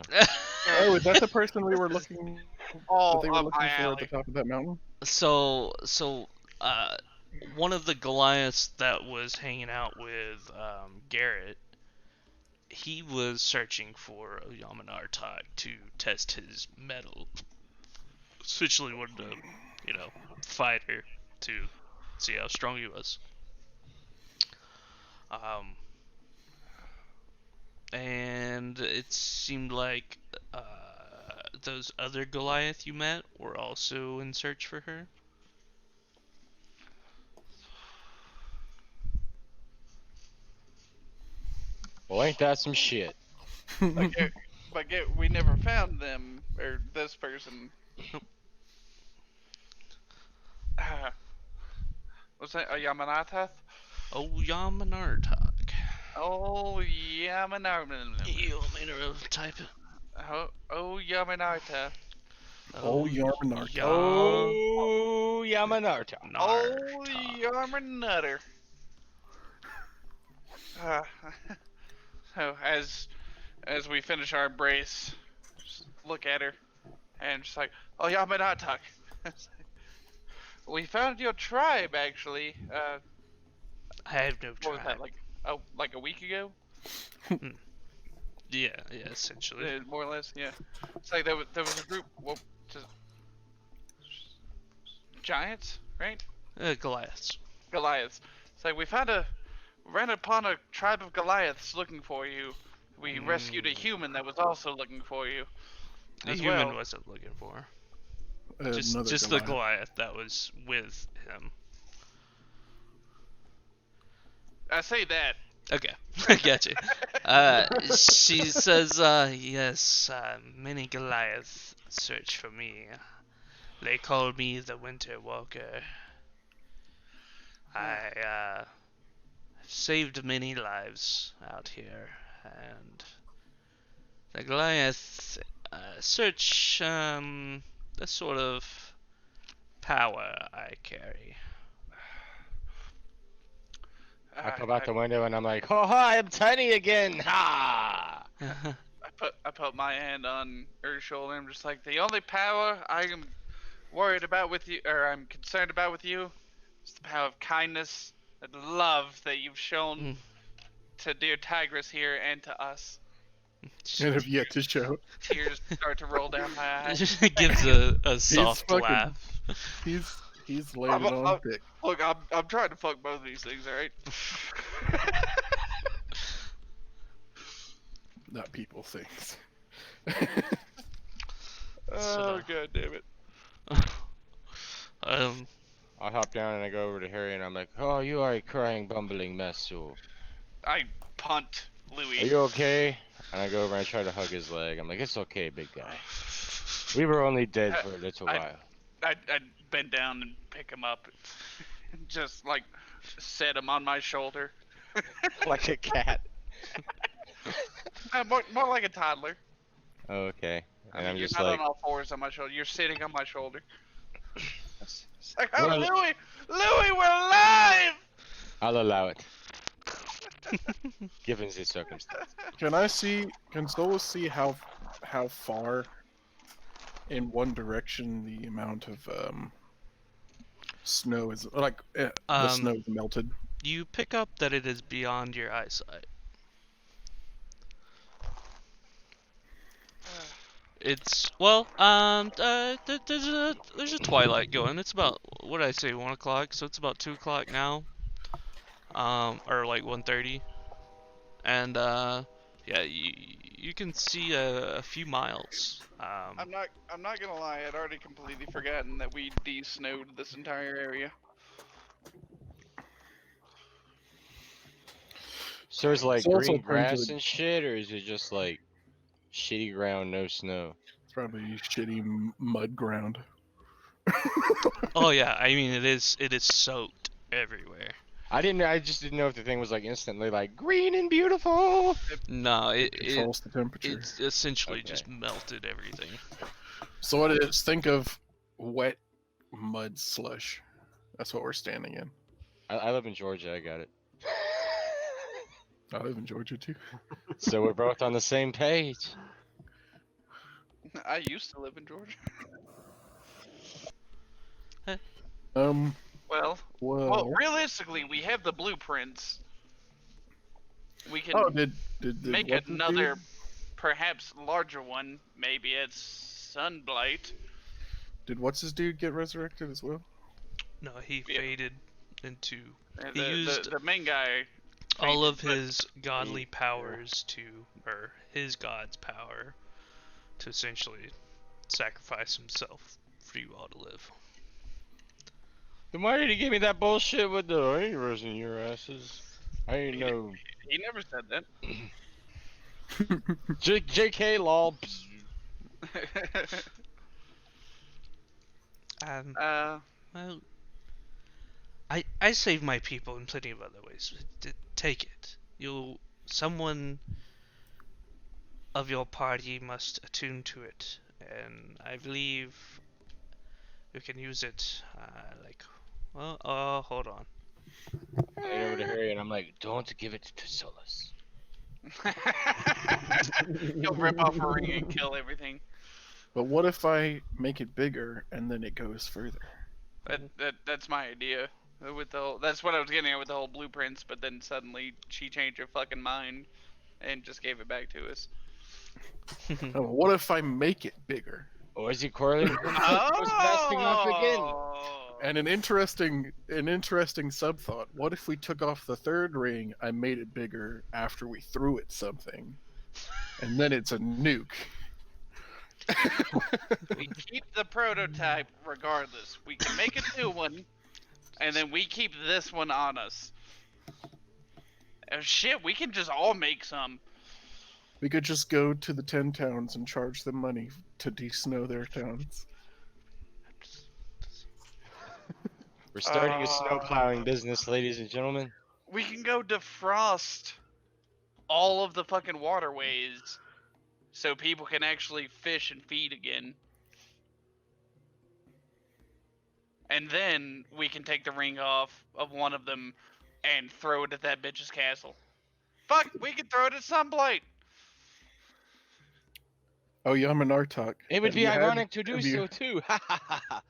Oh, is that the person we were looking? All that they were up looking my for at alley. the top of that mountain? So one of the Goliaths that was hanging out with Garrett, he was searching for a Yamanartak to test his mettle. Essentially wanted to, fight her to see how strong he was. And it seemed like those other Goliath you met were also in search for her. Well, ain't that some shit? But we never found them or this person. Nope. Was that a Yamanata? Oh, Yamanartak. Oh, Yamanata. You want me to type it? Oh, Yamanata. Oh, Yarmanark. Oh, Yamanarta. Oh, Yarmanutter. So as we finish our embrace, just look at her and just like, oh, Yamanata. We found your tribe actually. I have no What was tribe. that, like a week ago? Yeah, essentially. More or less, yeah. It's like there was a group, just giants, right? Goliaths. Goliaths. It's like we ran upon a tribe of Goliaths looking for you. We rescued a human that was also looking for you. The as human well. wasn't looking for her. Another Just Goliath. the Goliath that was with him. I say that. Okay, I get you. She says, yes, many Goliaths search for me. They call me the Winter Walker. I saved many lives out here, and the Goliaths search the sort of power I carry. I come out the window and I'm like, oh, hi, I'm tiny again. Ha! I put my hand on her shoulder and I'm just like, the only power I am worried about with you, or I'm concerned about with you, is the power of kindness and love that you've shown to dear Tigress here and to us. And have yet to show. Tears start to roll down my eyes. Gives a soft fucking- laugh. He's laid it on thick. Look, I'm trying to fuck both of these things, alright? Not people things. Oh, god damn it. I hop down and I go over to Harry and I'm like, oh, you are a crying, bumbling mess, so I punt Louis. are you okay? And I go over and I try to hug his leg. I'm like, it's okay, big guy. We were only dead for a little while. I'd bend down and pick him up. And just, like, set him on my shoulder. Like a cat. More like a toddler. Oh, okay. I And mean, I'm you're just not like, on all fours on my shoulder. You're sitting on my shoulder. It's like, oh, well, Louie! Louie, we're alive! I'll allow it, given the circumstance. Can Solus see how far in one direction the amount of snow is like the snow is melted? You pick up that it is beyond your eyesight. It's there's a twilight going. It's about what did I say 1 o'clock, so it's about 2 o'clock now, or like 1:30, and yeah, you can see a few miles. I'm not gonna lie, I'd already completely forgotten that we de-snowed this entire area. So it's like It's also green pretty grass good. and shit, or is it just like shitty ground, no snow? It's probably shitty mud ground. Oh yeah, I mean it is soaked everywhere. I just didn't know if the thing was like instantly like green and beautiful. No, it Controls the temperature. it's essentially Okay. just melted everything. So what it is, think of wet mud slush. That's what we're standing in. I live in Georgia, I got it. I live in Georgia too. So we're both on the same page. I used to live in Georgia. Well, realistically, we have the blueprints. We can Oh, did make what's his another, dude? perhaps larger one. Maybe it's Sunblight. Did what's his dude get resurrected as well? No, he Yeah. faded into. And He used the main guy. all of but- his godly powers or his god's power, to essentially sacrifice himself for you all to live. Then why did he give me that bullshit with the I ain't raising your asses? I ain't no He never said that. JK lol. Well, I save my people in plenty of other ways. Take it. Someone of your party must attune to it, and I believe we can use it. Hold on. I head over to Harry and I'm like, don't give it to Solus. He'll rip off a ring and kill everything. But what if I make it bigger and then it goes further? That's my idea. That's what I was getting at with the whole blueprints, but then suddenly she changed her fucking mind and just gave it back to us. Oh, what if I make it bigger? Or is he correlating? Was blasting off again? And an interesting sub thought. What if we took off the third ring, I made it bigger after we threw it something, and then it's a nuke? We keep the prototype regardless. We can make a new one, and then we keep this one on us. Shit, we can just all make some. We could just go to the 10 towns and charge them money to de-snow their towns. We're starting a snow plowing business, ladies and gentlemen. We can go defrost all of the fucking waterways so people can actually fish and feed again. And then we can take the ring off of one of them and throw it at that bitch's castle. Fuck, we can throw it at Sunblight. Oh, Yamanartok. It would have be you had- ironic to do have you- so too.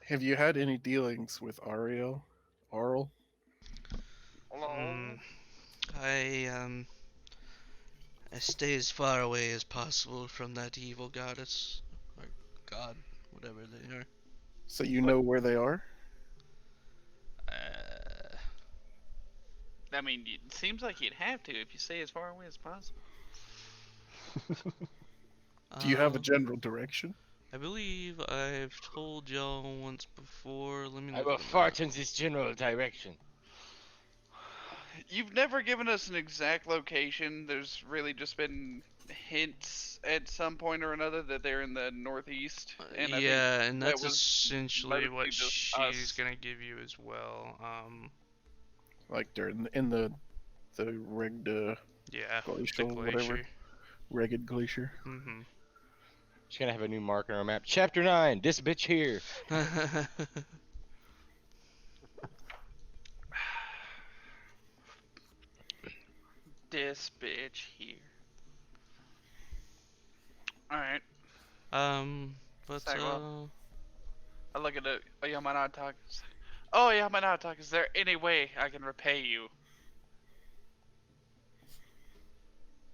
Have you had any dealings with Ariel? Arl? I stay as far away as possible from that evil goddess or god, whatever they are. So you know where they are? I mean, it seems like you'd have to if you stay as far away as possible. Do you have a Um, general direction? I believe I've told y'all once before. Let me I look will at the fart map. in this general direction. You've never given us an exact location. There's really just been hints at some point or another that they're in the northeast. And I think Yeah, and that that's was essentially mostly what just she's us. gonna give you as well. Like they're in the rigged Yeah, the glacial, whatever, glacier. ragged glacier. Mm-hmm. Just gonna have a new marker on our map. Chapter 9, this bitch here. This bitch here. Alright. but Say, well, I look at it. Oh, yeah, my talk. Oh, yeah, my talk. Is there any way I can repay you?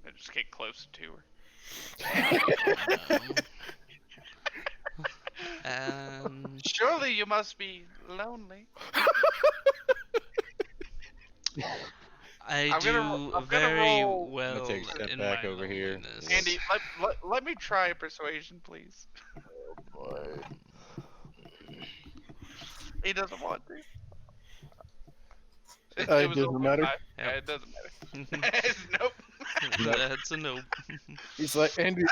I just get closer to her. Surely you must be lonely. I I'm do gonna very roll- I'm well gonna take a step in back my over here. loneliness. Andy, let me try persuasion, please. Boy. He doesn't want to. It was doesn't only matter. 5. Yep. Yeah, it doesn't matter. Nope. That's a nope. He's like Andy was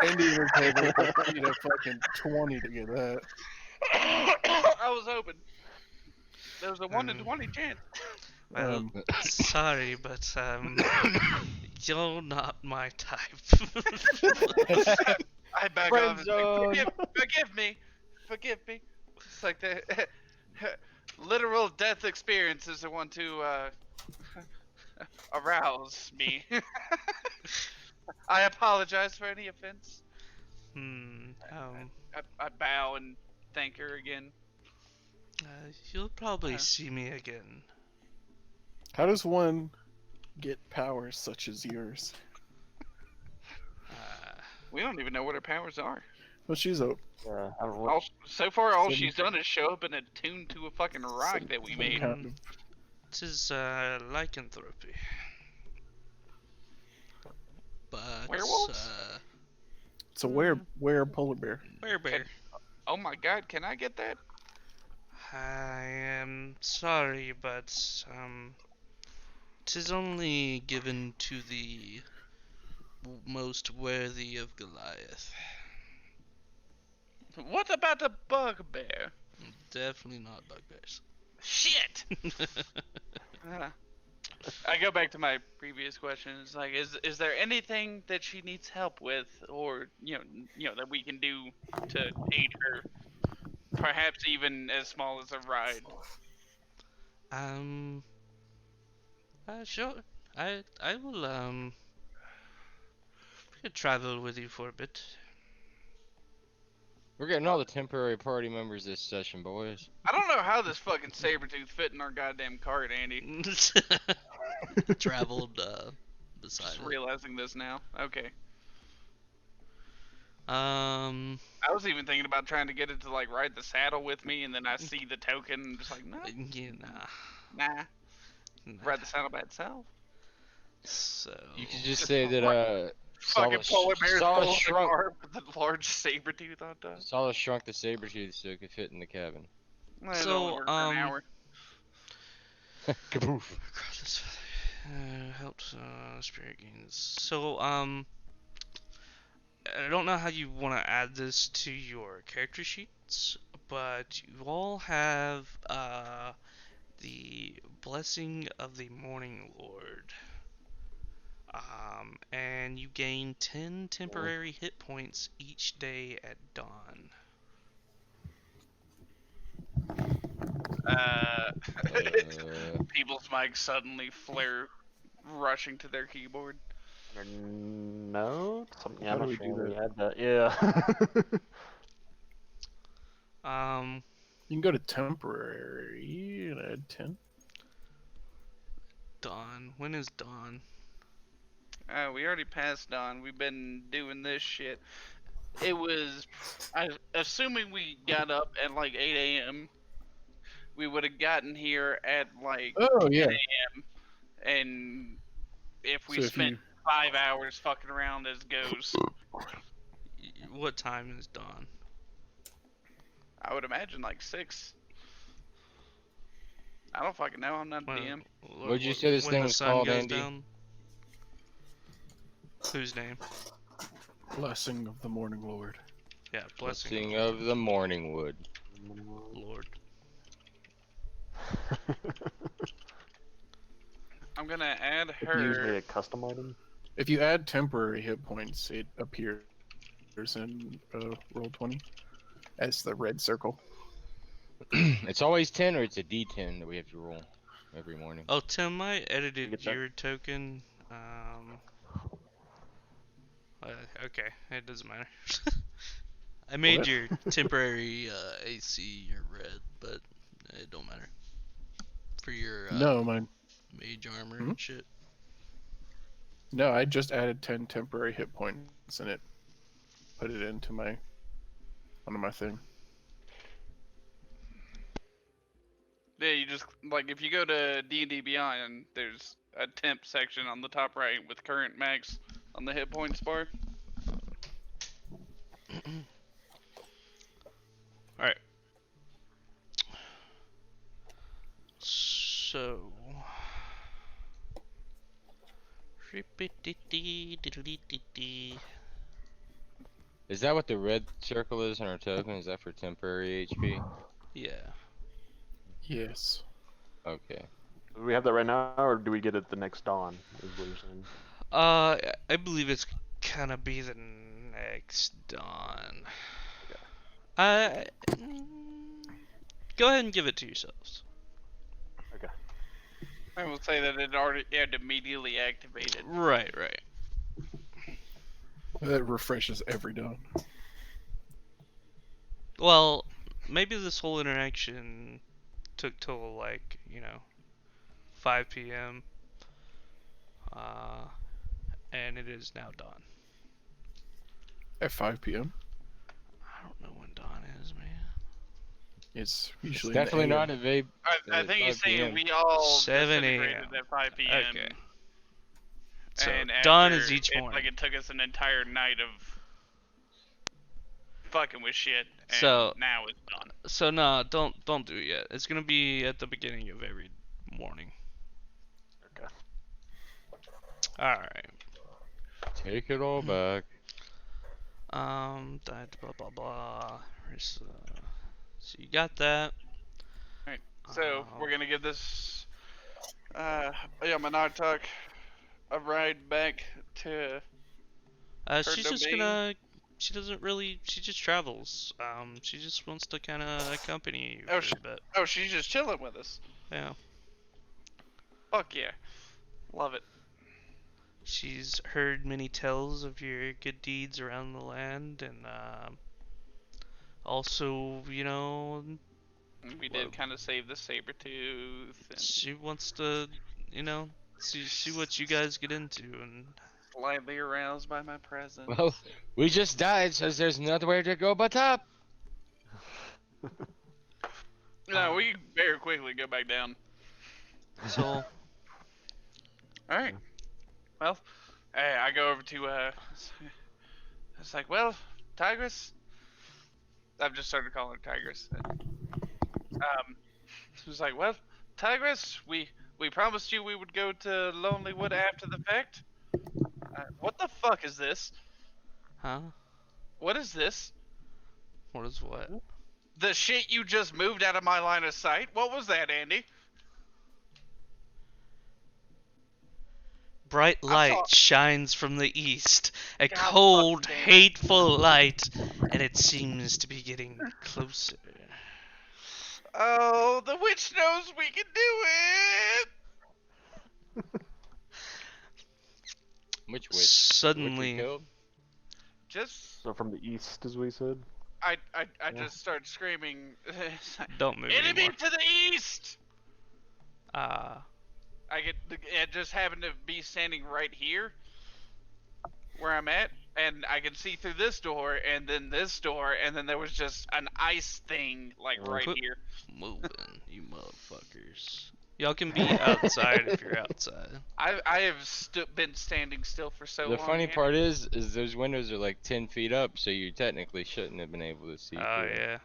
able to beat a fucking 20 to get that. I was hoping. There was a 1 in 20 chance. Well, sorry, but you're not my type. I back Friend off. zone. Forgive me. It's like the literal death experiences I want to arouse me. I apologize for any offense. I bow and thank her again. You'll probably Yeah. see me again. How does one get powers such as yours? We don't even know what her powers are. Well, she's a Yeah, I don't know. So far, all Some- she's done is show up and attune to a fucking rock that we some made. kind of- This is lycanthropy. But Werewolves? It's a were polar bear. Bear. Oh my god, can I get that? I am sorry, but tis only given to the most worthy of Goliath. What about a bugbear? Definitely not bugbears. Shit! I go back to my previous question. It's like, is there anything that she needs help with, or you know that we can do to aid her? Perhaps even as small as a ride. Sure. I will we could travel with you for a bit. We're getting all the temporary party members this session, boys. I don't know how this fucking Saber-Tooth fit in our goddamn cart, Andy. Traveled beside Just it. realizing this now. Okay. Um, I was even thinking about trying to get it to like ride the saddle with me, and then I see the token, and I'm just like, no, yeah, nah, nah. ride the saddle by itself. So You could just say that Fucking polar bears Sala pull the shrunk. car with the large saber-tooth on top. Sala shrunk the Saber-Tooth so it could fit in the cabin. Well, it So, only worked for an hour. Kaboof. regardless, helps spirit gains. So I don't know how you want to add this to your character sheets, but you all have the blessing of the Morning Lord. And you gain 10 temporary hit points each day at dawn. People's mics suddenly flare, rushing to their keyboard. No? Something, yeah, How I'm do not we sure do how we that? had that. Yeah. You can go to temporary and add 10. Dawn. When is dawn? We already passed on. We've been doing this shit. It was, assuming we got up at like 8 a.m., we would have gotten here at like Oh, yeah. 10 a.m. And if we So if spent you- 5 hours fucking around as ghosts, What time is dawn? I would imagine like 6. I don't fucking know. I'm not Well, DM. What'd you say this when thing the was sun called, goes Andy? down? Whose name? Blessing of the Morning Lord. Yeah, blessing Blessing of the Morning Wood. Lord. I'm gonna add If you use her. maybe a custom item. If you add temporary hit points, it appears in Roll20 as the red circle. It's always 10 or it's a D10 that we have to roll every morning. Oh, Tim, I get edited that. your token. Okay, it doesn't matter. I made What? your temporary AC your red, but it don't matter. For your No, mine. mage armor Hmm? and shit. No, I just added 10 temporary hit points and it put it into my my thing. Yeah, you just like if you go to D&D Beyond, there's a temp section on the top right with current max on the hit points bar. Alright. So. Is that what the red circle is on our token? Is that for temporary HP? Yeah. Yes. Okay. Do we have that right now, or do we get it the next dawn? Is what you're saying? I believe it's gonna be the next dawn. Go ahead and give it to yourselves. Okay. I will say that it had immediately activated. Right. That refreshes every dawn. Well, maybe this whole interaction took till like, 5 p.m. And it is now dawn. At 5 p.m. I don't know when dawn is, man. It's It's usually definitely in the not AM. at vape. I think he's 5 saying PM. we all 7 disintegrated a.m. at 5 p.m. Okay. So And dawn after is each it, morning. Like it took us an entire night of fucking with shit, and So- now it's done. So no, don't do it yet. It's gonna be at the beginning of every morning. Okay. All right. Take it all back. Blah blah blah. So you got that. Alright, so we're gonna give this Monarch a ride back to She's just domain? gonna. She doesn't really. She just travels. She just wants to kind of accompany you Oh, for a bit. Oh, she's just chilling with us. Yeah. Fuck yeah. Love it. She's heard many tales of your good deeds around the land, and also, We did kind of save the Saber-Tooth and she wants to, see what you guys get into, and slightly aroused by my presence. Well, we just died, so there's nowhere to go but up. No, we can very quickly go back down. so Alright. Well, hey, I go over to, it's like, well, Tigress. I've just started calling her Tigress. She's like, well, Tigress, we promised you we would go to Lonely Wood after the fact. What the fuck is this? huh? What is this? What is what? The shit you just moved out of my line of sight? What was that, Andy? Bright light saw- shines from the east, a God cold, fucking damn it. hateful light, and it seems to be getting closer. Oh, the witch knows we can do it! Which witch? Which we Suddenly, killed? Just, So from the east, is what you said. I Yeah. just start screaming, don't move enemy anymore. to the east! I just happen to be standing right here, where I'm at, and I can see through this door, and then this door, and then there was just an ice thing, like, right Quit here. moving, you motherfuckers. Y'all can be outside if you're outside. I have been standing still for so long. The funny Andy. part is those windows are like 10 feet up, so you technically shouldn't have been able to see. Oh through. yeah.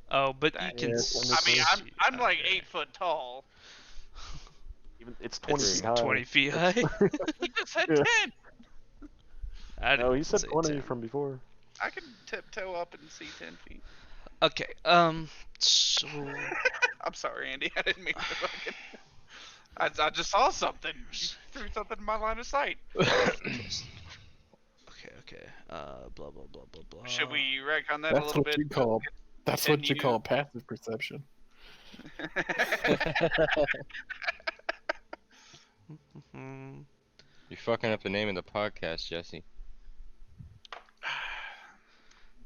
Oh, but you can. Yes, I mean, see. I'm like Okay. 8 foot tall. Even it's 20 It's feet high. 20 feet high. He just said Yeah. 10. I No, he didn't said say 20 10. from before. I can tiptoe up and see 10 feet. Okay. So I'm sorry, Andy. I didn't mean to fucking. I just saw something. You threw something in my line of sight. okay. Okay. Blah blah blah blah blah. Should we wreck on that a That's little what bit? you call. That's Can what you you- call passive perception. Mhm. You're fucking up the name of the podcast, Jesse.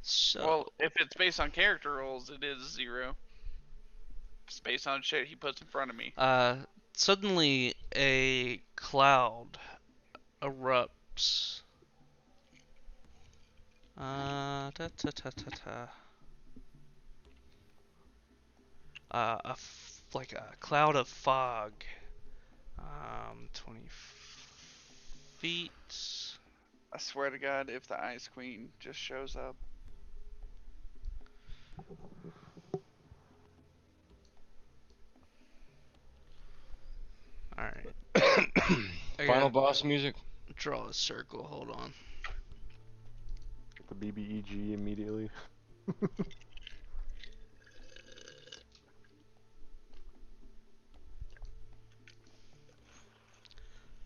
So. Well, if it's based on character roles, it is 0. If it's based on shit he puts in front of me. Suddenly a cloud erupts. Ta ta ta ta ta. Like a cloud of fog. 20 feet. I swear to God, if the Ice Queen just shows up. Alright. I Final gotta boss music. draw a circle, hold on. Get the BBEG immediately.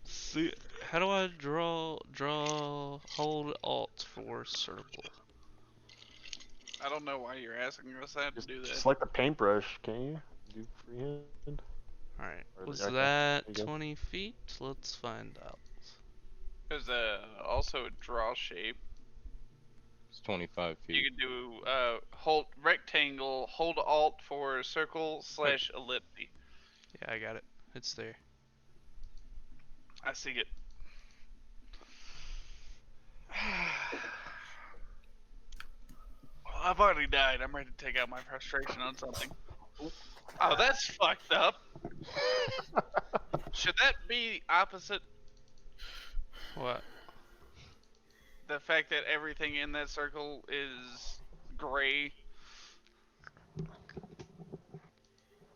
See, how do I hold alt for circle? I don't know why you're asking us that to do that. Just like the paintbrush, can you? Do freehand? Alright, Or was okay, that there you go. 20 feet? Let's find out. There's also a draw shape. It's 25 feet. You can do hold rectangle, hold alt for circle / ellipse. Yeah, I got it. It's there. I see it. Well, I've already died. I'm ready to take out my frustration on something. Oh, that's fucked up. Should that be opposite? What? The fact that everything in that circle is gray.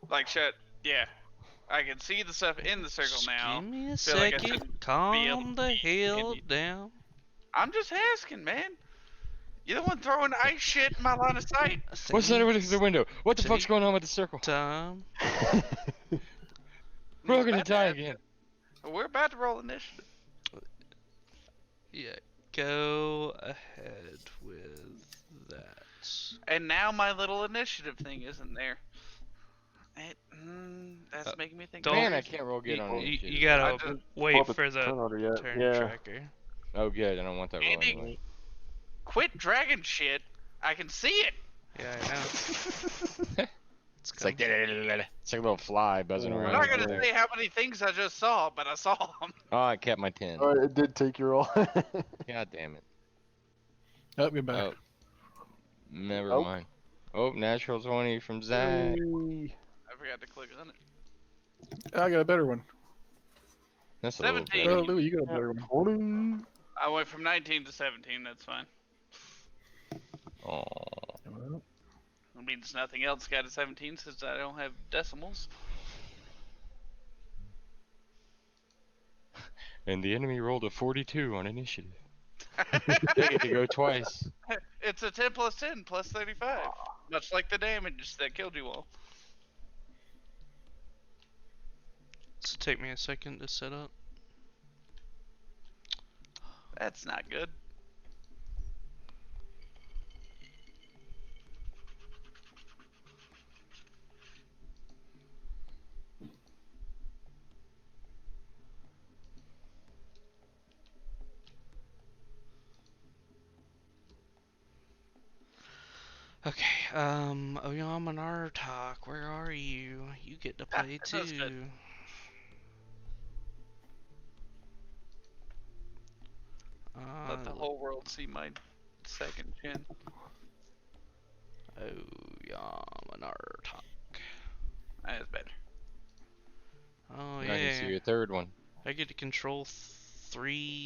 Like shit. Yeah. I can see the stuff in the circle Just now. give me a Feel like I second. shouldn't Calm the be hell Indian. down. I'm just asking, man. You're the one throwing ice shit in my line of sight. What's that over the window? What the fuck's Take going on with the circle? time. We're all gonna About die to- again. We're about to roll initiative. Yeah, go ahead with that. And now my little initiative thing isn't there. That's making me think. don't- Man, I can't roll good on You initiative. gotta I just- wait Pull up for the the turn order yet. turn Yeah. tracker. Oh, good. I don't want that roll Andy- anyway. Quit dragging shit. I can see it. Yeah, I know. It's like it's like a little fly buzzing I'm I'm around. not over gonna there. say how many things I just saw, but I saw them. Oh, I kept my 10. Oh, it did take your roll. God damn it. Oh, you're back. Oh, never Oh. mind. Oh, natural 20 from Zach. Hey. I forgot to click on it. I got a better one. That's a little 17. Oh, better. Louis, you got a better one. 20. I went from 19 to 17. That's fine. Oh, It means nothing else got a 17 since I don't have decimals. and the enemy rolled a 42 on initiative. They get to go twice. It's a 10 plus 10 plus 35. Much like the damage that killed you all. So take me a second to set up. That's not good. Okay, Oyam and Uroch, where are you? You get to play That's too. good. Let the whole world see my second chin. Oyam and Uroch. That's better. Oh I can see yeah, your third one. I get to control 3,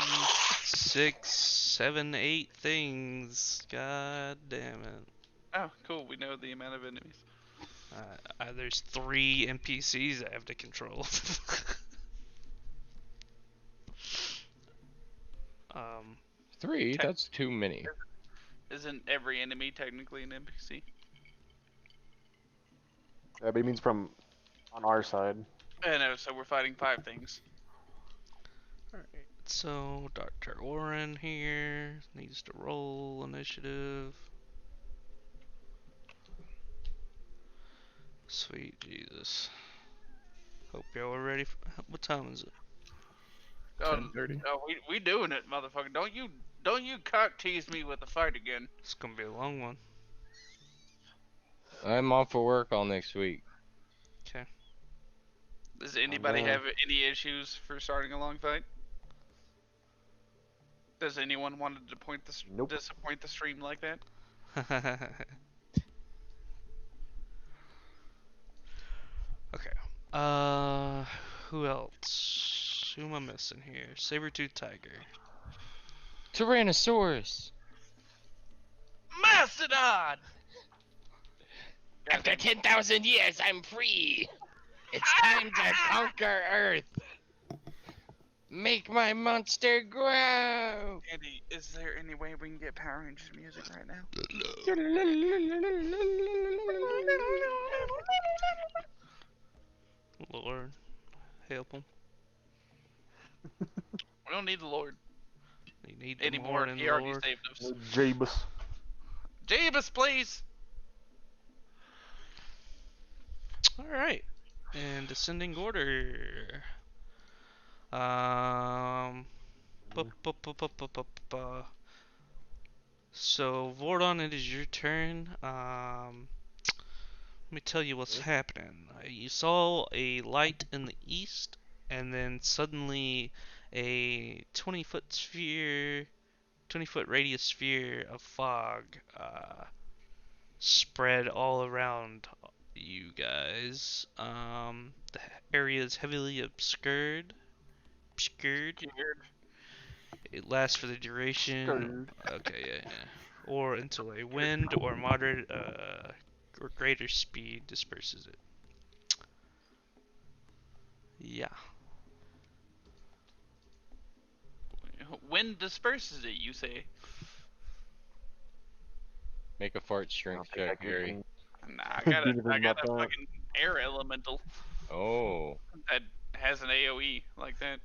6, 7, 8 things. God damn it. Oh, cool. We know the amount of enemies. There's 3 NPCs I have to control. um, 3? That's too many. Isn't every enemy technically an NPC? Yeah, but it means from on our side. I know, so we're fighting 5 things. alright, So Dr. Warren here needs to roll initiative. Sweet Jesus. Hope y'all are ready. What time is it? Oh, 10:30. no, we doing it, motherfucker. Don't you cock tease me with the fight again. It's gonna be a long one. I'm off for work all next week. Okay. Does anybody down. have any issues for starting a long fight? Does anyone want to Nope. disappoint the stream like that? Okay. Who else? Who am I missing here? Saber-Tooth Tiger. Tyrannosaurus! Mastodon! After 10,000 years, I'm free! It's time to conquer Earth! Make my monster grow! Andy, is there any way we can get Power Rangers music right now? Lord, help him. We don't need the Lord You need the anymore. morning, He already Lord. saved us. Jabus. Jabus, please! Alright. And descending order. Um. So, Vordon, it is your turn. Let me tell you what's happening. You saw a light in the east, and then suddenly a 20-foot sphere, 20-foot radius sphere of fog spread all around you guys. The area is heavily obscured. Scared. It lasts for the duration. Okay, yeah. Or until a wind or moderate or greater speed disperses it. Yeah. Wind disperses it, you say? Make a fart I strength don't think I check, Gary. can Nah, I do got anything a about that. fucking air elemental Oh, that has an AoE like that.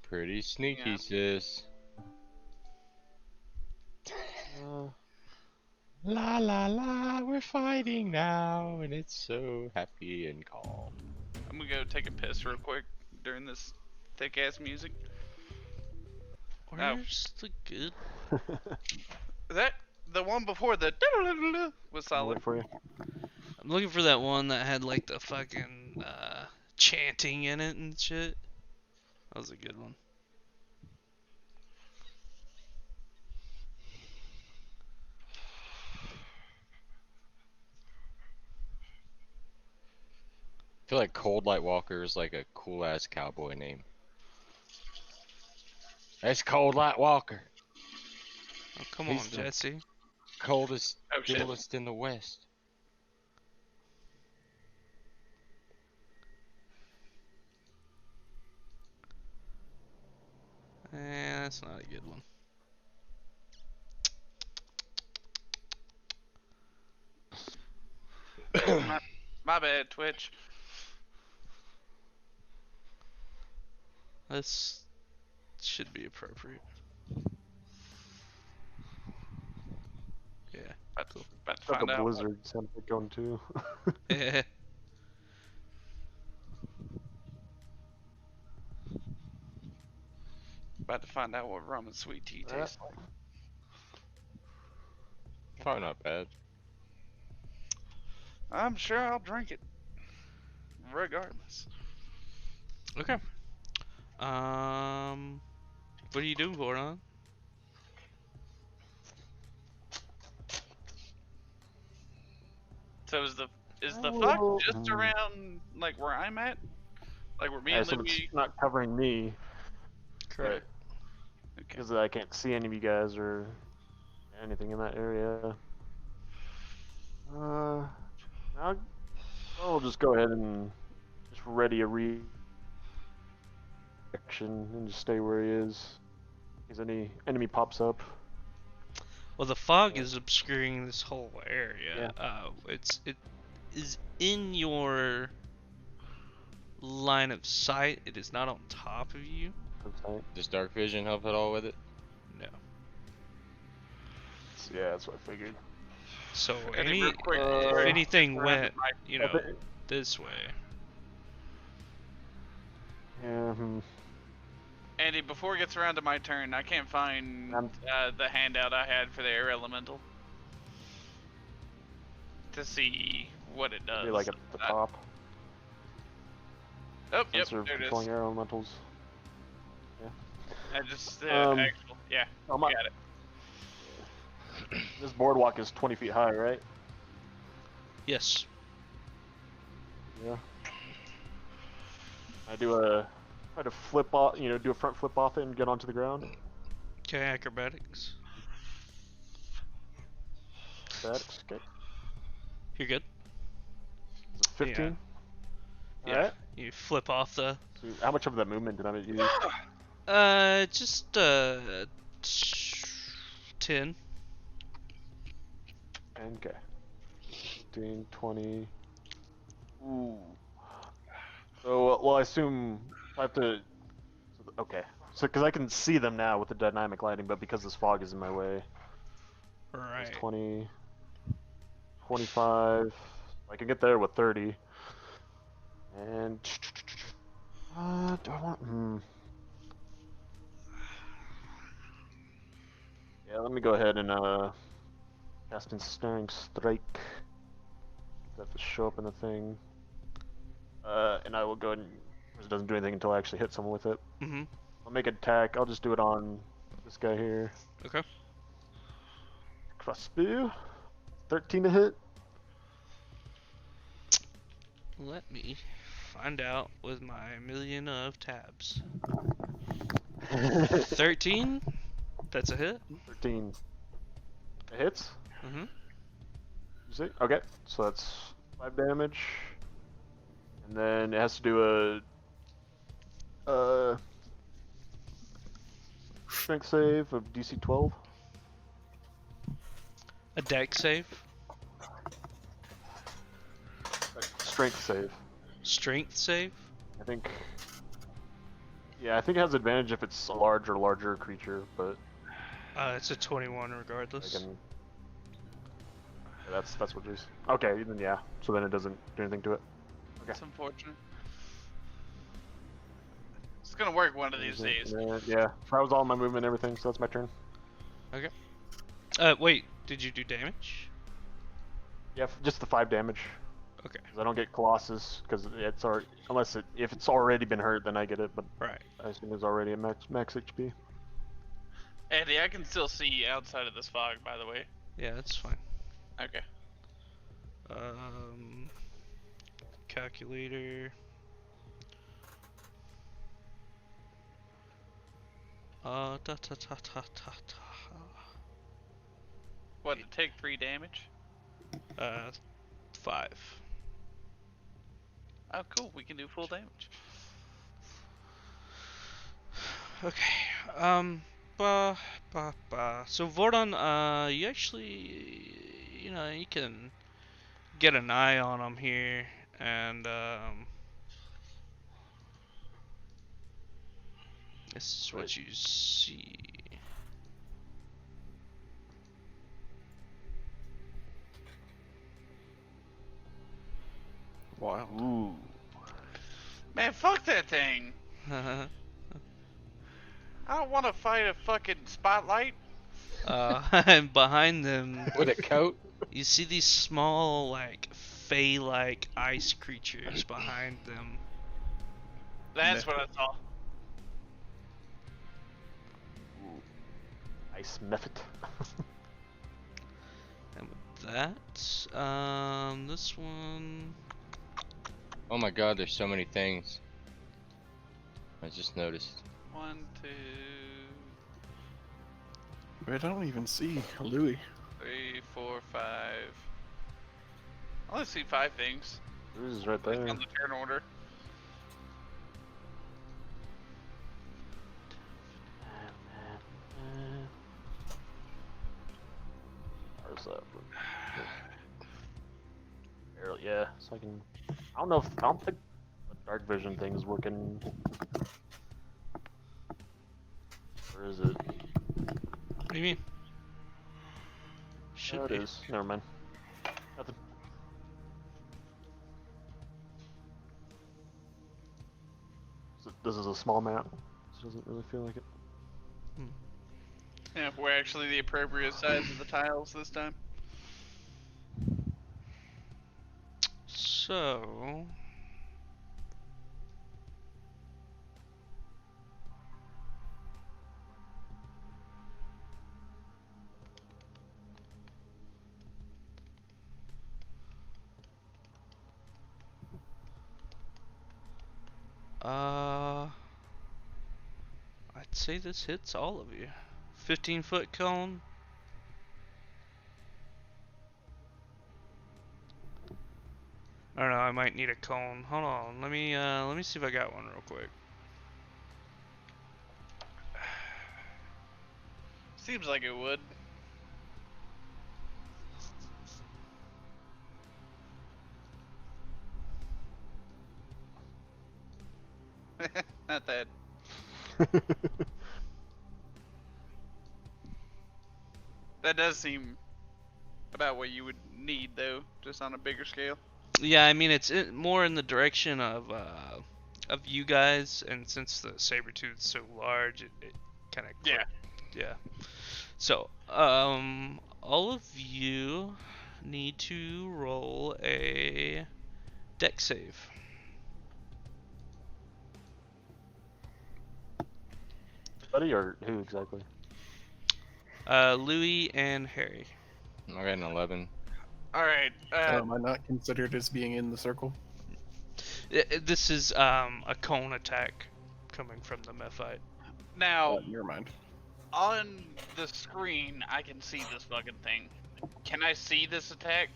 pretty sneaky, Yeah. sis. Uh, La la la, we're fighting now, and it's so happy and calm. I'm gonna go take a piss real quick during this thick ass music. Where's the good? That the one before the was I'll solid. wait for you. I'm looking for that one that had like the fucking chanting in it and shit. That was a good one. I feel like Cold Light Walker is like a cool ass cowboy name. That's Cold Light Walker. Oh, come He's on, the- Jesse. Coldest Oh shit. duelist in the West. That's not a good one. My bad, Twitch. This should be appropriate. Yeah. About to Like find a out. blizzard sounds like going too. About to find out what rum and sweet tea tastes like. Probably not bad. I'm sure I'll drink it, regardless. Okay. What do you do, Vordon? So is the Oh, fuck well, just around like where I'm at? Like where me I and assume it's Louie? not covering me Correct. Okay. because I can't see any of you guys or anything in that area. I'll just go ahead and just ready a reaction and just stay where he is. In case any enemy pops up. Well, the fog is obscuring this whole area. Yeah. It is in your line of sight. It is not on top of you. Instinct. Does dark vision help at all with it? No. Yeah, that's what I figured. So Eddie, real quick, if sorry, anything around went, the mic. you I know, thi- this way. Yeah. Andy, before it gets around to my turn, I can't find I'm- the handout I had for the air elemental to see what it does. Maybe like at the top. Oh, yep, Sensor there it is. controlling air elementals. I just, Um, yeah, Oh, got it. This boardwalk is 20 feet high, right? Yes. Yeah. I try to flip off, do a front flip off it and get onto the ground. Okay, acrobatics. That's okay. You're good. Is it 15? Yeah. Alright. You flip off the. So how much of that movement did I use? Just 10. Okay. 15, 20. Ooh. So, well, I assume I have to. Okay. So, because I can see them now with the dynamic lighting, but because this fog is in my way, Right. it's 20, 25. I can get there with 30. And. Do I want. Yeah, let me go ahead and cast Ensnaring Strike. That to show up in the thing. And I will go ahead and it doesn't do anything until I actually hit someone with it. Mm-hmm. I'll make an attack. I'll just do it on this guy here. Okay. Crossbow. 13 to hit. Let me find out with my million of tabs. 13? That's a hit? 13. It hits? Mm-hmm. You see? Okay, so that's 5 damage. And then it has to do a strength save of DC 12. A deck save? Strength save. Strength save? I think. Yeah, I think it has advantage if it's a larger creature, but It's a 21 I regardless. can. Yeah, that's what it is. Okay, then yeah. So then it doesn't do anything to it. Okay. It's unfortunate. It's gonna work one of these days. Yeah, that was all my movement and everything, so that's my turn. Wait, did you do damage? Yeah, just the 5 damage. Okay. 'Cause I don't get Colossus, because it's already, if it's already been hurt, then I get it, but Right. I assume it's already at max HP. Andy, I can still see you outside of this fog, by the way. Yeah, that's fine. Okay. Calculator. Ta ta ta ta ta ta. What, to take 3 damage? 5. Oh, cool. We can do full damage. Okay. So Vordon, you actually, you can get an eye on him here, and this is what you see. Wow. Ooh. Man, fuck that thing. I don't want to fight a fucking spotlight. And behind them, With a coat? you see these small, like, fey-like ice creatures behind them. That's what I saw. Ice method. And with that, this one. Oh my god, there's so many things. I just noticed. 1, 2, I don't even see Louis. 3, 4, 5. I only see 5 things. This is right Based there. on the turn order. Where's that? Yeah, so I can. I don't think the dark vision thing is working. Or is it? What do you mean? Should There be. it is. Never mind. Nothing. This is a small map, so it doesn't really feel like it. Yeah, we're actually the appropriate size of the tiles this time. So. I'd say this hits all of you. 15-foot cone. I don't know, I might need a cone. Hold on, let me see if I got one real quick. Seems like it would. Not that. That does seem about what you would need, though, just on a bigger scale. Yeah, I mean it's more in the direction of you guys, and since the Saber-Tooth's so large, it kind of Yeah. yeah. So all of you need to roll a deck save. Buddy, or who exactly? Louis and Harry. I got an 11. All right. Am I not considered as being in the circle? This is a cone attack coming from the Mephite. Now, Never mind. on the screen, I can see this fucking thing. Can I see this attack?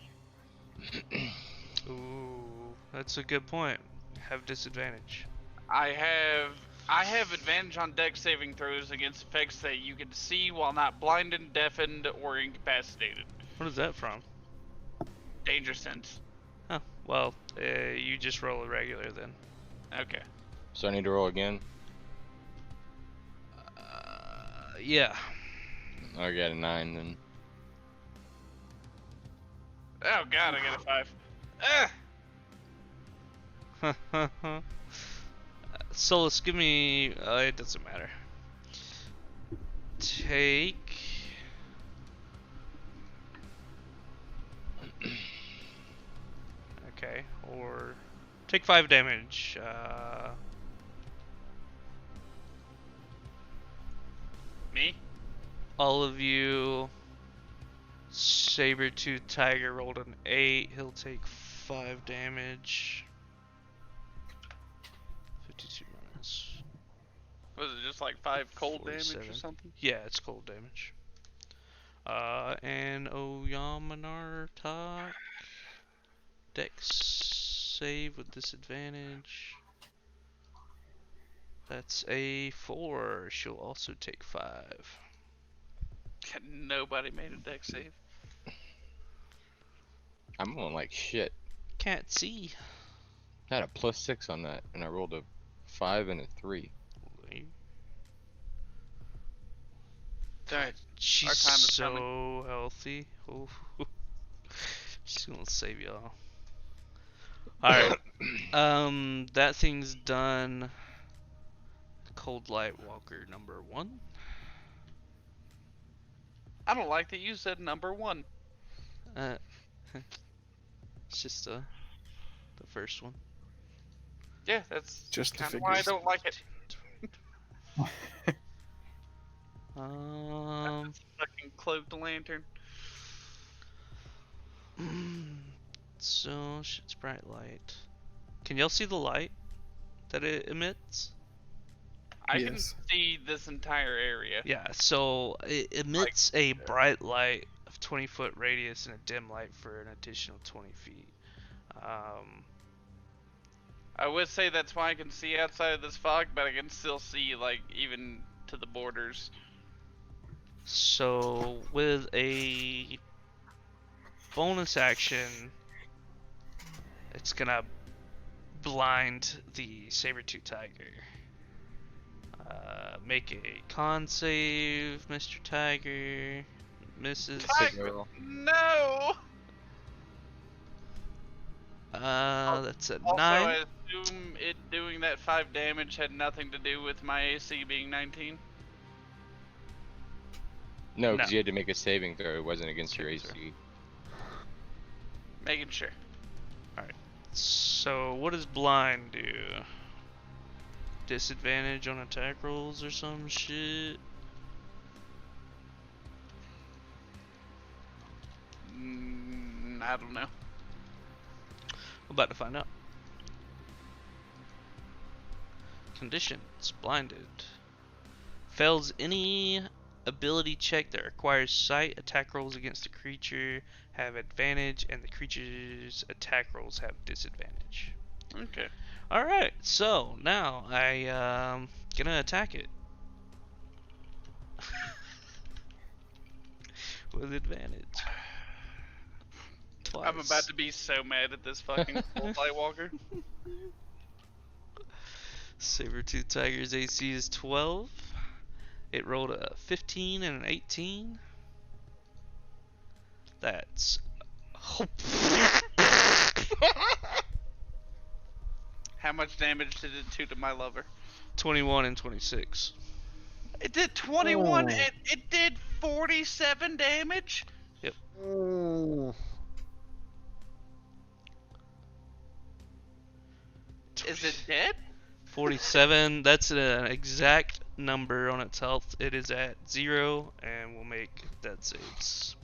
Ooh, that's a good point. Have disadvantage. I have advantage on deck saving throws against effects that you can see while not blinded, deafened, or incapacitated. What is that from? Danger sense. Oh, well, you just roll a regular then. Okay. So I need to roll again? Yeah. I got a 9 then. Oh god, I got a 5. Ah! Solus, give me. It doesn't matter. Take. Okay, or take 5 damage. Me? All of you. Saber-Tooth Tiger rolled an 8. He'll take 5 damage. 52 minus. Was it just like 5 cold damage 47. or something? Yeah, it's cold damage. And Oyamanar talk. Dex save with disadvantage. That's a 4. She'll also take 5. Nobody made a deck save. I'm going like shit. Can't see. I had a +6 on that, and I rolled a 5 and a 3. Alright. She's Our time is so coming. healthy. Ooh. She's gonna save y'all. Alright. That thing's done. Cold Light Walker number 1. I don't like that you said number 1. It's just the first one. Yeah, that's Just the kind of why I figures. don't like it. Fucking cloaked lantern. So shit's bright light. Can y'all see the light that it emits? I can Yes. see this entire area. Yeah, so it emits a bright light of 20-foot radius and a dim light for an additional 20 feet. I would say that's why I can see outside of this fog, but I can still see, like, even to the borders. So with a bonus action, it's gonna blind the Saber-Tooth Tiger. Make a con save, Mr. Tiger. Misses. Tiger, no! That's a Also, 9. I assume it doing that 5 damage had nothing to do with my AC being 19. No, No. because you had to make a saving throw. It wasn't against your Saving AC. Making sure. So, what does blind do? Disadvantage on attack rolls or some shit? I don't know. We're about to find out. Conditions. Blinded. Fails any ability check that requires sight. Attack rolls against the creature have advantage, and the creature's attack rolls have disadvantage. Okay. Alright, so now gonna attack it. With advantage. Twice. I'm about to be so mad at this fucking Bullseye Walker. Saber-Tooth Tiger's AC is 12. It rolled a 15 and an 18. That's... How much damage did it do to my lover? 21 and 26. It did 21 Ooh. and it did 47 damage? Ooh. Is it dead? 47, that's an exact number on its health. It is at 0, and we'll make death saves.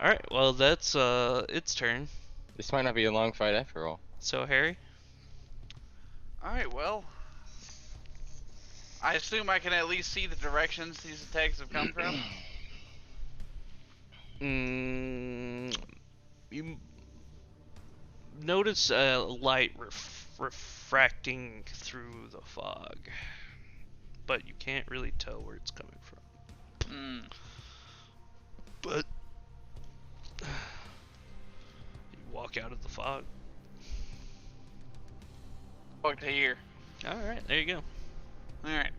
Alright, well that's its turn. This might not be a long fight after all. So Harry? Alright, well. I assume I can at least see the directions these attacks have come from. You notice a light refracting through the fog, but you can't really tell where it's coming from. But you walk out of the fog. Walk to here. Alright, there you go. Alright.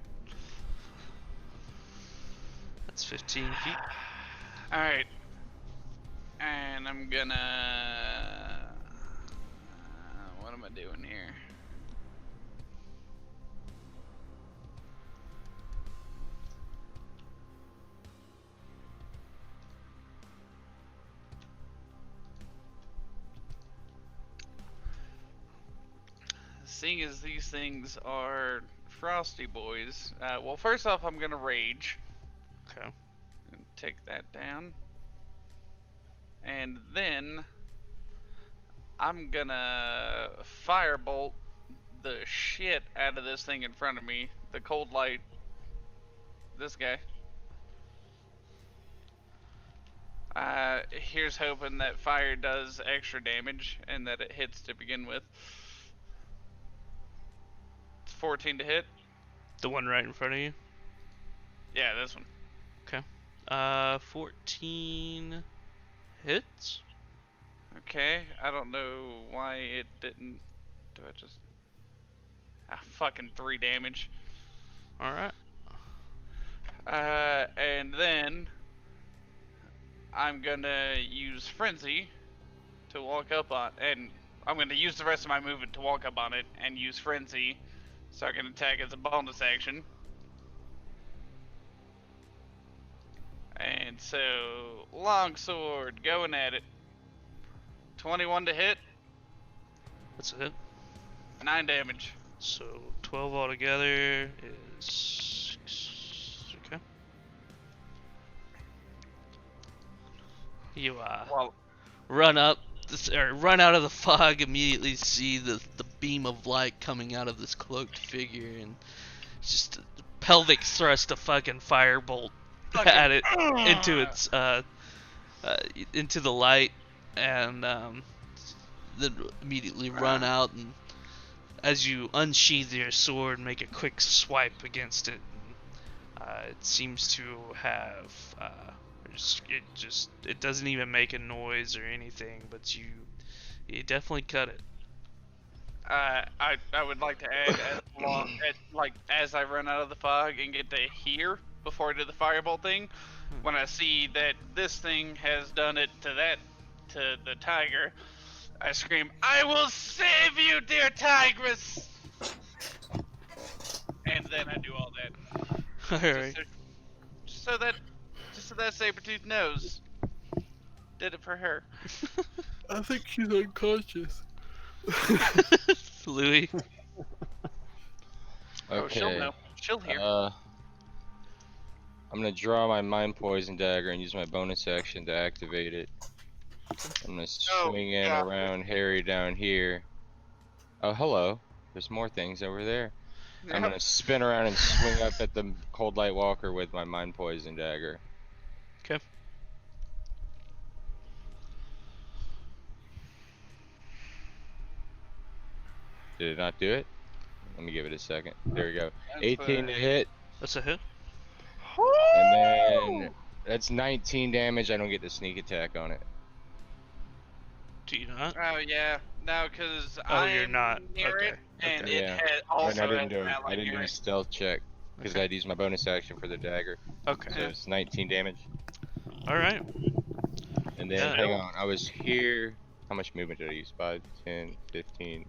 That's 15 feet. Alright. And I'm gonna... what am I doing here? Seeing as these things are frosty boys, well, first off, I'm gonna rage. Okay. And take that down. And then I'm gonna firebolt the shit out of this thing in front of me. The cold light. This guy. Here's hoping that fire does extra damage and that it hits to begin with. It's 14 to hit. The one right in front of you? Yeah, this one. 14 hits? Okay, I don't know why it didn't. Do I just. Fucking 3 damage. Alright. And then I'm gonna use Frenzy to walk up on, and I'm gonna use the rest of my movement to walk up on it and use Frenzy, so I can attack as a bonus action. And so, longsword, going at it. 21 to hit, That's it. 9 damage. So 12 altogether is 6. Okay. You Well, run up or run out of the fog, immediately see the beam of light coming out of this cloaked figure, and just a pelvic thrust, a fucking firebolt at it into its into the light, and then immediately run out, and as you unsheath your sword, make a quick swipe against it. It seems to have it doesn't even make a noise or anything, but you definitely cut it. I would like to add as I run out of the fog and get to hear before I do the fireball thing. When I see that this thing has done it to the tiger, I scream, "I will save you, dear tigress!" And then I do all that. Alright. Just so that Saber-Tooth knows. Did it for her. I think she's unconscious. Louis. Oh, she'll Okay. know. She'll hear. I'm gonna draw my mind poison dagger and use my bonus action to activate it. I'm gonna swing in God. around Harry down here. Oh, hello. There's more things over there. I'm gonna spin around and swing up at the Cold Light Walker with my mind poison dagger. Okay. Did it not do it? Let me give it a second. There we go. That's 18 to hit, That's a hit. and then that's 19 damage. I don't get the sneak attack on it. Do you not? Oh yeah, no, because you're not. near Okay. it, and Okay. it Yeah. had And also I didn't has do that, I didn't do a stealth check because I'd used my bonus action for the dagger. Okay. So it's 19 damage. Alright. And then, Yeah. hang on, I was here. How much movement did I use? 5, 10, 15.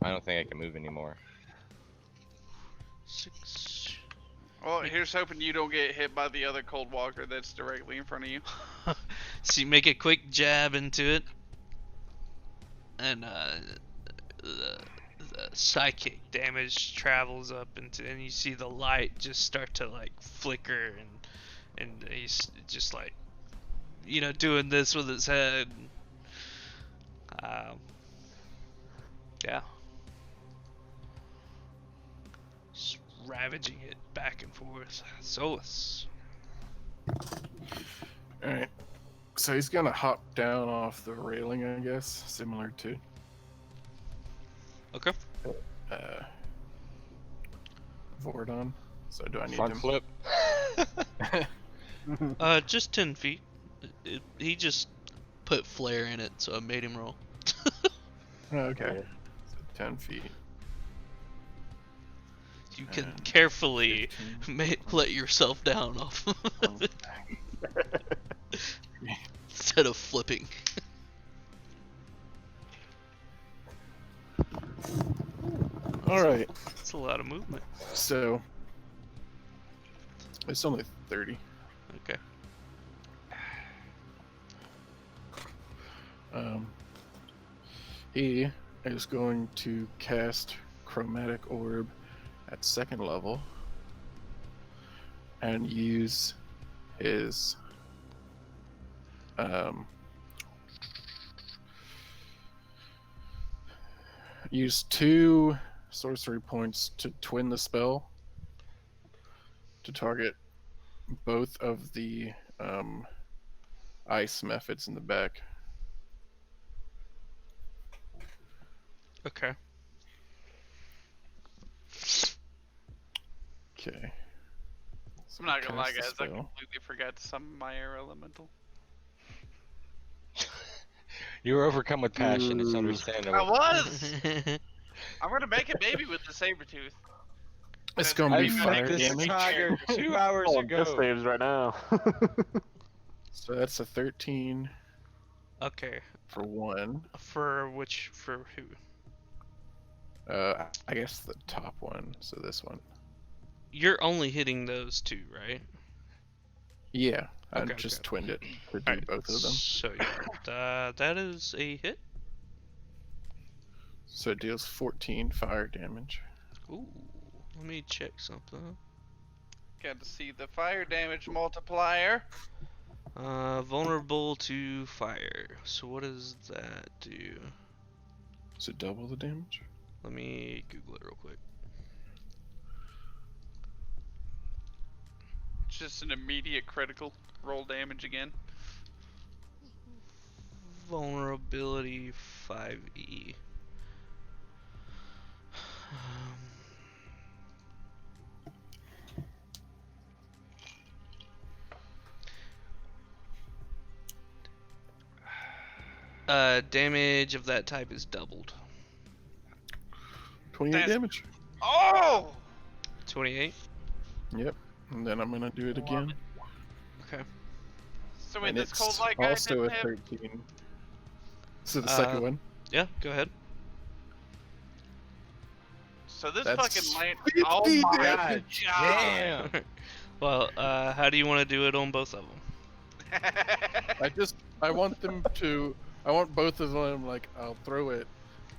I don't think I can move anymore. 6. Well, here's hoping you don't get hit by the other cold walker that's directly in front of you. So you make a quick jab into it, and the psychic damage travels up into, and you see the light just start to like flicker, and he's just like, doing this with his head. Yeah. Just ravaging it back and forth. Solus. Alright. So he's gonna hop down off the railing, I guess, similar to Okay. Vordon. So do I need Front him? flip. Just 10 feet. He just put flare in it, so I made him roll. Okay. So 10 feet. You can And carefully 15. let yourself down off of it instead of flipping. Alright. It's a lot of movement. So it's only 30. Okay. He is going to cast Chromatic Orb at 2nd level and use his use 2 sorcery points to twin the spell to target both of the ice methods in the back. Okay. Okay. I'm not gonna lie, Cast the guys. I spell. completely forgot to summon my air elemental. You were overcome with passion. It's I understandable. was. I'm gonna make a baby with the Saber-Tooth. It's gonna I be met fire this damage. tiger 2 hours Oh, death ago. saves right now. So that's a 13 Okay. for 1. For who? I guess the top one. So this one. You're only hitting those 2, right? Yeah, I Okay, just okay. twinned it to do Alright, both of them. So yeah, that is a hit. So it deals 14 fire damage. Ooh, let me check something. Got to see the fire damage multiplier. Vulnerable to fire. So what does that do? Is it double the damage? Let me Google it real quick. Just an immediate critical roll damage again. Vulnerability 5e. Damage of that type is doubled. 28 damage. Oh! 28. Yep. And then I'm gonna do it Love again. Okay. So wait, And this cold it's light guy also didn't a have... 13. So the second one. Yeah, go ahead. So this That's fucking light... 50 Oh my damage. god! Damn. Well, how do you want to do it on both of them? I want them to. I want both of them. Like I'll throw it,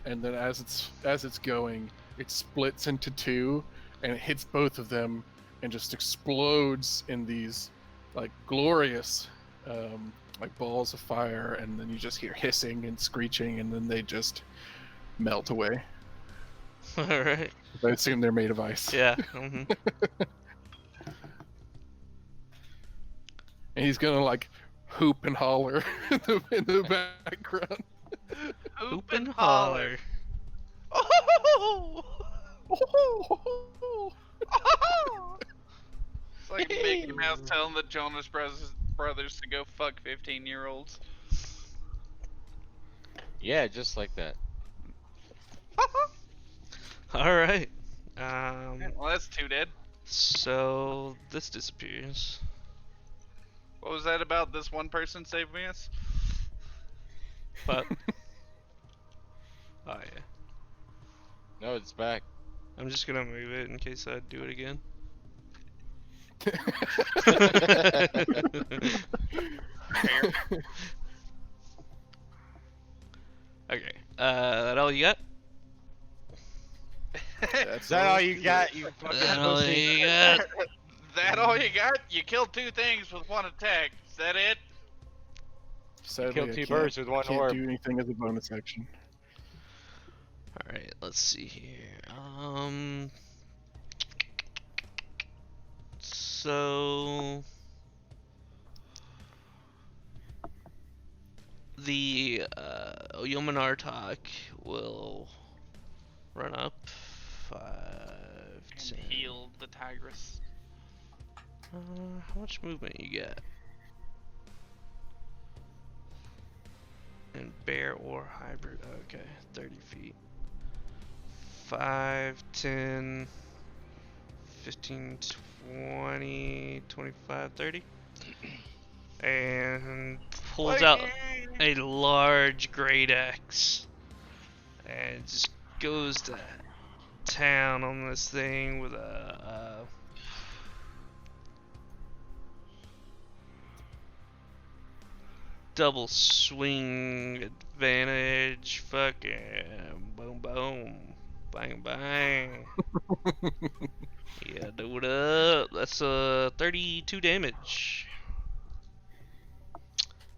and then as it's going, it splits into two, and it hits both of them, and just explodes in these like glorious, like balls of fire, and then you just hear hissing and screeching, and then they just melt away. All right. I assume they're made of ice. Yeah. Mm-hmm. And he's gonna like hoop and holler in the background. Hoop and holler. Oh! It's like Mickey Mouse telling the Jonas brothers to go fuck 15-year-olds. Yeah, just like that. All right. Well, that's two dead. So this disappears. What was that about this one person saving us? But oh yeah. No, it's back. I'm just gonna move it in case I do it again. Okay. That all you got? Is that all you got? You fucking That all pussy? you got? That all you got? You killed two things with one attack. Is that it? Sadly, Killed I two can't- birds with one can't orb. do anything as a bonus action. All right. Let's see here. So the Oyomanartok will run up 5, And 10. heal the tigress. How much movement you got? And bear or hybrid. Okay, 30 feet. 5, 10, 15, 20, 25, 30. And pulls out a large great axe. And just goes to town on this thing with a double swing advantage. Fucking boom boom. Bang bang. Yeah, do it up. That's 32 damage.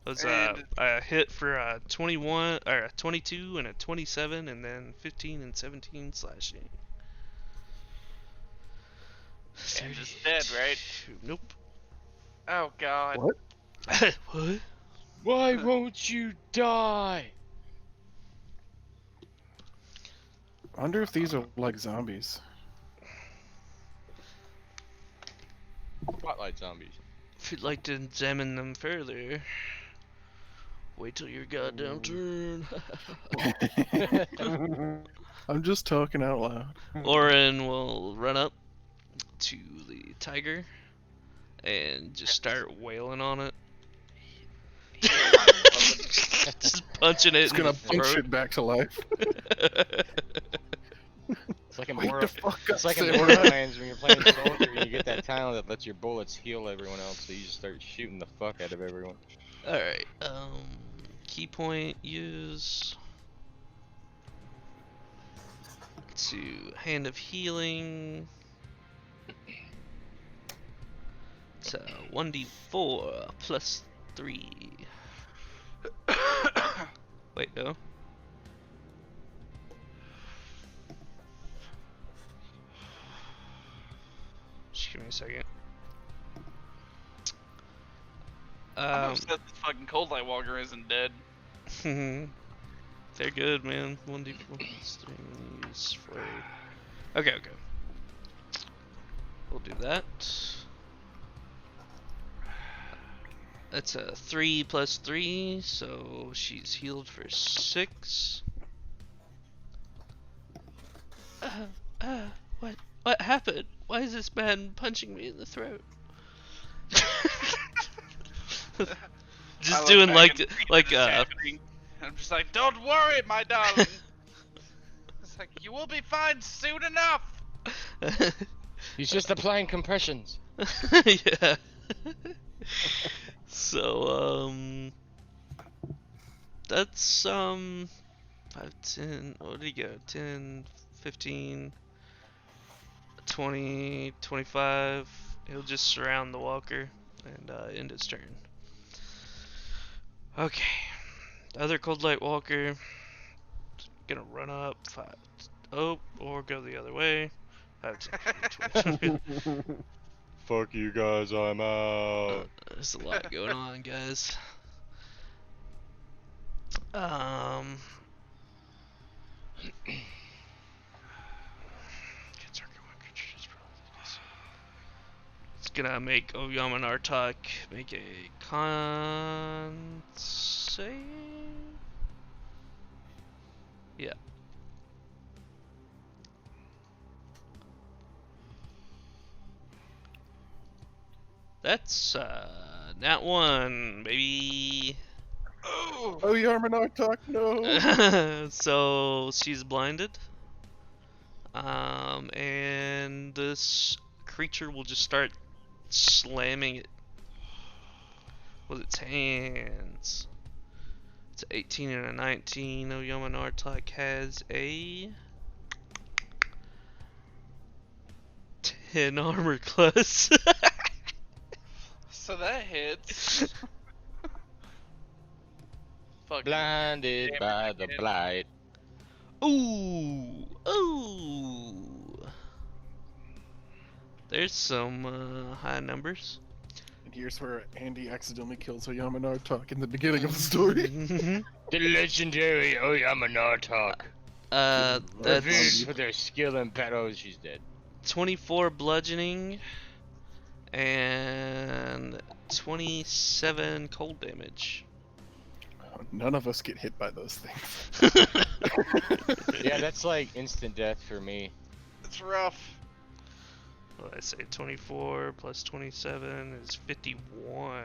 That's a hit for a 21 or a 22 and a 27 and then 15 and 17 slashing. And it's dead, right? Nope. Oh god. What? What? Why won't you die? I wonder if these are like zombies. Spotlight zombies. If you'd like to examine them further, wait till your goddamn turn. I'm just talking out loud. Oren will run up to the tiger and just start wailing on it. Just punching it. It's gonna in the punch throat. it back to life. It's like in Wake the fuck up, It's like in Saber. Borderlands when you're playing soldier and you get that talent that lets your bullets heal everyone else, so you just start shooting the fuck out of everyone. Alright, key point use to Hand of Healing. It's 1d4 plus 3. Wait, no. Just give me a second. I'm upset this fucking cold light walker isn't dead. They're good, man. 1d4 plus 3 use for. Okay. We'll do that. That's a 3 plus 3, so she's healed for 6. What happened? Why is this man punching me in the throat? I Just look doing back like and see that like it's happening. I'm just like, don't worry, my darling. It's like, you will be fine soon enough. He's just applying compressions. yeah. So that's 5, 10, what did he go? 10, 15, 20, 25. He'll just surround the walker and end its turn. Okay. The other cold light walker gonna run up 5. Oh, or go the other way. 5, 10, 15, 20. Fuck you guys, I'm out. There's a lot going on, guys. It's gonna make Oyama Nartok make a con save. Yeah. That's nat 1, baby. Oh, Yarmanartok, no! So she's blinded. And this creature will just start slamming it with its hands. It's 18 and a 19. Oyama Nartok has a 10 armor class. So that hits. Fuck. Blinded by the blight. Ooh, ooh. There's some high numbers. And here's where Andy accidentally kills Yarmanartok in the beginning of the story. The legendary Oyama Nartok. That's Revered for their skill in battle. She's dead. 24 bludgeoning and 27 cold damage. None of us get hit by those things. Yeah, that's like instant death for me. It's rough. What did I say? 24 plus 27 is 51.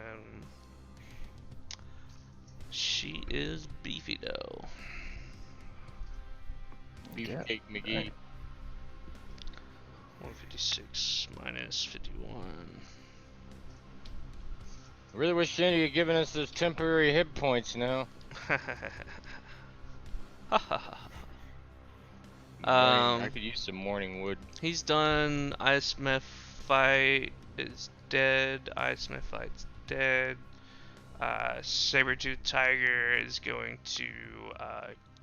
She is beefy though. Beefcake McGee. 156 minus 51. I really wish Sandy had given us those temporary hit points now. I could use some morning wood. He's done. Ice Meth fight is dead. Ice Meth fight's dead. Saber-Tooth Tiger is going to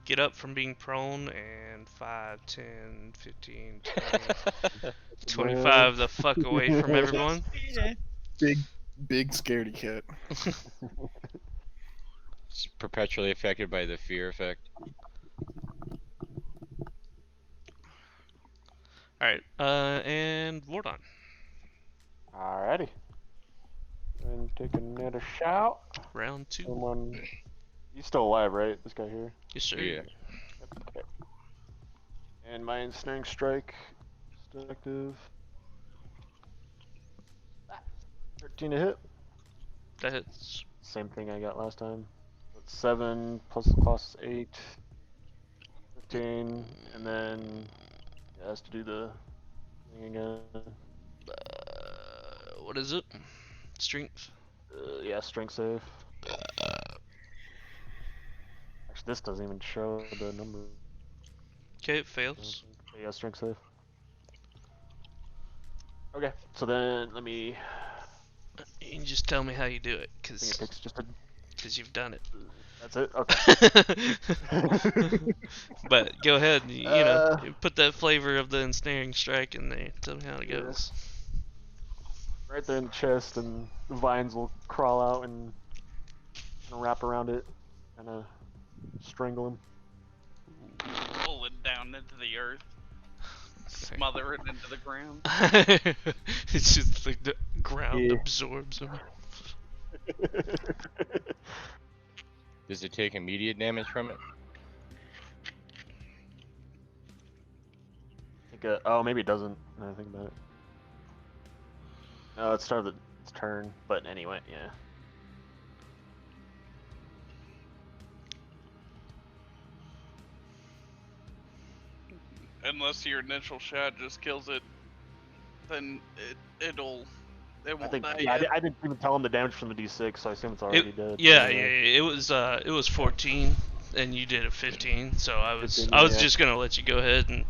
get up from being prone and 5, 10, 15, 20, 25 the fuck away from everyone. Big scaredy cat. It's perpetually affected by the fear effect. Alright, and Vordon. Alrighty. And take another shout. Round 2. Someone. He's still alive, right? This guy here. Yes, sir. Yeah. Okay. And my ensnaring strike. Still active. 13 to hit. That hits. Same thing I got last time. That's 7 plus the cost is 8. 15. And then it has to do the thing again. What is it? Strength. Yeah, strength save. Actually, this doesn't even show the number. Okay, it fails. Yeah, strength save. Okay, so then let me. You can just tell me how you do it, I think it takes just a. because you've done it. That's it. Okay. But go ahead, you know, put that flavor of the ensnaring strike in there. Tell me how it goes. Right there in the chest, and the vines will crawl out and wrap around it, kind of strangle him. Pull it down into the earth. Smother it into the ground. It's just like the ground Yeah. absorbs him. Does it take immediate damage from it? I think like a. Oh, maybe it doesn't. Now I think about it. No, it started its turn. But anyway, yeah. Unless your initial shot just kills it, then it won't I think. die Yeah, yet. I didn't even tell him the damage from the D6, so I assume it's already dead. Yeah, anyway. it was 14, and you did a 15. So I was 15, I was yeah. just gonna let you go ahead and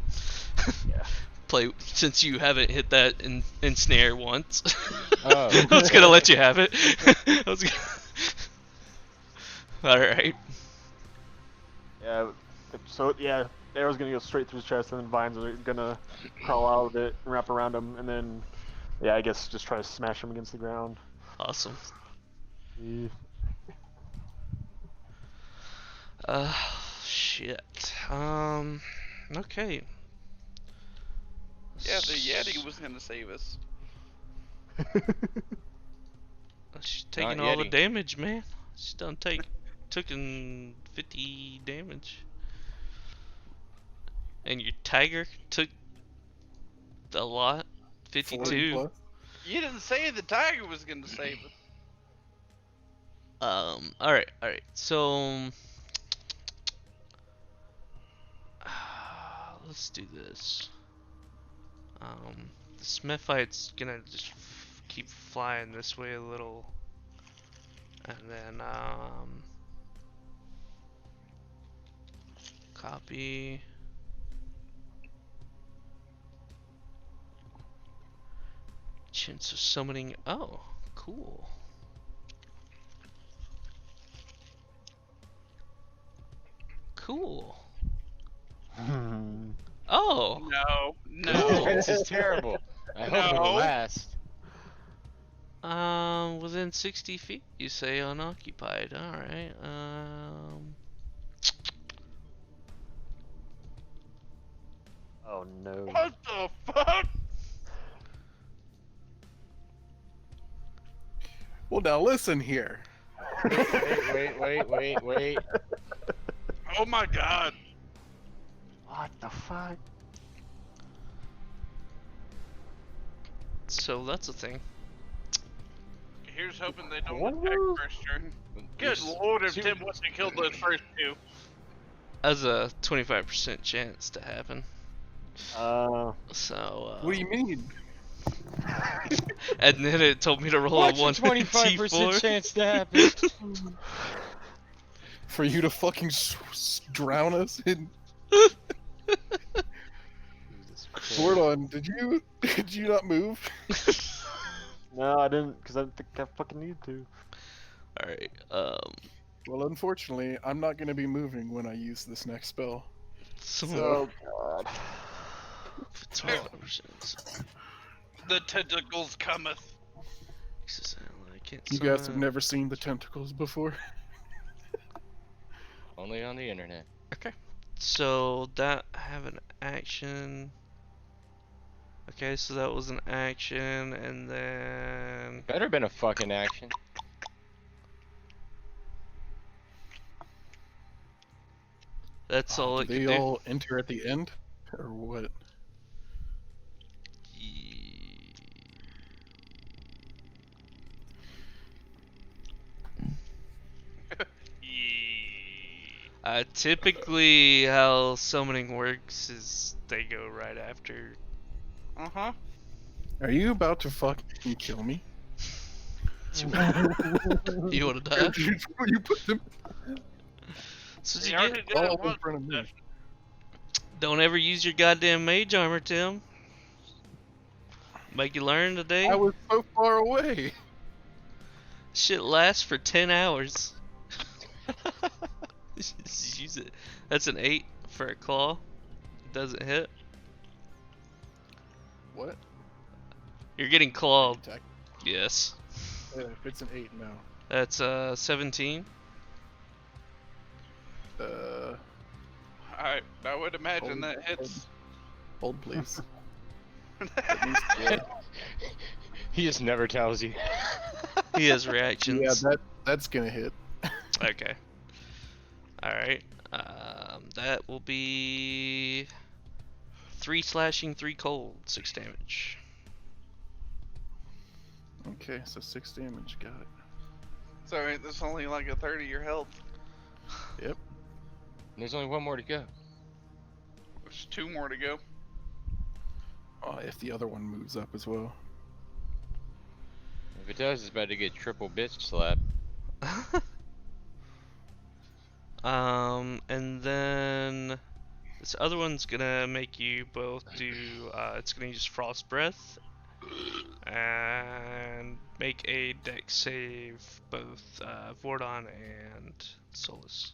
Yeah. play since you haven't hit that in snare once. Oh. I was gonna let you have it. I was gonna... All right. Yeah. So yeah, the arrow's gonna go straight through his chest, and then vines are gonna crawl out of it and wrap around him, and then yeah, I guess just try to smash him against the ground. Awesome. Yeah. Shit. Okay. Yeah, the Yeti was gonna save us. She's taking Not all the Yeti. damage, man. She's done taking 50 damage. And your tiger took a lot. 40 52. plus. You didn't say the tiger was gonna save us. Alright. So let's do this. The Smithite's gonna just keep flying this way a little. And then copy. Chance of summoning. Oh, cool. Cool. Oh. No, Oh, no. this is terrible. I hope No. it'll last. Within 60 feet, you say unoccupied. Alright, Oh no. What the fuck? Well, now listen here. Wait. Oh my god. What the fuck? so that's a thing. Here's hoping they don't What? attack first turn. Good lord, if Tim wasn't killed those first two. Has a 25% chance to happen. So, What do you mean? and then it told me to roll What's a a 1 25% chance to happen? For you to fucking drown us in? Jesus Christ. Hold on, did you not move? No, I didn't, because I didn't think I fucking need to. Alright, Well, unfortunately, I'm not gonna be moving when I use this next spell. so God. 25%. The tentacles cometh. I can't You guys have summon. never seen the tentacles before? Only on the internet. Okay, so that have an action. Okay, so that was an action, and then Better been a fucking action. that's all Do it they can do. all enter at the end? Or what? Typically, how summoning works is they go right after. Uh-huh. Are you about to fucking kill me? You wanna die? You put them So They you already get, did it all in once. front of me. don't ever use your goddamn mage armor, Tim. Make you learn today. I was so far away. Shit lasts for 10 hours. Just use it. That's an 8 for a claw. It doesn't hit. What? You're getting clawed. Attack. Yes. If it's an 8 now. That's 17. I would imagine that hits. Hold please. He just never tells you. He has reactions. Yeah, that's gonna hit. Okay. Alright. That will be 3 slashing, 3 cold, 6 damage. Okay, so 6 damage. Got it. Sorry, there's only like a third of your health. Yep. There's only one more to go. There's 2 more to go. Oh, if the other one moves up as well. If it does, it's about to get triple bitch slapped. And then this other one's gonna make you both do, it's gonna use Frost Breath and make a dex save, both Vordon and Solus.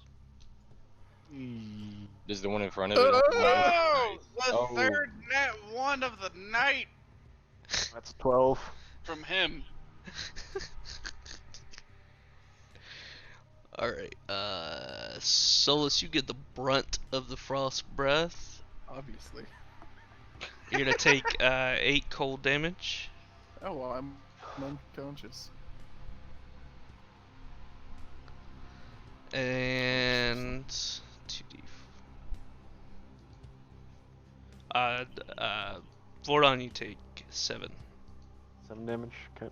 Does the one in front of it? Oh, the Oh. third net 1 of the night That's 12. from him. Alright, Solus, you get the brunt of the Frost Breath. Obviously. You're gonna take 8 cold damage. Oh, well, I'm unconscious. And 2d. Vordon, you take 7. 7 damage. Okay.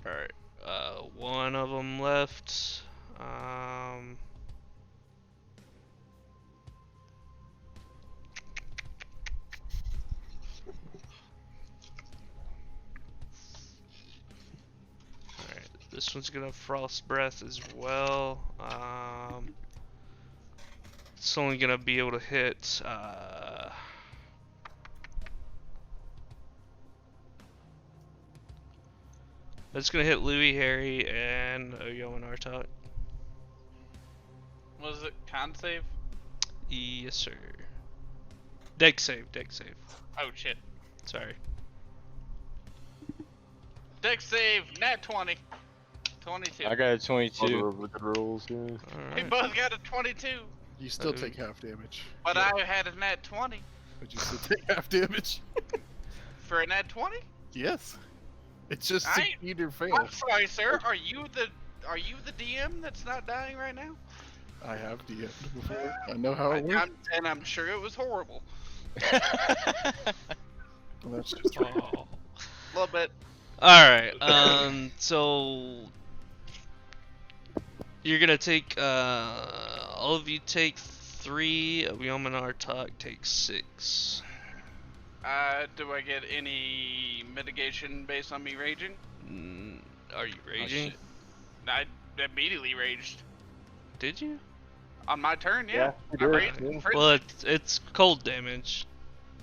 Alright, one of them left. Alright, this one's gonna Frost Breath as well. It's only gonna be able to hit, it's gonna hit Louis, Harry, and Oyo and Artok. Was it con save? Yes, sir. Dex save, dex save. Oh shit. Sorry. Dex save, nat 20. 22. I got a 22. The good rolls, yeah. We Alright. both got a 22, You still Uh, take half damage. but I had a nat 20 But you still take half damage. for a nat 20? Yes. It's just I- succeed or fail. I'm sorry, sir. Are you the DM that's not dying right now? I have DM'd before. I know how it works. I'm sure it was horrible. Well, that's just right. Oh. A little bit. Alright, so you're gonna take, all of you take 3, William and Artok take 6. Do I get any mitigation based on me raging? Are you raging? shit. I immediately raged. Did you? On my turn, yeah. Yeah, I you raged. did, yeah. Fritz Well, it's cold damage.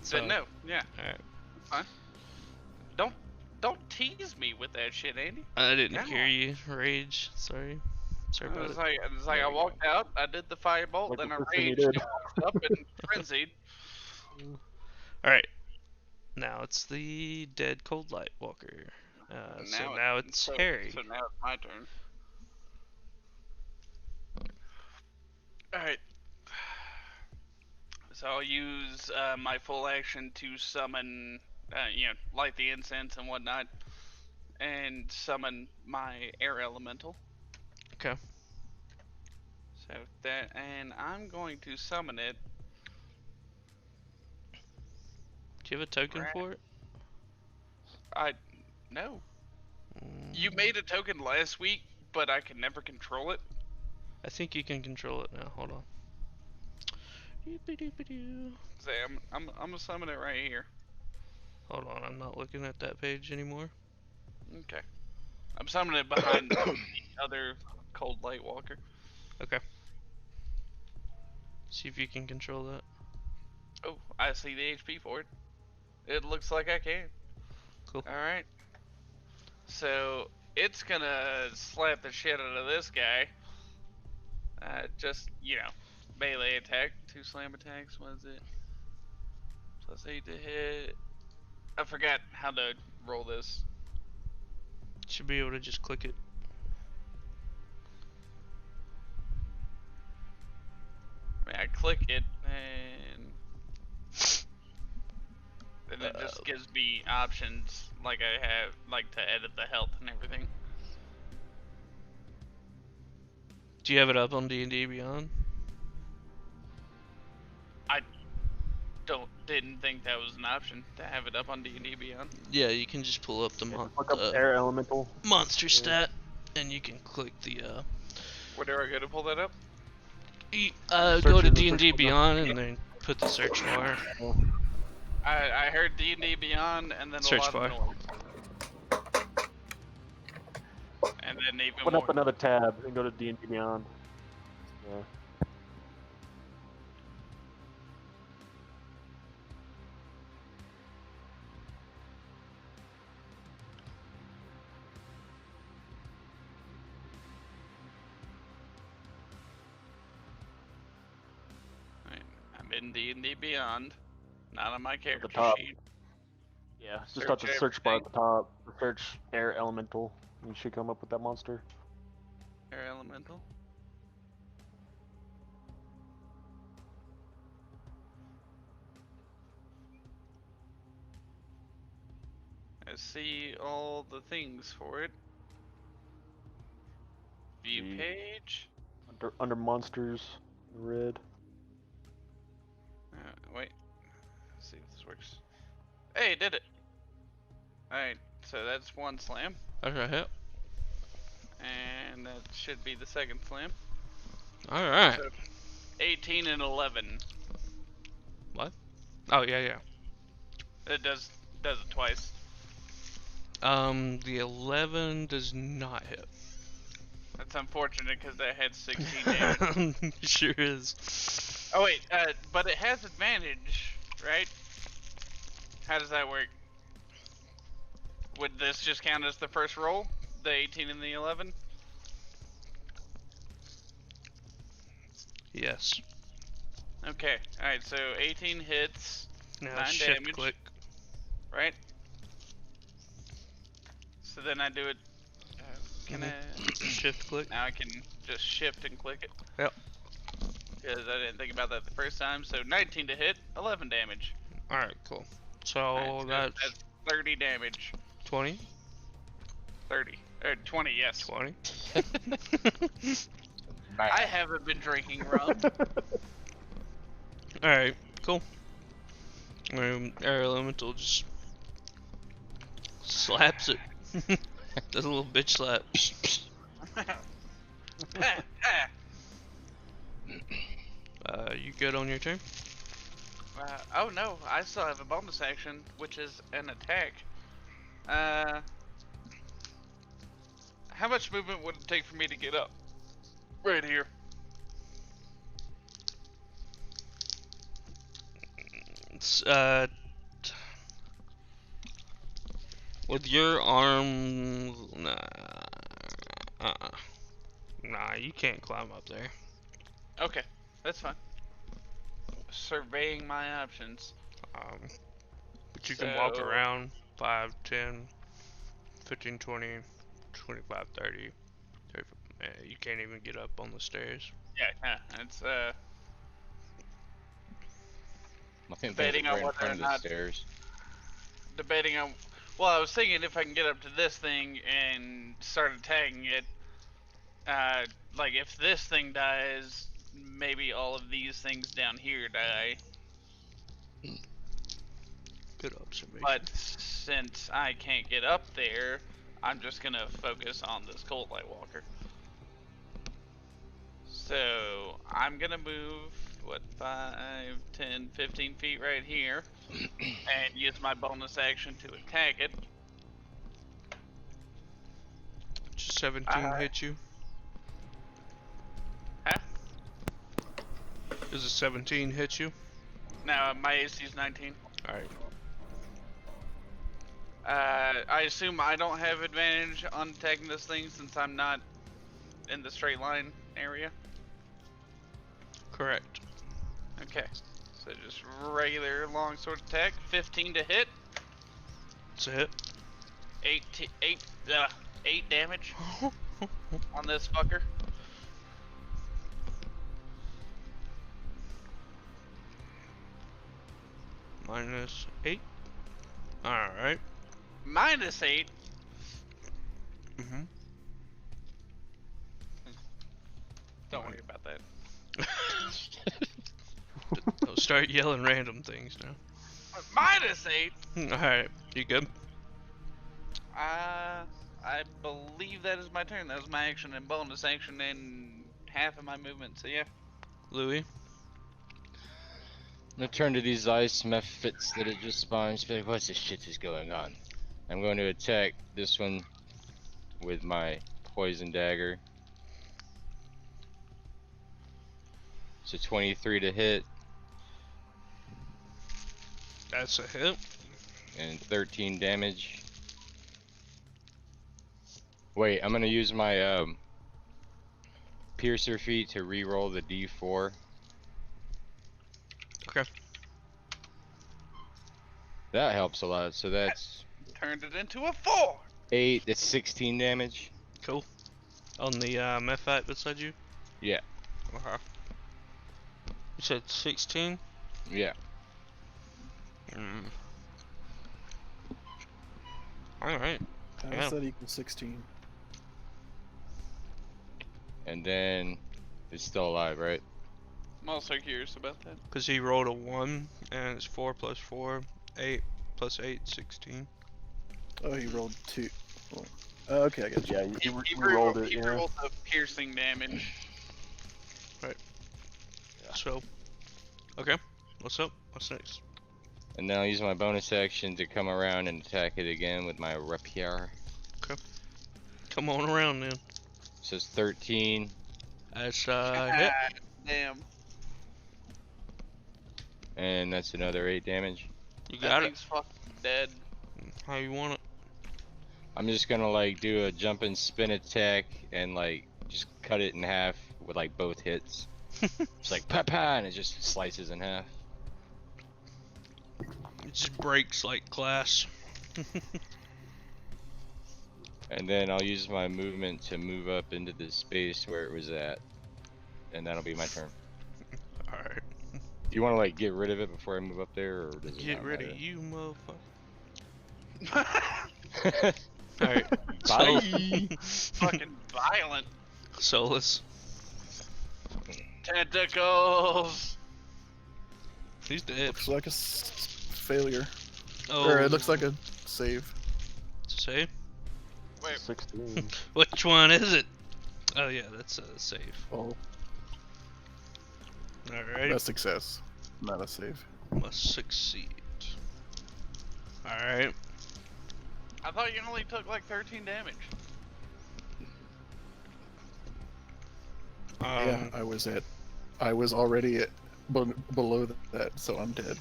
said no. Yeah. Alright. Don't tease me with that shit, Andy. I didn't Come hear on. you rage. Sorry. Sorry It about was it. like, There I we go. walked out, I did the firebolt, Like then the I first thing you raged, did. up and frenzied. Alright. Now it's the dead cold light walker. So now it's Harry. So now it's my turn. Alright. So I'll use my full action to summon, light the incense and whatnot, and summon my air elemental. Okay. So that, and I'm going to summon it. Do you have a token Right. for it? No. You made a token last week, but I can never control it. I think you can control it now. Hold on. Doopy-doopy-doo. Say, I'm gonna summon it right here. Hold on, I'm not looking at that page anymore. Okay. I'm summoning it behind the other cold light walker. Okay. See if you can control that. Oh, I see the HP for it. It looks like I can. Cool. Alright. So, it's gonna slap the shit out of this guy. Just, melee attack. 2 slam attacks, what is it? Plus 8 to hit. I forgot how to roll this. Should be able to just click it. I click it, and it just gives me options like I have, like to edit the health and everything. Do you have it up on D&D Beyond? Didn't think that was an option to have it up on D&D Beyond. Yeah, you can just pull up the, Yeah, just look up air elemental. monster Yeah. stat, and you can click the Where do I go to pull that up? go Search to in the D&D search bar. Beyond and then put the search bar. I heard D&D Beyond and then Search a lot bar. of noise. And then even Open more. up another tab and go to D&D Beyond. Yeah. Right, I'm in D&D Beyond. Not on my character top. sheet. Yeah, just Search at the search bar at everything. the top. Search air elemental. You should come up with that monster. Air Elemental. I see all the things for it. View Mm. page. Under monsters, red. Wait. Let's see if this works. Hey, it did it. Alright, so that's one slam. Okay, hit. And that should be the second slam. Alright. So 18 and 11. Oh, yeah. It does it twice. The 11 does not hit. That's unfortunate because that had 16 damage. Sure is. Oh wait, but it has advantage, right? How does that work? Would this just count as the first roll? The 18 and the 11? Yes. Okay, alright, so 18 hits, Now 9 shift damage. click. Right? So then I do it. Can I? Shift click. Now I can just shift and click it. Yep. Because I didn't think about that the first time. So 19 to hit, 11 damage. Alright, cool. So Alright, so that's 30 damage. 20? 30. Or 20, yes. 20? I haven't been drinking rum. Alright, cool. Air Elemental just slaps it. Does a little bitch slap. You good on your turn? Oh no, I still have a bonus action, which is an attack. How much movement would it take for me to get up? Right here. It's, with your arm, nah, you can't climb up there. Okay, that's fine. Surveying my options. But you can walk So- around 5, 10, 15, 20, 25, 30. You can't even get up on the stairs. Yeah, it's I think debating things are on right in whether front or of the not- stairs. debating on. Well, I was thinking if I can get up to this thing and start attacking it. Like if this thing dies, maybe all of these things down here die. Good observation. But since I can't get up there, I'm just gonna focus on this Cold Light Walker. So I'm gonna move, what, 5, 10, 15 feet right here, and use my bonus action to attack it. Just 17 hit you? Huh? Does a 17 hit you? Now my AC is 19. Alright. I assume I don't have advantage on attacking this thing since I'm not in the straight line area. Correct. Okay, so just regular longsword attack. 15 to hit. It's a hit. 8 damage on this fucker. Minus 8. Alright. Minus 8. Mm-hmm. Don't worry about that. Don't start yelling random things now. -8. Alright, you good? I believe that is my turn. That was my action and bonus action and half of my movement. So yeah. Louis? I'm gonna turn to these ice mephits that had just spawned. Be like, what's this shit is going on? I'm going to attack this one with my poison dagger. It's a 23 to hit That's a hit. and 13 damage. Wait, I'm gonna use my piercer feat to re-roll the d4. Okay. That helps a lot. So that's Turned it into a 4. 8. That's 16 damage. Cool. On the mephite beside you? Yeah. Okay. You said 16? Yeah. Alright. How Yeah. does that equal 16? And then it's still alive, right? I'm also curious about that. Because he rolled a 1, and it's 4 plus 4, 8 plus 8, 16. Oh, he rolled 2. Oh, okay, I got you. Yeah, He you rolled it. He Yeah. rolled the piercing damage. So, okay. What's up? What's next? And then I'll use my bonus action to come around and attack it again with my rapier. Come on around then. So it's 13. That's hit. God damn. And that's another 8 damage. You That got it. thing's fucking dead. How you want it? I'm just gonna like do a jump and spin attack and like just cut it in half with like both hits. It's like pa pa and it just slices in half. It just breaks like glass. And then I'll use my movement to move up into the space where it was at. And that'll be my turn. Alright. Do you want to like get rid of it before I move up there, or does it Get not rid matter? of you, motherfucker. Alright. Bye. Fucking violent. Solus. Tentacles. He's dead. Looks like a failure. Oh. Or it looks like a save. Save? Wait, 16. Which one is it? Oh yeah, that's a save. Oh, Alright. a success, not a save. Must succeed. Alright. I thought you only took like 13 damage. Yeah, I was already at below that, so I'm dead.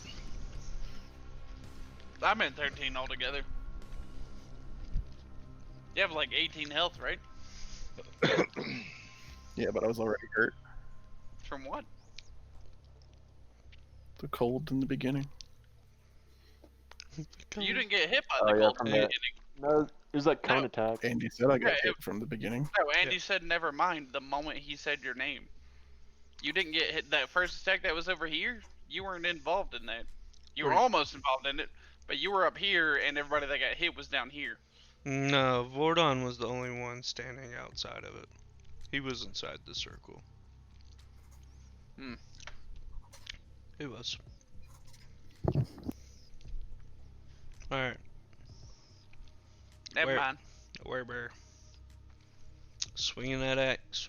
I'm at 13 altogether. You have like 18 health, right? Yeah, but I was already hurt. From what? The cold in the beginning. You didn't get hit by Oh, the yeah, cold from in the that- beginning. No, it was like cone No. attack. Andy said I got Yeah, hit from the beginning. No, Andy said never mind the moment he said your name. You didn't get hit. That first attack that was over here, you weren't involved in that. You were Right. almost involved in it, but you were up here and everybody that got hit was down here. No, Vordon was the only one standing outside of it. He was inside the circle. Hmm. He was. Alright, Never Where? mind. Werebear. Swinging that axe.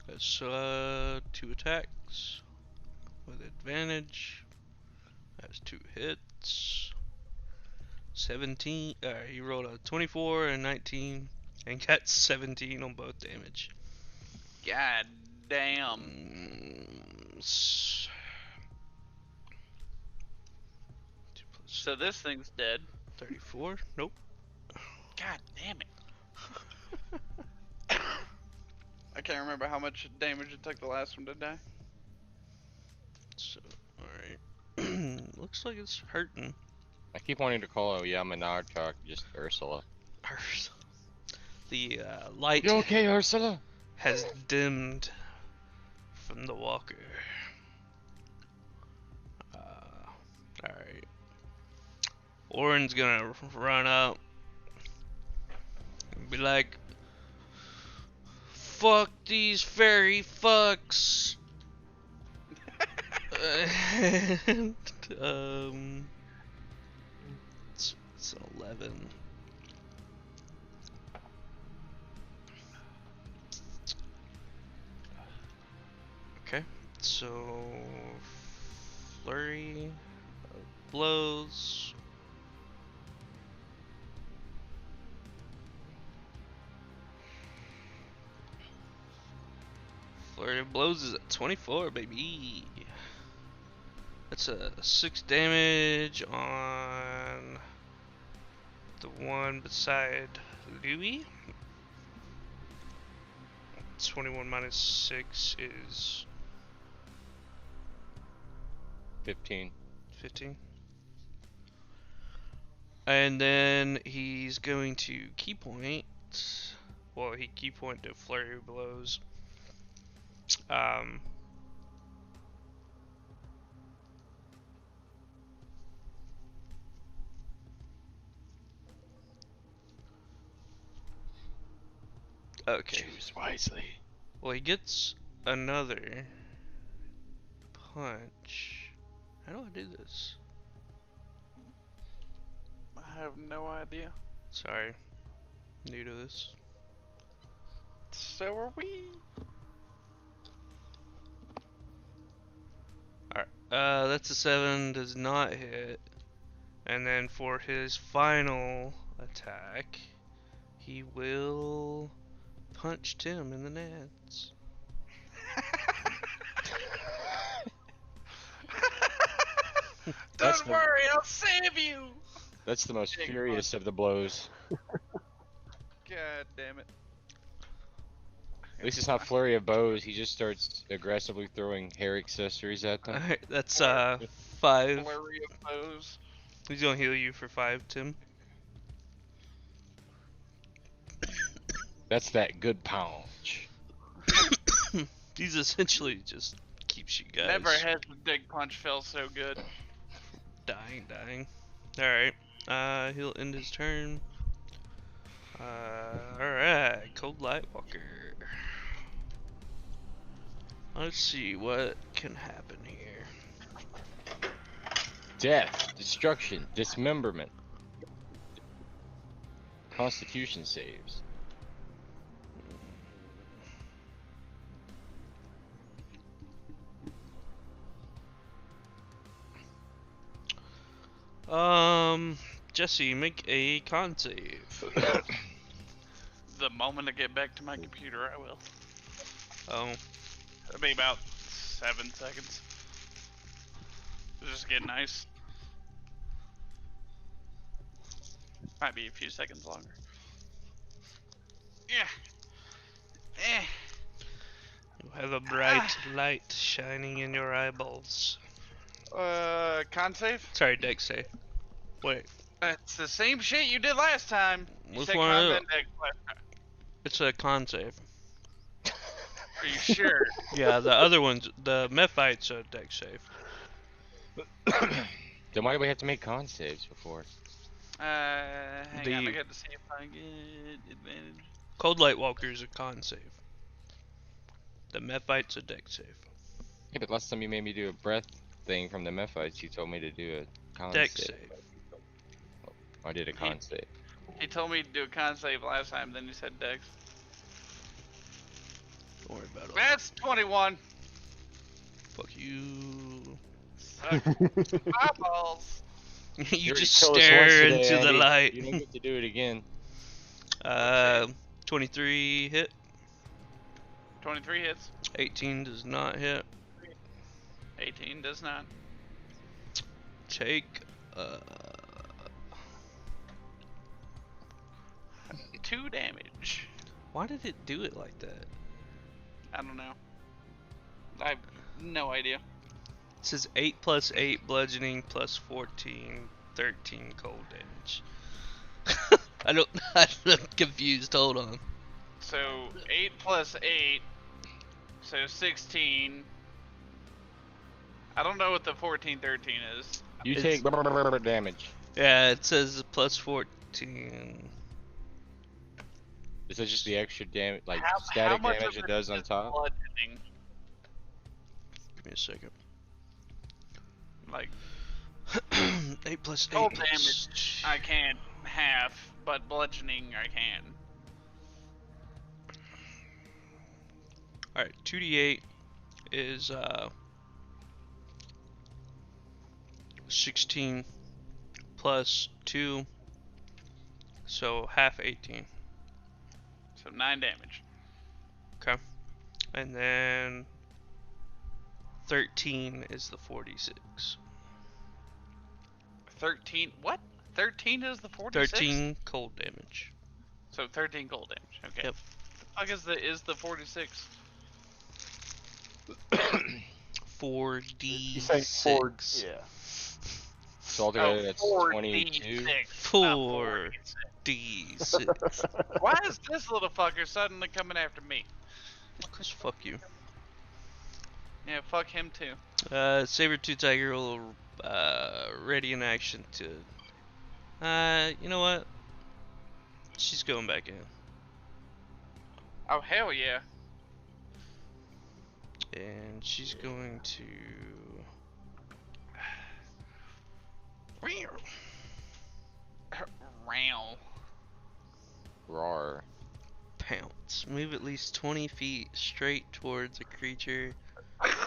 That's 2 attacks with advantage. That's 2 hits. 17. He rolled a 24 and 19 and got 17 on both damage. God damn. Mm, s- 2 plus So this thing's dead. 34? Nope. God damn it. I can't remember how much damage it took the last one to die. So, alright. Looks like it's hurting. I keep wanting to call Yamanagak just Ursula. The light You okay, Ursula? has dimmed from the walker. Alright. Oren's gonna run up and be like, Fuck these fairy fucks. And, it's 11. Okay, so flurry of blows. Flurry of blows is at 24, baby. That's a 6 damage on the one beside Louis. 21 minus 6 is 15. 15. And then he's going to key point. Well, he key point to flurry of blows. Okay. Choose wisely. Well, he gets another punch. How do I do this? I have no idea. Sorry. New to this. So are we. Alright. That's a 7. Does not hit. And then for his final attack, he will punch Tim in the nuts. That's Don't the- worry, I'll save you! That's the most Big furious of the blows. God damn it. At least it's not flurry of bows. He just starts aggressively throwing hair accessories at them. Alright, that's 5. Flurry of foes. He's gonna heal you for 5, Tim. That's that good punch. He's essentially just keeps you guys Never has the dig punch felt so good. dying. Alright. He'll end his turn. Alright, Cold Light Walker. Let's see what can happen here. Death, destruction, dismemberment. Constitution saves. Jesse, make a con save. The moment I get back to my computer, I will. Oh, It'll be about 7 seconds. It'll just get nice. Might be a few seconds longer. Yeah. Eh. you have a bright light shining in your eyeballs. Con save? Sorry, deck save. Wait, It's the same shit you did last time. You Which said one con is then it? dex last time. it's a con save. Are you sure? Yeah, the other one's the Mephite's a deck save. Then why do we have to make con saves before? Hang on, I The- got to see if I get advantage. Cold Light Walker is a con save. The Mephite's a deck save. Yeah, but last time you made me do a breath thing from the Mephites, you told me to do a con Deck save. save. I did a con save. He told me to do a con save last time, then you said dex. Don't worry about it. That's 21. Fuck you. Suck my balls. You already just told us once stare today, into the Andy. light. You don't get to do it again. 23 hit. 23 hits. 18 does not hit. 18 does not. Take 2 damage. why did it do it like that? I don't know. I have no idea. It says 8 plus 8 bludgeoning plus 14, 13 cold damage. I'm confused. Hold on. So 8 plus 8, so 16. I don't know what the 14, 13 is. You It's- take damage. Yeah, it says plus 14. Is that just the extra damage, like How static much damage of it does on is top? bludgeoning? Give me a second. Like 8 plus 8 cold is... damage, I can't half, but bludgeoning I can. Alright, 2d8 is 16 plus 2, so half 18. So 9 damage. Okay. And then 13 is the 46. 13. What? 13 is the 46. 13 cold damage. So 13 cold damage. Okay. Yep. The fuck is the 46? 4d6. He's saying 4. Yeah. So altogether, that's 22. 4d6. Why is this little fucker suddenly coming after me? Cause fuck you. Yeah, fuck him too. Saber-Tooth Tiger will ready in action to. You know what? She's going back in. Oh hell yeah. And she's going to Row. Rawr. pounce. Move at least 20 feet straight towards a creature.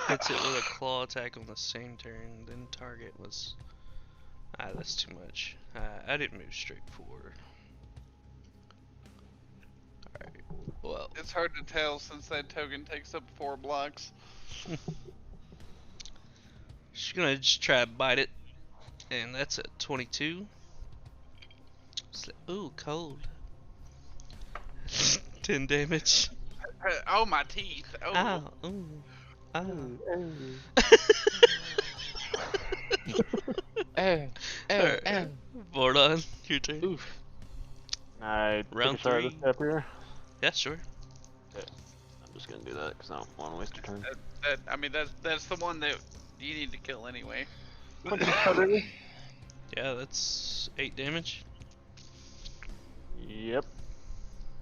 Hits it with a claw attack on the same turn. Then target was. That's too much. I didn't move straight forward. Alright. Well. It's hard to tell since that token takes up 4 blocks. She's gonna just try to bite it. And that's a 22. Ooh, cold. 10 damage. Oh, my teeth. Oh. Ow. Ooh. Ow. Vordon, your turn. Oof. I Round take a shot at 3. this step here. Yeah, sure. I'm just gonna do that because I don't want to waste your turn. I mean, that's the one that you need to kill anyway. Yeah, that's 8 damage. Yep.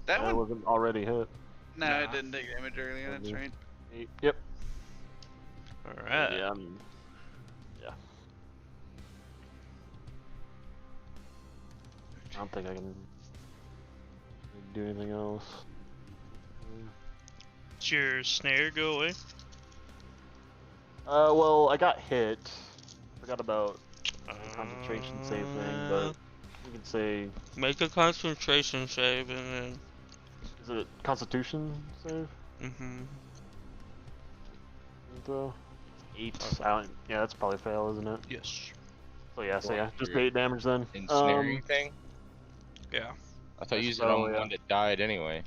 That one? wasn't already hit. No, Nah. it didn't take damage earlier, that's right. Yep. Alright. Yeah. I don't think I can do anything else. Did your snare go away? Well, I got hit. Forgot about the concentration save thing, but you can say, Make a concentration save and then. is it Constitution save? Mm-hmm. Throw? 8. Yeah, that's probably fail, isn't it? Yes. So yeah, just Your 8 damage then. Ensnaring thing? Yeah. I thought you used it probably, on one that died anyway.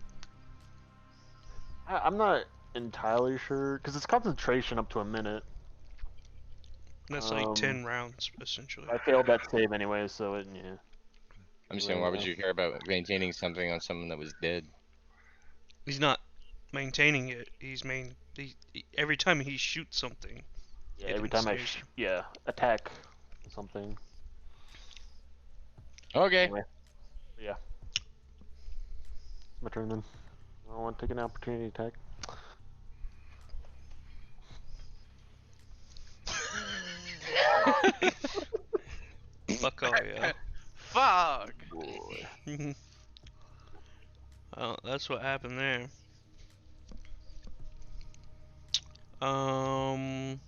I'm not entirely sure because it's concentration up to a minute. That's like 10 rounds, essentially. I failed that save anyway, so yeah. I'm just saying, why would you care about maintaining something on someone that was dead? He's not maintaining it. Every time he shoots something. Yeah, it every time I ensnares. attack something. Okay. Anyway, yeah. My turn then. I want to take an opportunity attack. Fuck off, yeah. Fuck! Boy. Oh, that's what happened there. The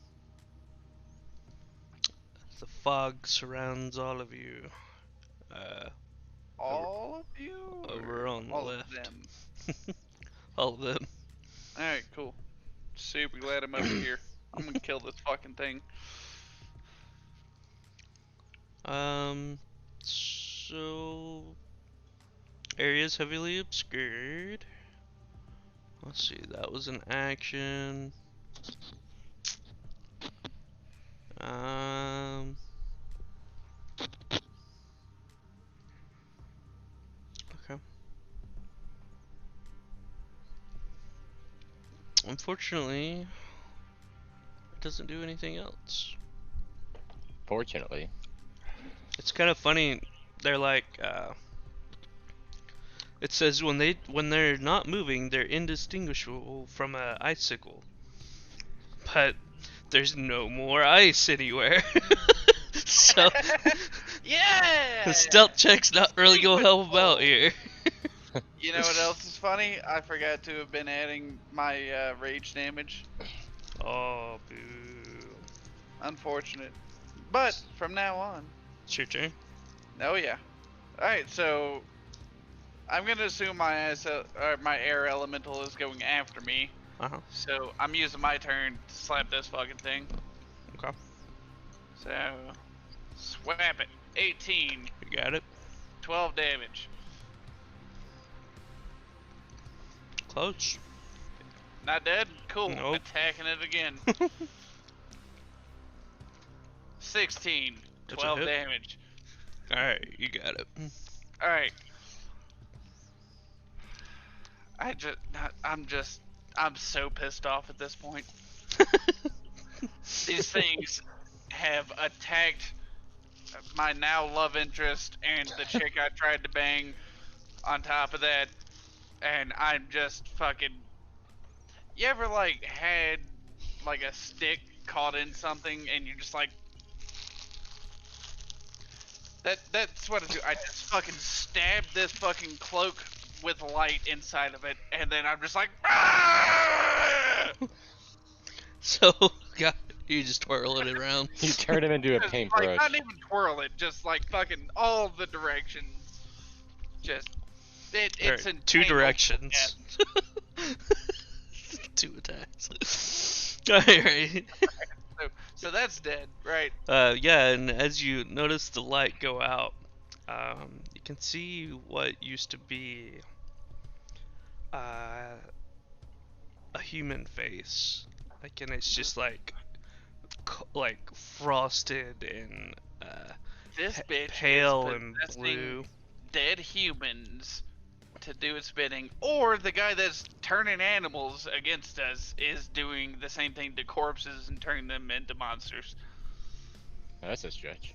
fog surrounds all of you. All of you? Over or on the all left. Of them? All of them. Alright, cool. Super glad I'm over here. I'm gonna kill this fucking thing. So areas heavily obscured. Let's see, that was an action. Okay. Unfortunately, it doesn't do anything else. Fortunately. It's kind of funny. They're like, It says when they're not moving, they're indistinguishable from a icicle. But there's no more ice anywhere. So Yeah! the stealth check's not really gonna help them out here. You know what else is funny? I forgot to have been adding my rage damage. Oh, boo. Unfortunate. But from now on. It's your turn. Oh yeah. Alright, so I'm gonna assume my air elemental is going after me. Uh-huh. So I'm using my turn to slap this fucking thing. Okay. So swap it. 18. You got it. 12 damage. Close. Not dead? Cool. Nope. Attacking it again. 16. That's a 12 hit. damage. Alright, you got it. Alright. I'm so pissed off at this point. These things have attacked my now love interest and the chick I tried to bang on top of that, and I'm just fucking... You ever like had like a stick caught in something and you're just like... That's what I do. I just fucking stabbed this fucking cloak with light inside of it, and then I'm just like... "Ah!" So, God, you just twirling it around. You turn him into a Just, paintbrush. like, not even twirl it, just like fucking all the directions. Just it's Alright, in two directions. Two attacks. Alright. So that's dead, right? Yeah, and as you notice the light go out, you can see what used to be a human face. Like, and it's just like frosted and This bitch pale is and possessing blue. dead humans to do its bidding, or the guy that's turning animals against us is doing the same thing to corpses and turning them into monsters. That's a stretch.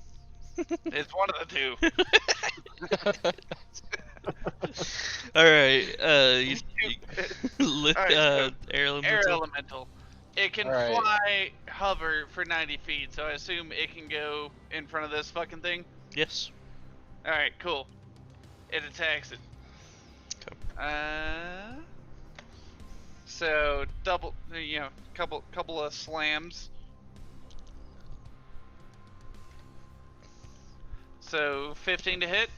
It's one of the two. Alright, you lift Alright, so air elemental. Air elemental. It can Alright. fly, hover for 90 feet, so I assume it can go in front of this fucking thing. Yes. Alright, cool. It attacks it. So double, couple of slams. So 15 to hit.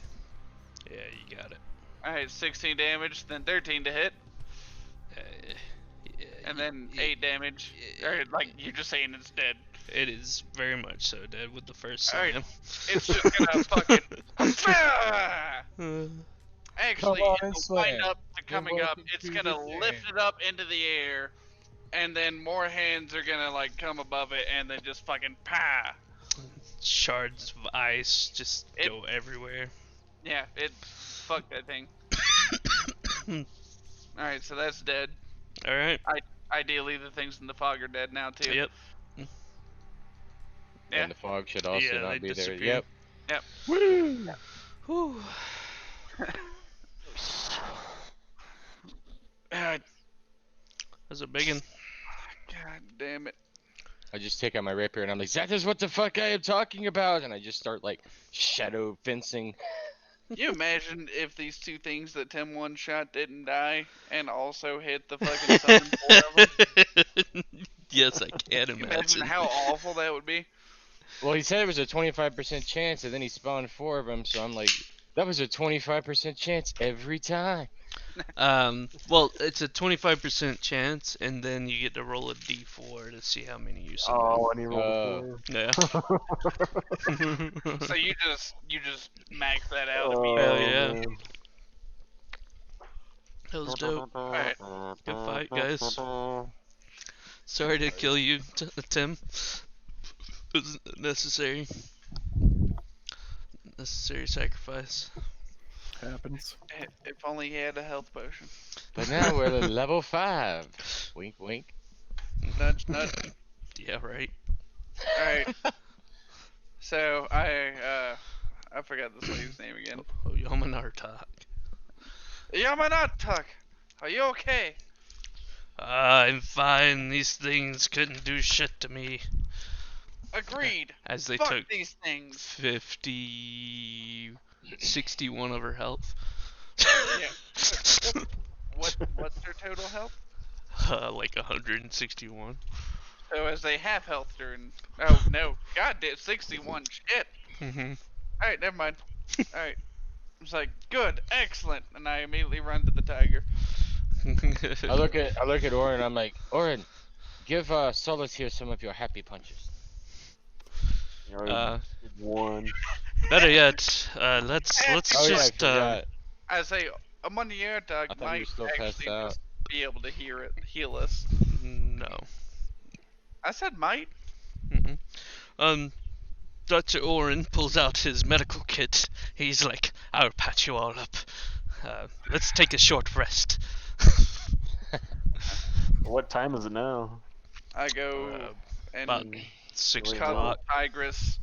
Yeah, you got it. Alright, 16 damage, then 13 to hit, Yeah, and then yeah, 8 damage. Or like you're just saying it's dead. It is very much so dead with the first Alright. slam. It's just gonna fucking. Ah! Actually, Come on, it'll wind slam. up to coming You're up. welcome It's to gonna the lift jam. it up into the air, and then more hands are gonna like come above it, and then just fucking pa. Shards of ice just It- go everywhere. Yeah, it. Fuck that thing. All right, so that's dead. Alright. Ideally, the things in the fog are dead now too. Yep. Yeah. And the fog should also Yeah, not they be there. disappear. Yep. Woo! Whew. God That's a big one. damn it. I just take out my rapier and I'm like, that is what the fuck I am talking about, and I just start like shadow fencing. Can you imagine if these two things that Tim one shot didn't die and also hit the fucking summon four of them? Yes, I can Can you imagine imagine. how awful that would be? Well, he said it was a 25% chance, and then he spawned 4 of them, so I'm like, that was a 25% chance every time. Well, it's a 25% chance, and then you get to roll a d4 to see how many you summon. Oh, and he rolled Yeah. So you just max that out Oh, immediately. Hell yeah. man. That was dope. Alright. Good fight, guys. Sorry to kill you, Tim. It was necessary. Necessary sacrifice. Happens. If only he had a health potion. But now we're at level 5. Wink, wink. Nudge, nudge. Yeah, right. Alright. So I forgot this lady's name again. Oh, Yamanartak. Yamanatug, are you okay? I'm fine. These things couldn't do shit to me. Agreed. As they Fuck took these things. 61 of her health. Yeah. What's their total health? Like 161. So as they half health during. Oh no, God damn, 61. Shit. Mm-hmm. All right, never mind. All right. It's like good, excellent, and I immediately run to the tiger. I look at Orin. I'm like, Orin, give Solus here some of your happy punches. You already did one. Better yet, let's Oh yeah, I just forgot. I say, a money air dog I thought you might were still passed actually out. just be able to heal us. no. I said might. Mm-hmm. Dr. Oren pulls out his medical kit. He's like, I'll patch you all up. Let's take a short rest. What time is it now? I go About and 6 Wait, cuddle o'clock. Tigress,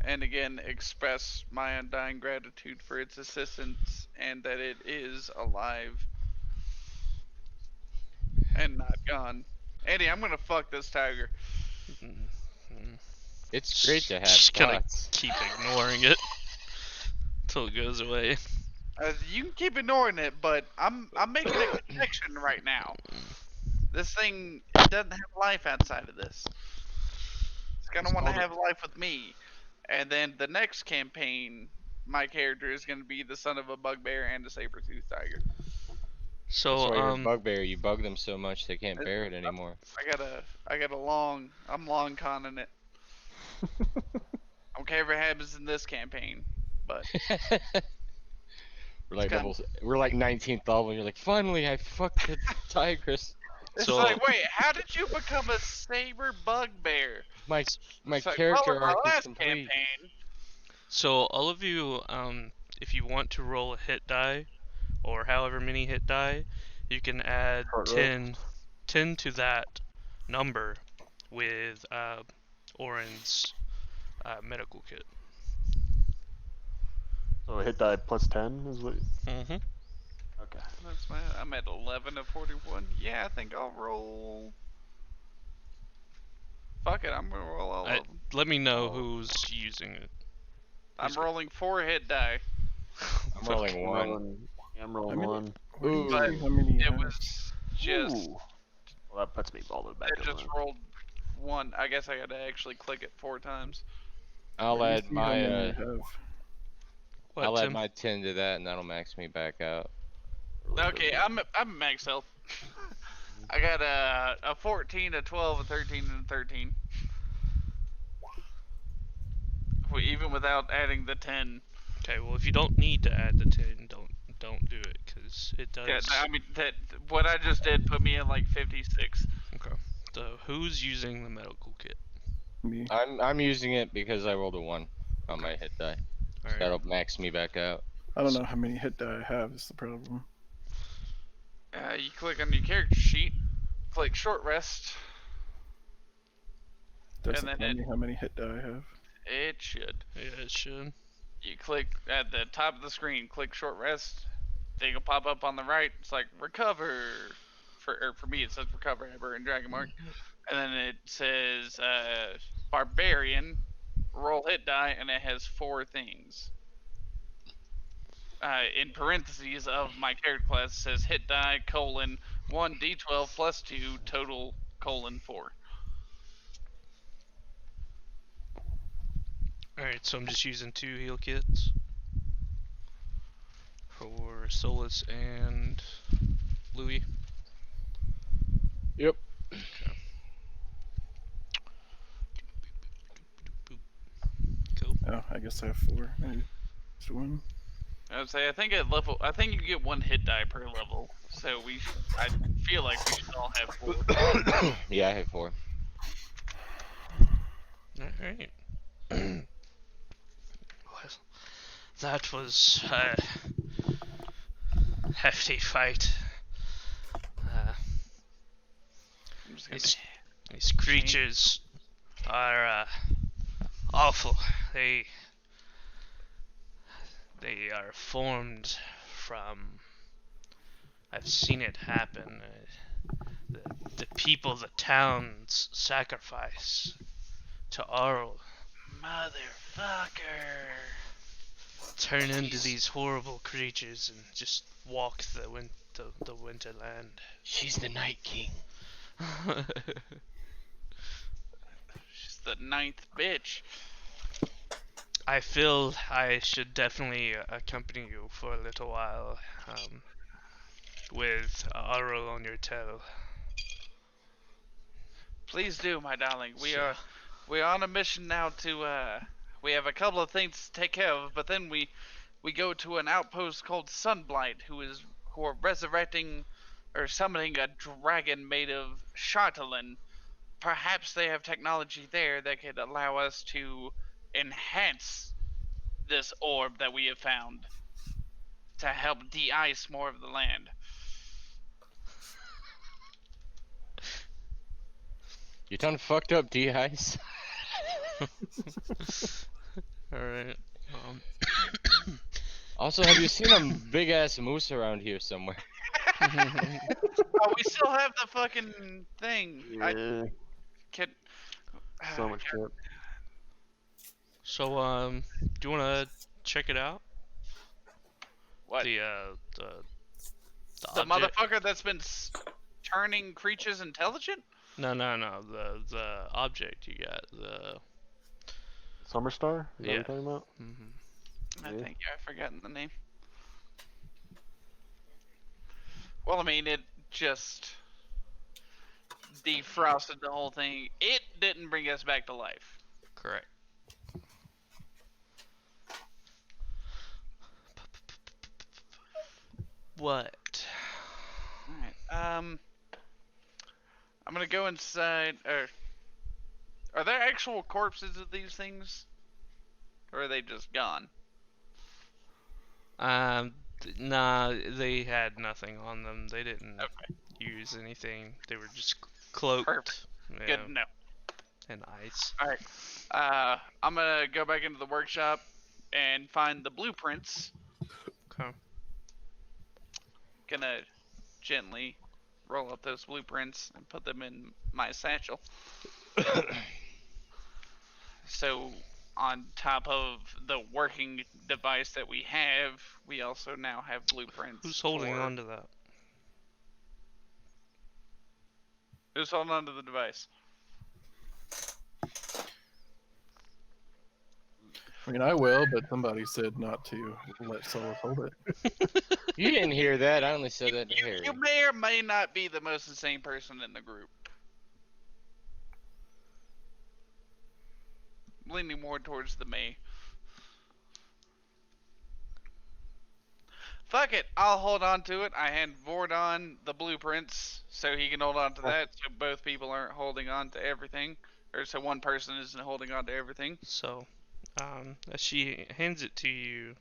and again express my undying gratitude for its assistance and that it is alive and not gone. Andy, I'm gonna fuck this tiger. It's great to have Just gonna thoughts. keep ignoring it till it goes away. You can keep ignoring it, but I'm making a connection right now. This thing doesn't have life outside of this. It's gonna want to have life with me. And then the next campaign, my character is gonna be the son of a bugbear and a saber-tooth tiger. So, That's why you're a bugbear. You bug them so much they can't bear it anymore. I'm long conning it. I don't care if it happens in this campaign, but We're like 19th level. And you're like, finally, I fucked the tigress. it's So- like, wait, how did you become a saber bugbear? My It's like, character well, in my arc is last complete. campaign, So all of you, if you want to roll a hit die, or however many hit die, you can add Short 10 to that number with Oren's medical kit. So hit die plus 10 is what. Mm-hmm. Okay. I'm at 11 of 41. Yeah, I think I'll roll. Fuck it, I'm gonna roll all of them. Let me know who's using it. I'm rolling 4 hit die. I'm rolling one. I'm rolling I mean, one. Where do you But see how many? It was just. Ooh. Well, that puts me all the way back It over. just rolled 1. I guess I gotta actually click it 4 times. I'll where do you add see how many my you have? What, I'll add Tim? my 10 to that, and that'll max me back out. Okay, I'm max health. I got a 14, a 12, a 13, and a 13. Even without adding the 10. Okay, well if you don't need to add the 10, don't do it, because it does. Yeah, I mean that what I just did put me in like 56. Okay. So who's using the medical kit? Me. I'm using it because I rolled a 1 on my hit die. Alright. That'll max me back out. I don't know how many hit die I have. Is the problem. You click on your character sheet, click short rest. Doesn't then tell me how many hit die I have. It should. Yeah, it should. You click at the top of the screen, click short rest. Thing will pop up on the right. It's like recover. For me, it says recover ever in Dragon Mark. And then it says barbarian, roll hit die, and it has 4 things. In parentheses of my character class, it says hit die, colon, 1d12 plus 2, total, colon, 4. Alright, so I'm just using 2 heal kits for Solus and Louis. Yep. Cool. Oh, I guess I have 4. Maybe just 1. I would say I think you get 1 hit die per level. So I feel like we should all have 4. Yeah, I have 4. Alright. Well, that was a hefty fight. I'm just gonna These creatures are awful. They are formed from I've seen it happen. The people, the towns sacrifice to Arl, Motherfucker. turn into these horrible creatures and just walk the winterland. She's the Night King. She's the ninth bitch. I feel I should definitely accompany you for a little while, with Arl on your tail. Please do, my darling. Sure. We're on a mission now to we have a couple of things to take care of, but then we go to an outpost called Sunblight, who are resurrecting or summoning a dragon made of Chartelin. Perhaps they have technology there that could allow us to enhance this orb that we have found to help de-ice more of the land. You done fucked up, D-Ice? Alright. Also, have you seen a big ass moose around here somewhere? Oh, we still have the fucking thing. I Yeah, can. so much shit. So, do you wanna check it out? What? The The object? motherfucker that's been turning creatures intelligent? No. The object you got. The. Summer Star? Is that Yeah. what you're talking about? I Yeah. think I've forgotten the name. Well, I mean, it just defrosted the whole thing. It didn't bring us back to life. Correct. What? Alright, I'm gonna go inside, are there actual corpses of these things? Or are they just gone? Nah, they had nothing on them. They didn't Okay. use anything. They were just cloaked. Perfect. Yeah, Good to know. and ice. Alright, I'm gonna go back into the workshop and find the blueprints. Okay. Gonna gently roll up those blueprints and put them in my satchel. So, on top of the working device that we have, we also now have blueprints. Who's holding for... on to that? Who's holding on to the device? I mean, I will, but somebody said not to let Solus hold it. You didn't hear that. I only said that to Harry. You may or may not be the most insane person in the group. Leaning more towards the may. Fuck it, I'll hold on to it. I hand Vordon the blueprints so he can hold on to that, so both people aren't holding on to everything. Or so one person isn't holding on to everything. So, as she hands it to you,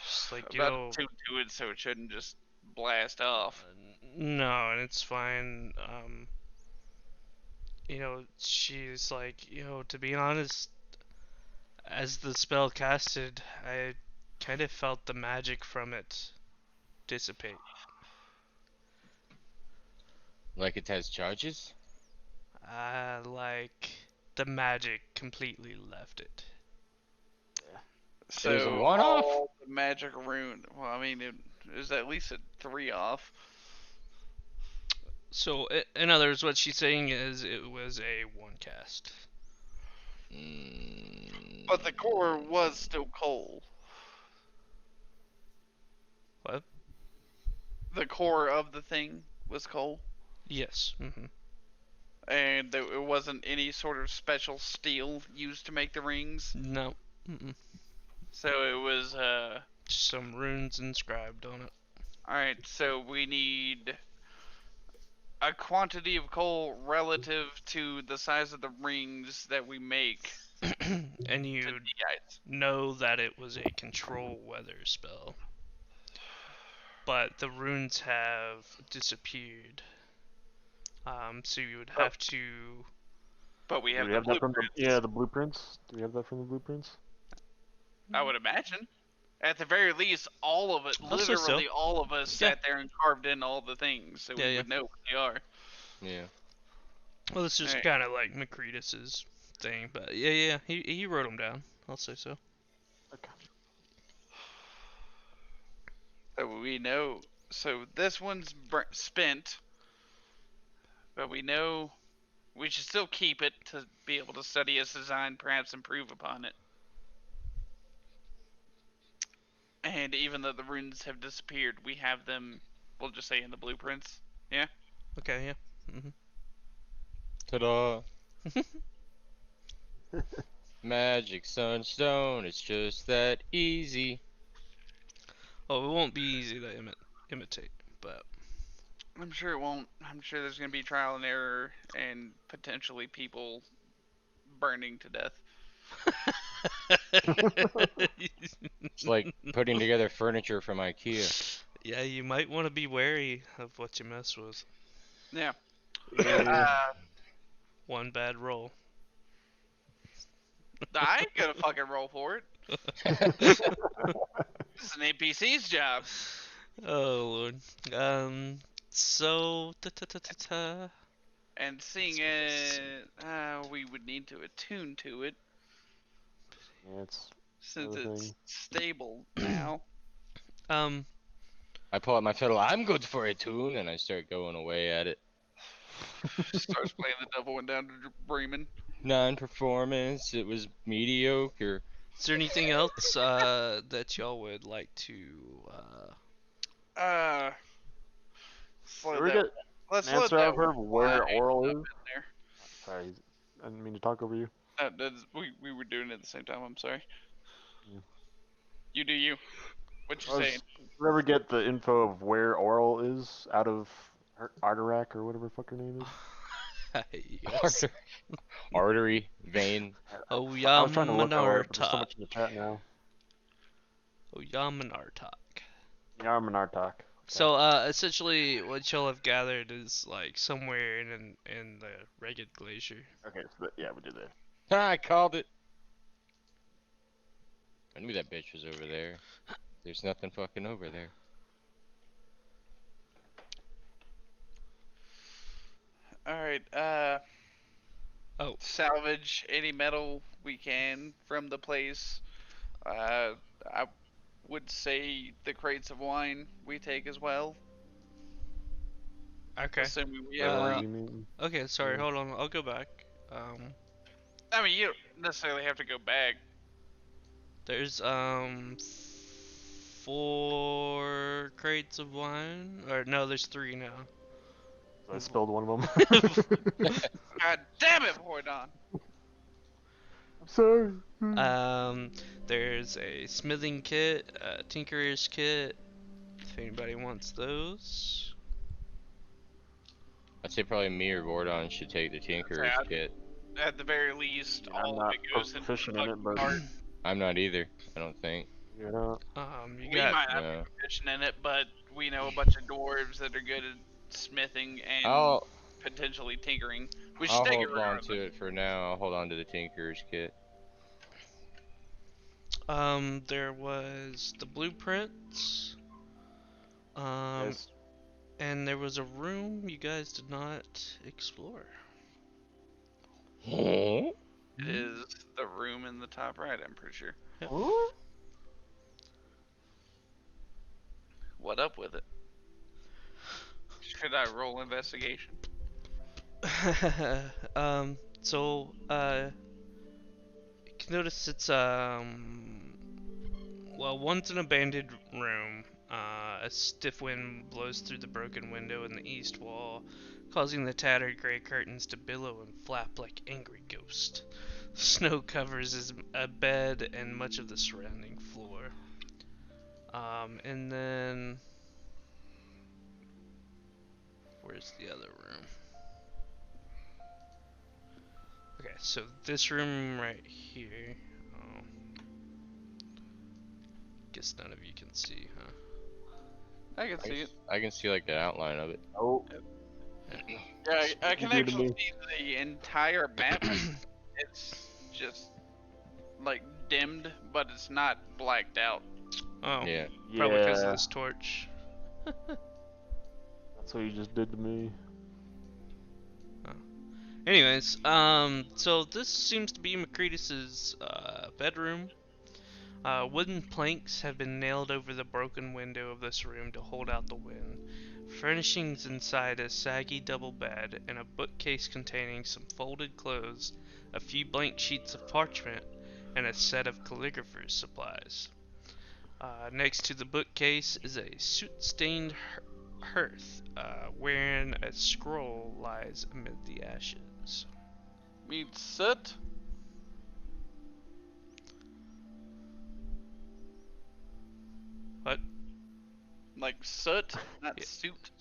just like, you know, About to do it so it shouldn't just blast off. no, and it's fine. You know, she's like, you know, to be honest, as the spell casted, I kind of felt the magic from it dissipate. Like it has charges? Like the magic completely left it. So It was a one-off? all the magic rune. Well, I mean, it was at least a 3 off. So, in other words, what she's saying is it was a one cast. But the core was still coal. What? The core of the thing was coal. Yes. And it wasn't any sort of special steel used to make the rings. No. So it was, Just some runes inscribed on it. Alright, so we need a quantity of coal relative to the size of the rings that we make. And you to de-ice. know that it was a control weather spell. But the runes have disappeared. So you would have to... But we Do have we the have that from blueprints. the blueprints? Do we have that from the blueprints? I would imagine. At the very least, all of it, I'll say so. literally all of us Yeah. sat there and carved in all the things, so Yeah, we yeah. would know what they are. Yeah. Well, it's just Alright. kind of like Macretus's thing, but yeah, he wrote them down. I'll say so. Okay. So we know. So this one's spent, but we know we should still keep it to be able to study its design, perhaps improve upon it. And even though the runes have disappeared, we have them, we'll just say, in the blueprints. Yeah? Okay, yeah. Hmm. Ta-da! Magic sunstone, it's just that easy. Oh, it won't be easy to imitate, but I'm sure it won't. I'm sure there's going to be trial and error and potentially people burning to death. It's like putting together furniture from IKEA. Yeah, you might want to be wary of what you mess with. Yeah. Yeah. One bad roll. I ain't gonna fucking roll for it. This is an NPC's job. Oh lord. So ta. And seeing it, we would need to attune to it Yeah, it's since another it's thing. stable now. I pull out my fiddle, I'm good for a tune, and I start going away at it. Starts playing the devil one down to Bremen. Non-performance, it was mediocre. Is there anything else that y'all would like to Slow Should we that. get Let's an let answer that out of her one where fly oral up is? in there. Sorry, I didn't mean to talk over you. We were doing it at the same time. I'm sorry. Yeah. You do you. What you I was- saying? Did you ever get the info of where oral is out of her Uroch or whatever the fuck her name is? yes. Artery, vein. Oh I was trying to look at it, but there's so Yamanartak. much in the chat now. Oh Yamanartak. Yarmanartak. So essentially what y'all have gathered is like somewhere in the Ragged Glacier. Okay, so yeah, we did that. Ah, I called it. I knew that bitch was over there. There's nothing fucking over there. Alright, Oh. salvage any metal we can from the place. I would say the crates of wine we take as well. Okay. Assuming we Yeah, have Uh, what room. do you mean? Okay, sorry, Yeah. hold on. I'll go back. I mean, you don't necessarily have to go back. There's 4 crates of wine. Or no, there's 3 now. So I spilled one of them. God damn it, Hordon. I'm sorry. There's a smithing kit, a tinkerer's kit, if anybody wants those. I'd say probably me or Gordon should take the Tinkerer's Sad. kit. At the very least, I'm all of not it goes into the proficient in it, fucking but cart. I'm not either, I don't think. you know, You We got might not No. be proficient in it, but we know a bunch of dwarves that are good at smithing and I'll potentially tinkering. We should I'll take it hold on regardless. to it for now. I'll hold on to the Tinkerer's kit. there was the blueprints. guys, And there was a room you guys did not explore. It is the room in the top right, I'm pretty sure. What up with it? Should I roll investigation? So, you can notice it's, well, one's an abandoned room. A stiff wind blows through the broken window in the east wall, causing the tattered gray curtains to billow and flap like angry ghosts. Snow covers a bed and much of the surrounding floor. And then... Where's the other room? Okay, so this room right here. Oh. Guess none of you can see, huh? I can see it. I can see like the outline of it. oh, Yeah, I can Agree to actually me. see the entire map. It's just like dimmed, but it's not blacked out. Oh, Yeah. probably because of Yeah. this torch. That's what you just did to me. Anyways, so this seems to be McCretus's bedroom. Wooden planks have been nailed over the broken window of this room to hold out the wind. Furnishings inside a saggy double bed and a bookcase containing some folded clothes, a few blank sheets of parchment, and a set of calligrapher's supplies. Next to the bookcase is a soot-stained hearth, wherein a scroll lies amid the ashes. Meet soot. What? Like soot, not Yeah. suit.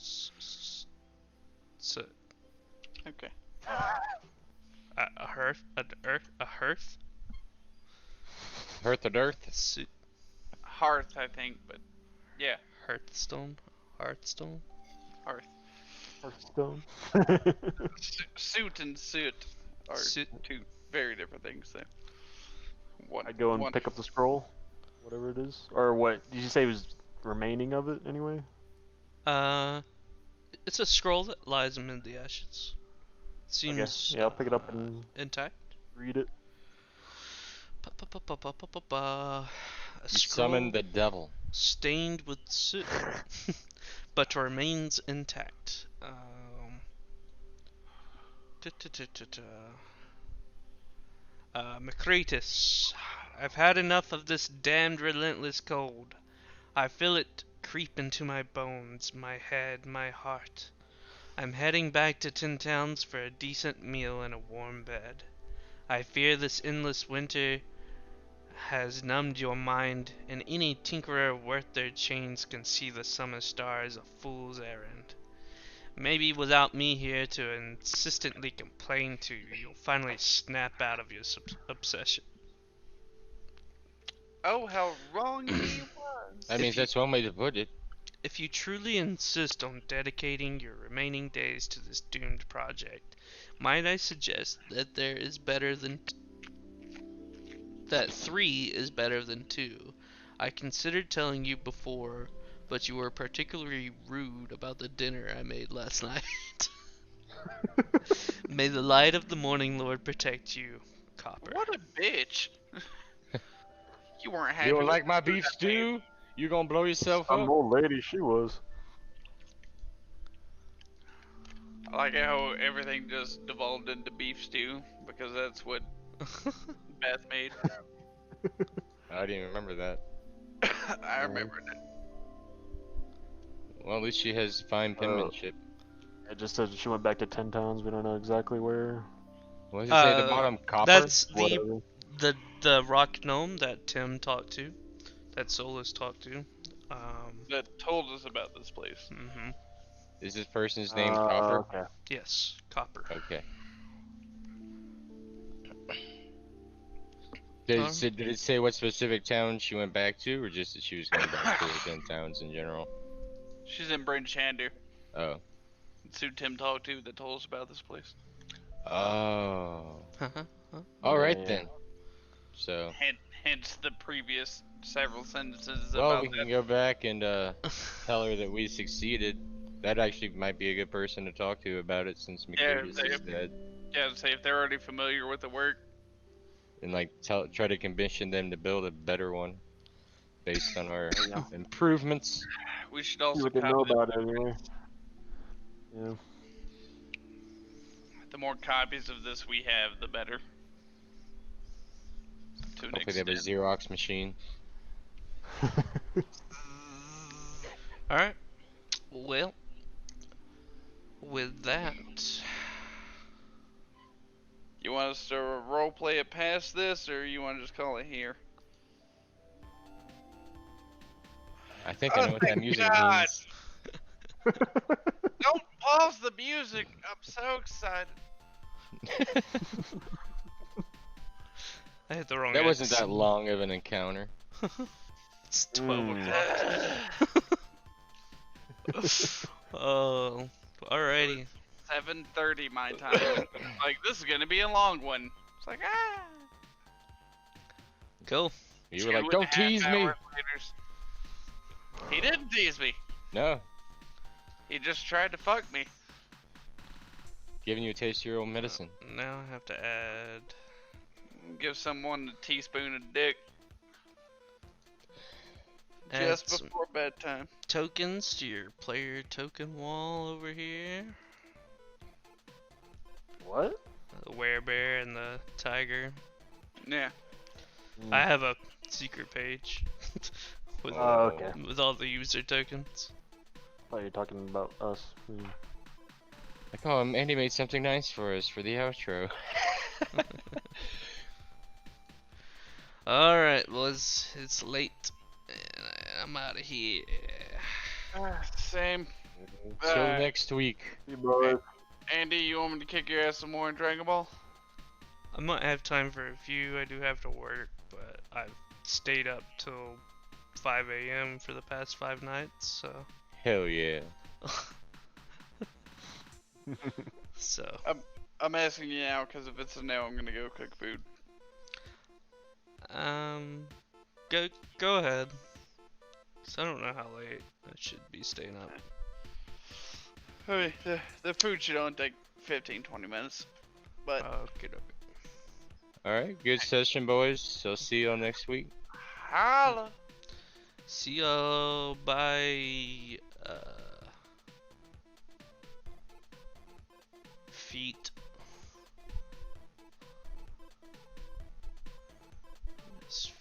So, Okay. a hearth, a hearth, Hearth of Earth. Soot, Hearth, I think, but yeah, Hearthstone, Hearthstone. hearth. Hearthstone. Suit and soot are Soot. two very different things. There. One. I go and one. pick up the scroll, whatever it is, or what did you say was remaining of it anyway? It's a scroll that lies amid the ashes. Seems Yeah, I'll pick it up and intact. read it. A You scroll summon the devil. stained with soot, but remains intact. Macretus, I've had enough of this damned relentless cold. I feel it creep into my bones, my head, my heart. I'm heading back to Tin Towns for a decent meal and a warm bed. I fear this endless winter has numbed your mind, and any tinkerer worth their chains can see the summer stars a fool's errand. Maybe without me here to insistently complain to you, you'll finally snap out of your obsession. Oh, how wrong he was. I mean, that's one way to put it. If you truly insist on dedicating your remaining days to this doomed project, might I suggest that there is better than that 3 is better than 2. I considered telling you before, but you were particularly rude about the dinner I made last night. May the light of the morning lord protect you, Copper. What a bitch. You weren't happy. You don't with like the my food beef I stew? You gonna blow yourself Some up? old lady she was. made. I like how everything just devolved into beef stew because that's what Beth made. I didn't even remember that. I remember it. Well, at least she has fine penmanship. It just says she went back to 10 towns. We don't know exactly where. What does it say at the bottom? Copper? That's Whatever. the rock gnome that Tim talked to, that Solus talked to. That told us about this place. Mm-hmm. Is this person's name Copper? Okay. Yes, Copper. Okay. Did it say what specific town she went back to, or just that she was going back to the 10 towns in general? She's in Brinchander. Oh. It's who Tim talked to that told us about this place. Oh. Uh-huh. Alright Yeah. then. So, Hence the previous several sentences well, about we that. can go back and tell her that we succeeded. That actually might be a good person to talk to about it, since McCurtis is dead. Yeah, say if they're already familiar with the work. And like try to convince them to build a better one based on our Yeah. improvements. We should See also what they know copy about it anyway. Yeah. the more copies of this we have, the better. To an Hopefully they have a extent. Xerox machine. Alright. Well, with that, You want us to roleplay it past this, or you want to just call it here? I think I know what that thank music God. means. Don't pause the music! I'm so excited. I hit the wrong That wasn't X. that long of an encounter. It's 12 Mm. o'clock. Oh, alrighty. 7:30 my time. Like, this is gonna be a long one. It's like, Go. You were like, don't tease me. He didn't tease me. No, He just tried to fuck me. giving you a taste of your own medicine. Now I have to add. Give someone a teaspoon of dick Add just some before bedtime. tokens to your player token wall over here. What? The werebear and the tiger. Yeah. Mm. I have a secret page with Oh, okay. with all the user tokens. Thought you were talking about us. Like, oh, Andy made something nice for us for the outro. All right, well it's late, and I'm out of here. Same. Till next week. Hey, boys. Andy, you want me to kick your ass some more in Dragon Ball? I might have time for a few. I do have to work, but I've stayed up till 5 a.m. for the past 5 nights, so. Hell yeah. So. I'm asking you now because if it's a no, I'm gonna go cook food. Go ahead. 'Cause I don't know how late I should be staying up. Okay, the food should only take 15-20 minutes. But Okay, okay. Alright, good session, boys. So see you all next week. holla. See y'all. Bye. Feet. Yes,